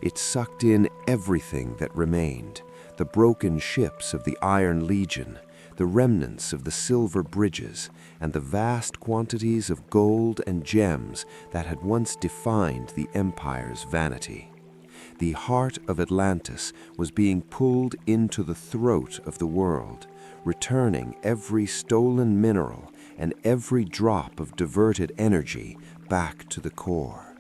It sucked in everything that remained, the broken ships of the Iron Legion, the remnants of the silver bridges, and the vast quantities of gold and gems that had once defined the empire's vanity. The heart of Atlantis was being pulled into the throat of the world, returning every stolen mineral and every drop of diverted energy back to the core.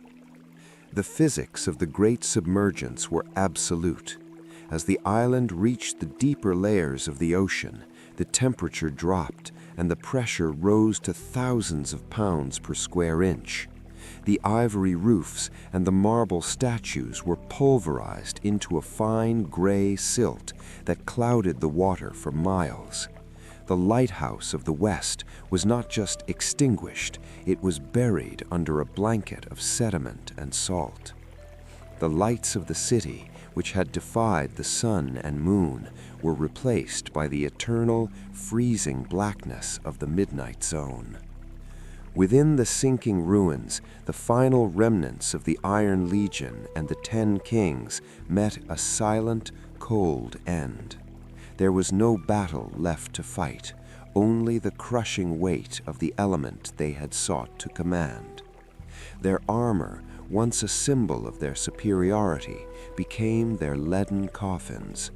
The physics of the great submergence were absolute. As the island reached the deeper layers of the ocean, the temperature dropped and the pressure rose to thousands of pounds per square inch. The ivory roofs and the marble statues were pulverized into a fine gray silt that clouded the water for miles. The lighthouse of the west was not just extinguished, it was buried under a blanket of sediment and salt. The lights of the city, which had defied the sun and moon, were replaced by the eternal, freezing blackness of the midnight zone. Within the sinking ruins, the final remnants of the Iron Legion and the 10 Kings met a silent, cold end. There was no battle left to fight, only the crushing weight of the element they had sought to command. Their armor, once a symbol of their superiority, became their leaden coffins.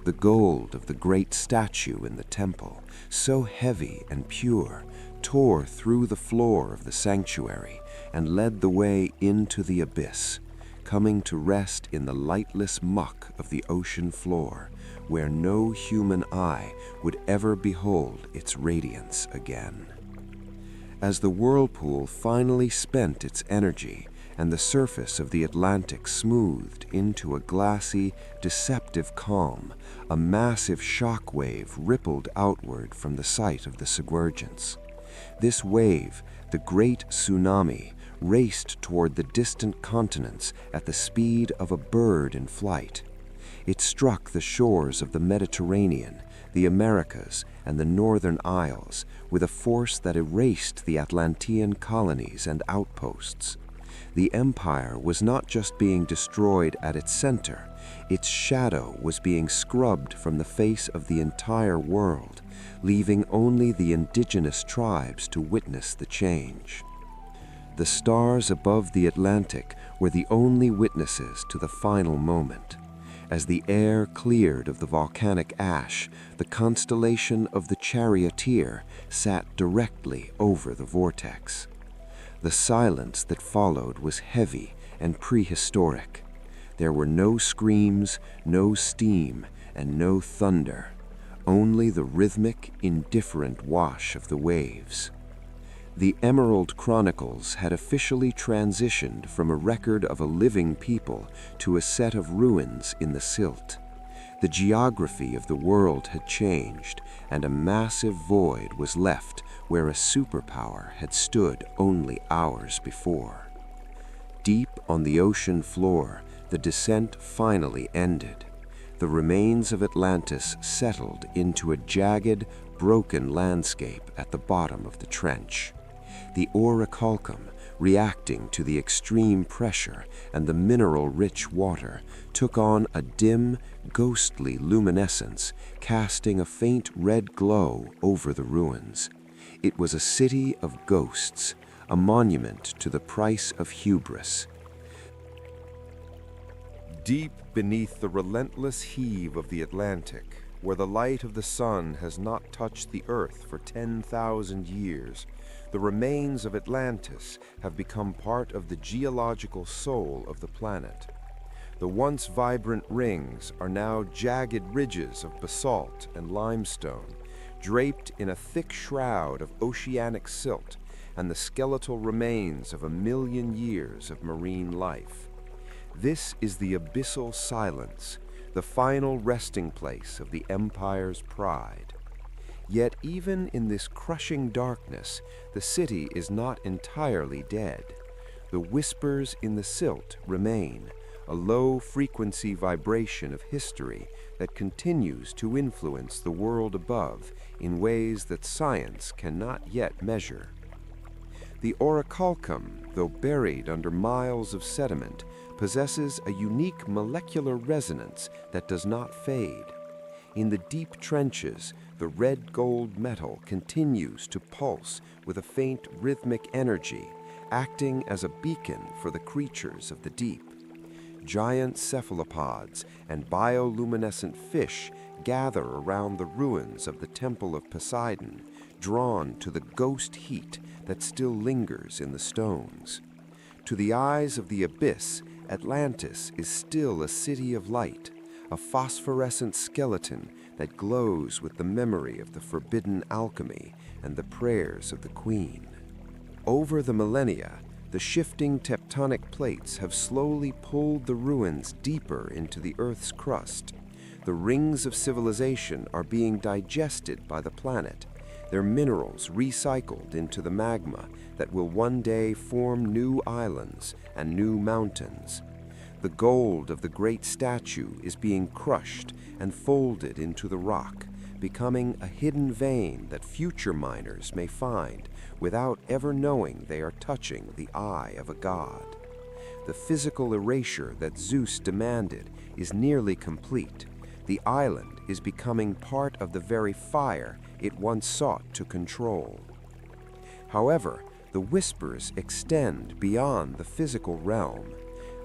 The gold of the great statue in the temple, so heavy and pure, tore through the floor of the sanctuary and led the way into the abyss, coming to rest in the lightless muck of the ocean floor, where no human eye would ever behold its radiance again. As the whirlpool finally spent its energy and the surface of the Atlantic smoothed into a glassy, deceptive calm, a massive shock wave rippled outward from the site of the submergence. This wave, the great tsunami, raced toward the distant continents at the speed of a bird in flight. It struck the shores of the Mediterranean, the Americas, and the Northern Isles with a force that erased the Atlantean colonies and outposts. The empire was not just being destroyed at its center, its shadow was being scrubbed from the face of the entire world, leaving only the indigenous tribes to witness the change. The stars above the Atlantic were the only witnesses to the final moment. As the air cleared of the volcanic ash, the constellation of the Charioteer sat directly over the vortex. The silence that followed was heavy and prehistoric. There were no screams, no steam, and no thunder, only the rhythmic, indifferent wash of the waves. The Emerald Chronicles had officially transitioned from a record of a living people to a set of ruins in the silt. The geography of the world had changed, and a massive void was left where a superpower had stood only hours before. Deep on the ocean floor, the descent finally ended. The remains of Atlantis settled into a jagged, broken landscape at the bottom of the trench. The orichalcum, reacting to the extreme pressure and the mineral-rich water, took on a dim, ghostly luminescence, casting a faint red glow over the ruins. It was a city of ghosts, a monument to the price of hubris. Deep beneath the relentless heave of the Atlantic, where the light of the sun has not touched the earth for 10,000 years, the remains of Atlantis have become part of the geological soul of the planet. The once vibrant rings are now jagged ridges of basalt and limestone, draped in a thick shroud of oceanic silt and the skeletal remains of 1,000,000 years of marine life. This is the abyssal silence, the final resting place of the empire's pride. Yet even in this crushing darkness, the city is not entirely dead. The whispers in the silt remain, a low-frequency vibration of history that continues to influence the world above in ways that science cannot yet measure. The orichalcum, though buried under miles of sediment, possesses a unique molecular resonance that does not fade. In the deep trenches, the red-gold metal continues to pulse with a faint rhythmic energy, acting as a beacon for the creatures of the deep. Giant cephalopods and bioluminescent fish gather around the ruins of the Temple of Poseidon, drawn to the ghost heat that still lingers in the stones. To the eyes of the abyss, Atlantis is still a city of light, a phosphorescent skeleton that glows with the memory of the forbidden alchemy and the prayers of the queen. Over the millennia, the shifting tectonic plates have slowly pulled the ruins deeper into the Earth's crust. The rings of civilization are being digested by the planet, their minerals recycled into the magma that will one day form new islands and new mountains. The gold of the great statue is being crushed and folded into the rock, becoming a hidden vein that future miners may find without ever knowing they are touching the eye of a god. The physical erasure that Zeus demanded is nearly complete. The island is becoming part of the very fire it once sought to control. However, the whispers extend beyond the physical realm.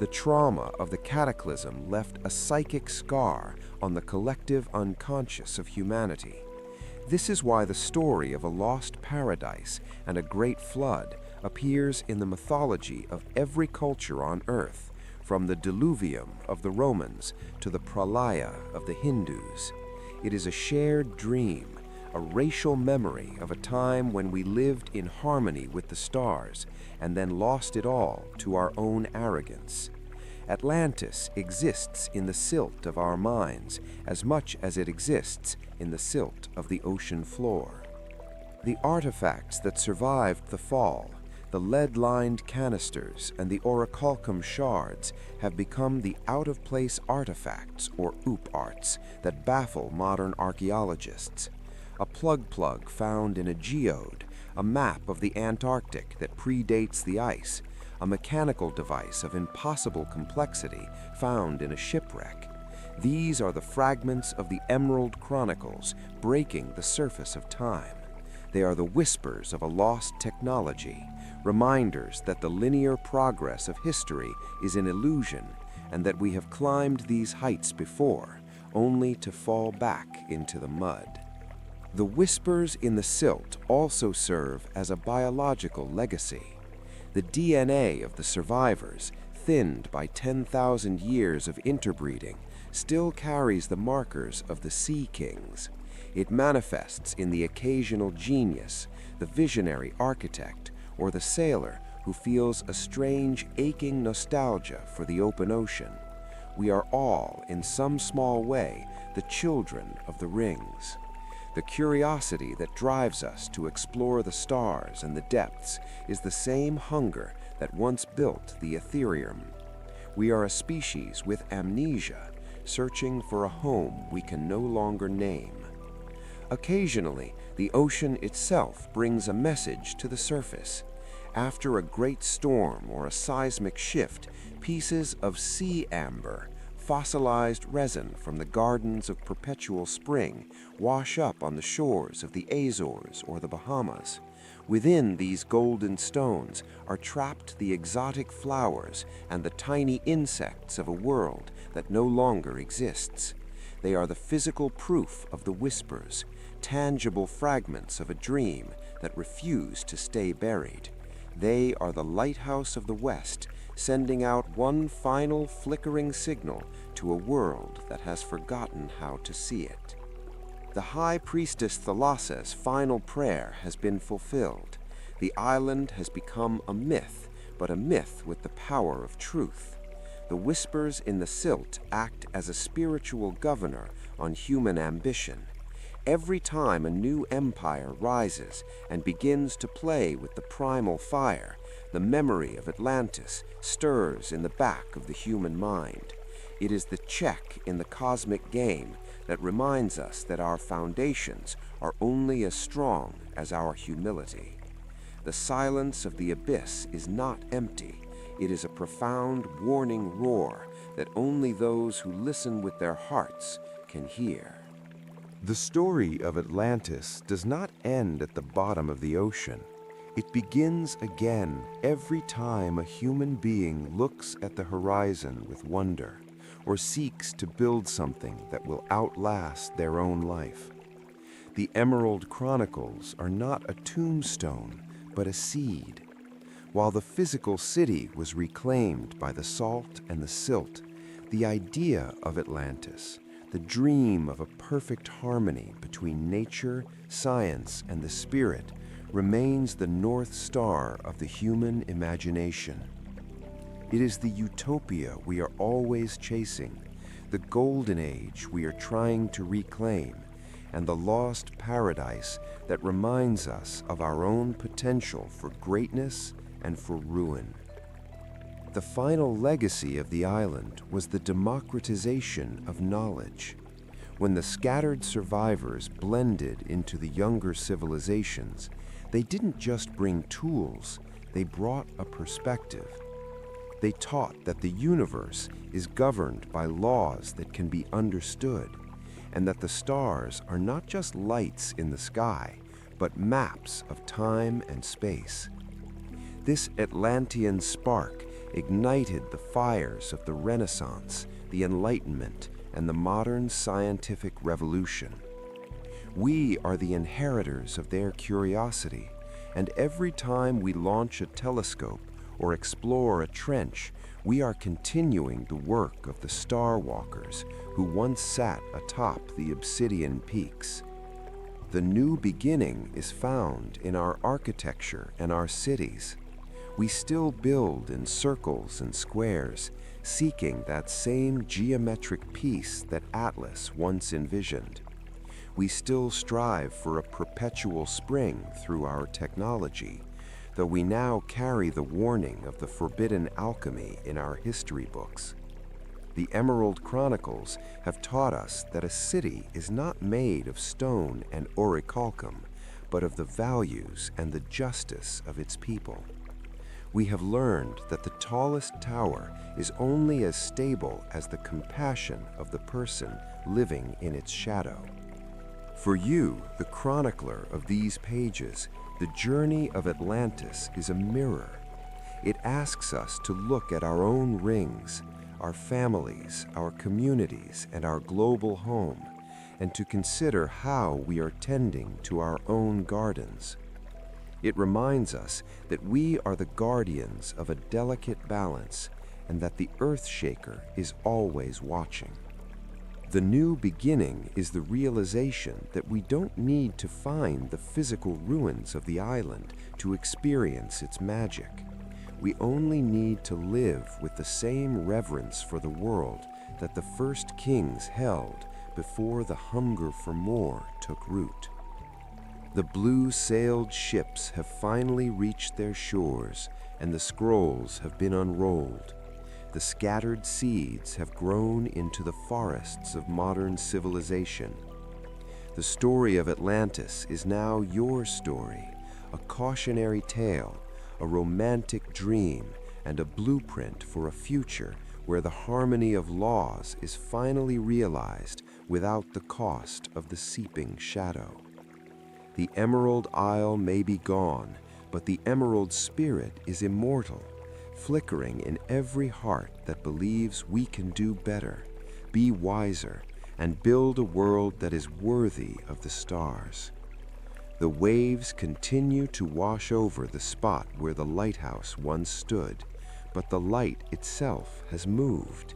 The trauma of the cataclysm left a psychic scar on the collective unconscious of humanity. This is why the story of a lost paradise and a great flood appears in the mythology of every culture on Earth, from the diluvium of the Romans to the pralaya of the Hindus. It is a shared dream, a racial memory of a time when we lived in harmony with the stars and then lost it all to our own arrogance. Atlantis exists in the silt of our minds as much as it exists in the silt of the ocean floor. The artifacts that survived the fall, the lead-lined canisters and the orichalcum shards, have become the out-of-place artifacts, or OOP-arts, that baffle modern archaeologists. A plug found in a geode, a map of the Antarctic that predates the ice, a mechanical device of impossible complexity found in a shipwreck. These are the fragments of the Emerald Chronicles breaking the surface of time. They are the whispers of a lost technology, reminders that the linear progress of history is an illusion and that we have climbed these heights before, only to fall back into the mud. The whispers in the silt also serve as a biological legacy. The DNA of the survivors, thinned by 10,000 years of interbreeding, still carries the markers of the Sea Kings. It manifests in the occasional genius, the visionary architect, or the sailor who feels a strange, aching nostalgia for the open ocean. We are all, in some small way, the children of the rings. The curiosity that drives us to explore the stars and the depths is the same hunger that once built the Ethereum. We are a species with amnesia, searching for a home we can no longer name. Occasionally, the ocean itself brings a message to the surface. After a great storm or a seismic shift, pieces of sea amber, fossilized resin from the gardens of perpetual spring, wash up on the shores of the Azores or the Bahamas. Within these golden stones are trapped the exotic flowers and the tiny insects of a world that no longer exists. They are the physical proof of the whispers, tangible fragments of a dream that refuse to stay buried. They are the lighthouse of the West, sending out one final flickering signal to a world that has forgotten how to see it. The High Priestess Thalassa's final prayer has been fulfilled. The island has become a myth, but a myth with the power of truth. The whispers in the silt act as a spiritual governor on human ambition. Every time a new empire rises and begins to play with the primal fire, the memory of Atlantis stirs in the back of the human mind. It is the check in the cosmic game that reminds us that our foundations are only as strong as our humility. The silence of the abyss is not empty. It is a profound warning roar that only those who listen with their hearts can hear. The story of Atlantis does not end at the bottom of the ocean. It begins again every time a human being looks at the horizon with wonder, or seeks to build something that will outlast their own life. The Emerald Chronicles are not a tombstone, but a seed. While the physical city was reclaimed by the salt and the silt, the idea of Atlantis, the dream of a perfect harmony between nature, science, and the spirit, remains the North Star of the human imagination. It is the utopia we are always chasing, the golden age we are trying to reclaim, and the lost paradise that reminds us of our own potential for greatness and for ruin. The final legacy of the island was the democratization of knowledge. When the scattered survivors blended into the younger civilizations, they didn't just bring tools, they brought a perspective. They taught that the universe is governed by laws that can be understood, and that the stars are not just lights in the sky, but maps of time and space. This Atlantean spark ignited the fires of the Renaissance, the Enlightenment, and the modern scientific revolution. We are the inheritors of their curiosity, and every time we launch a telescope or explore a trench, we are continuing the work of the star walkers who once sat atop the obsidian peaks. The new beginning is found in our architecture and our cities. We still build in circles and squares, seeking that same geometric peace that Atlas once envisioned. We still strive for a perpetual spring through our technology, though we now carry the warning of the forbidden alchemy in our history books. The Emerald Chronicles have taught us that a city is not made of stone and orichalcum, but of the values and the justice of its people. We have learned that the tallest tower is only as stable as the compassion of the person living in its shadow. For you, the chronicler of these pages, the journey of Atlantis is a mirror. It asks us to look at our own rings, our families, our communities, and our global home, and to consider how we are tending to our own gardens. It reminds us that we are the guardians of a delicate balance, and that the Earthshaker is always watching. The new beginning is the realization that we don't need to find the physical ruins of the island to experience its magic. We only need to live with the same reverence for the world that the first kings held before the hunger for more took root. The blue-sailed ships have finally reached their shores, and the scrolls have been unrolled. The scattered seeds have grown into the forests of modern civilization. The story of Atlantis is now your story, a cautionary tale, a romantic dream, and a blueprint for a future where the harmony of laws is finally realized without the cost of the seeping shadow. The Emerald Isle may be gone, but the Emerald Spirit is immortal, flickering in every heart that believes we can do better, be wiser, and build a world that is worthy of the stars. The waves continue to wash over the spot where the lighthouse once stood, but the light itself has moved.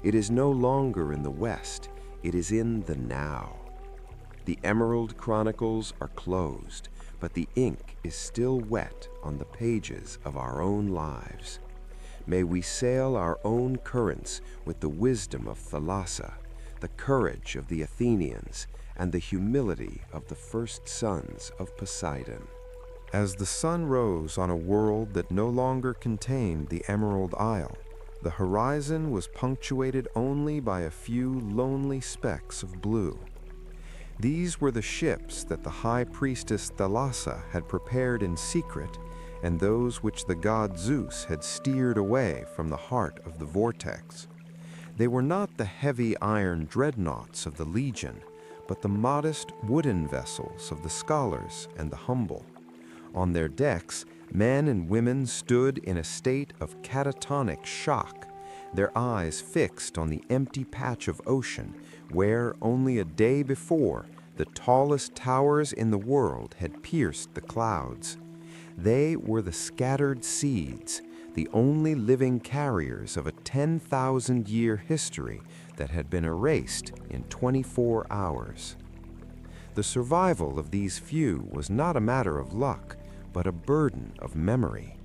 It is no longer in the west, it is in the now. The Emerald Chronicles are closed, but the ink is still wet on the pages of our own lives. May we sail our own currents with the wisdom of Thalassa, the courage of the Athenians, and the humility of the first sons of Poseidon. As the sun rose on a world that no longer contained the Emerald Isle, the horizon was punctuated only by a few lonely specks of blue. These were the ships that the high priestess Thalassa had prepared in secret, and those which the god Zeus had steered away from the heart of the vortex. They were not the heavy iron dreadnoughts of the legion, but the modest wooden vessels of the scholars and the humble. On their decks, men and women stood in a state of catatonic shock, their eyes fixed on the empty patch of ocean where, only a day before, the tallest towers in the world had pierced the clouds. They were the scattered seeds, the only living carriers of a 10,000-year history that had been erased in 24 hours. The survival of these few was not a matter of luck, but a burden of memory.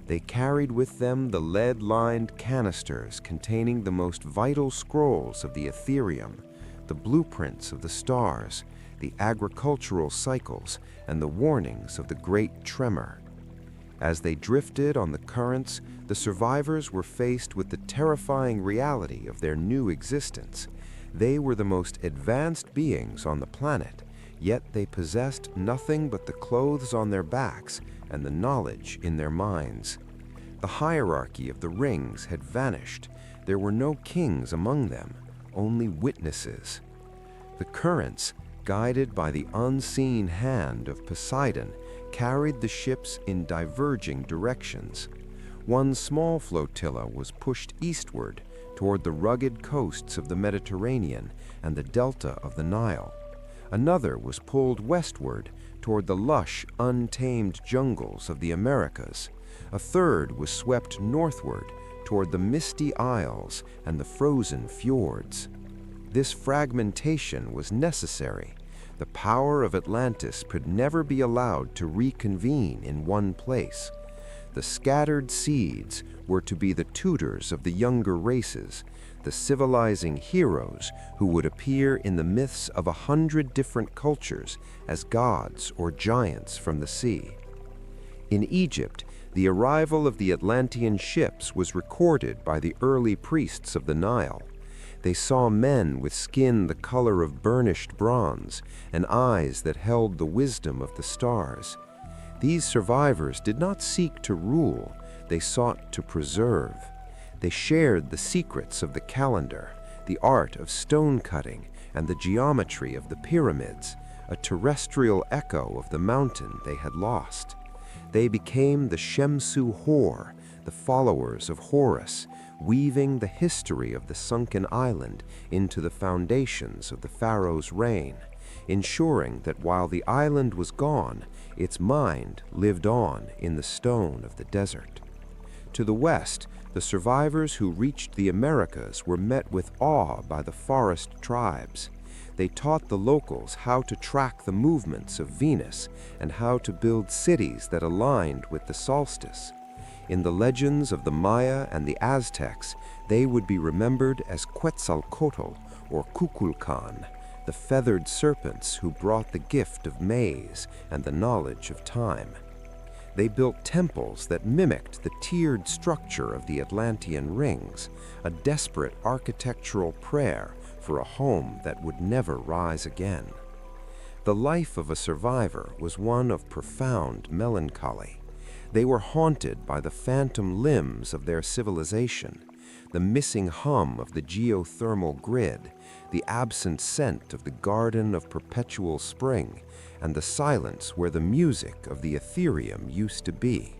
They carried with them the lead-lined canisters containing the most vital scrolls of the Ethereum, the blueprints of the stars, the agricultural cycles, and the warnings of the Great Tremor. As they drifted on the currents, the survivors were faced with the terrifying reality of their new existence. They were the most advanced beings on the planet, yet they possessed nothing but the clothes on their backs and the knowledge in their minds. The hierarchy of the rings had vanished. There were no kings among them, only witnesses. The currents, guided by the unseen hand of Poseidon, carried the ships in diverging directions. One small flotilla was pushed eastward toward the rugged coasts of the Mediterranean and the delta of the Nile. Another was pulled westward toward the lush, untamed jungles of the Americas. A third was swept northward toward the misty isles and the frozen fjords. This fragmentation was necessary. The power of Atlantis could never be allowed to reconvene in one place. The scattered seeds were to be the tutors of the younger races, the civilizing heroes who would appear in the myths of 100 different cultures as gods or giants from the sea. In Egypt, the arrival of the Atlantean ships was recorded by the early priests of the Nile. They saw men with skin the color of burnished bronze and eyes that held the wisdom of the stars. These survivors did not seek to rule, they sought to preserve. They shared the secrets of the calendar, the art of stone cutting, and the geometry of the pyramids, a terrestrial echo of the mountain they had lost. They became the Shemsu Hor, the followers of Horus, weaving the history of the sunken island into the foundations of the pharaoh's reign, ensuring that while the island was gone, its mind lived on in the stone of the desert. To the west, the survivors who reached the Americas were met with awe by the forest tribes. They taught the locals how to track the movements of Venus and how to build cities that aligned with the solstice. In the legends of the Maya and the Aztecs, they would be remembered as Quetzalcoatl or Kukulkan, the feathered serpents who brought the gift of maize and the knowledge of time. They built temples that mimicked the tiered structure of the Atlantean rings, a desperate architectural prayer for a home that would never rise again. The life of a survivor was one of profound melancholy. They were haunted by the phantom limbs of their civilization, the missing hum of the geothermal grid, the absent scent of the garden of perpetual spring, and the silence where the music of the Ethereum used to be.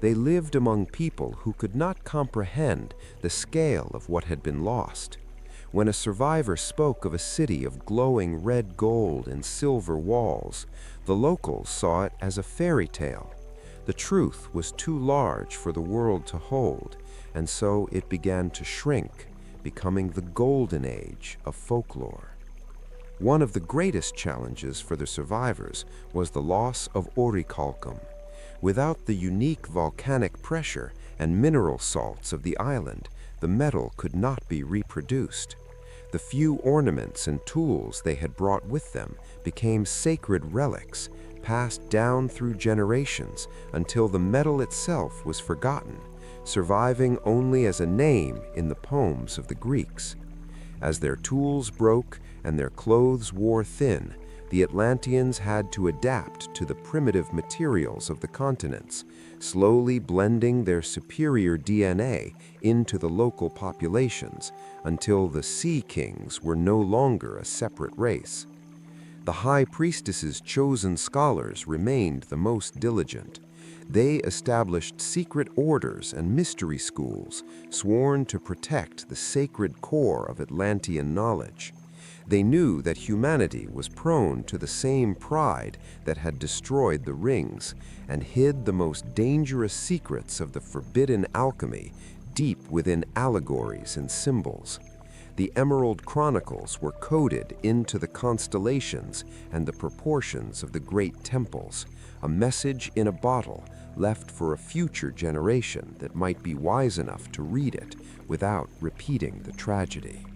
They lived among people who could not comprehend the scale of what had been lost. When a survivor spoke of a city of glowing red gold and silver walls, the locals saw it as a fairy tale. The truth was too large for the world to hold, and so it began to shrink, becoming the golden age of folklore. One of the greatest challenges for the survivors was the loss of orichalcum. Without the unique volcanic pressure and mineral salts of the island, the metal could not be reproduced. The few ornaments and tools they had brought with them became sacred relics, passed down through generations until the metal itself was forgotten, surviving only as a name in the poems of the Greeks. As their tools broke and their clothes wore thin, the Atlanteans had to adapt to the primitive materials of the continents, slowly blending their superior DNA into the local populations until the Sea Kings were no longer a separate race. The High Priestess's chosen scholars remained the most diligent. They established secret orders and mystery schools, sworn to protect the sacred core of Atlantean knowledge. They knew that humanity was prone to the same pride that had destroyed the rings, and hid the most dangerous secrets of the forbidden alchemy deep within allegories and symbols. The Emerald Chronicles were coded into the constellations and the proportions of the great temples, a message in a bottle left for a future generation that might be wise enough to read it without repeating the tragedy.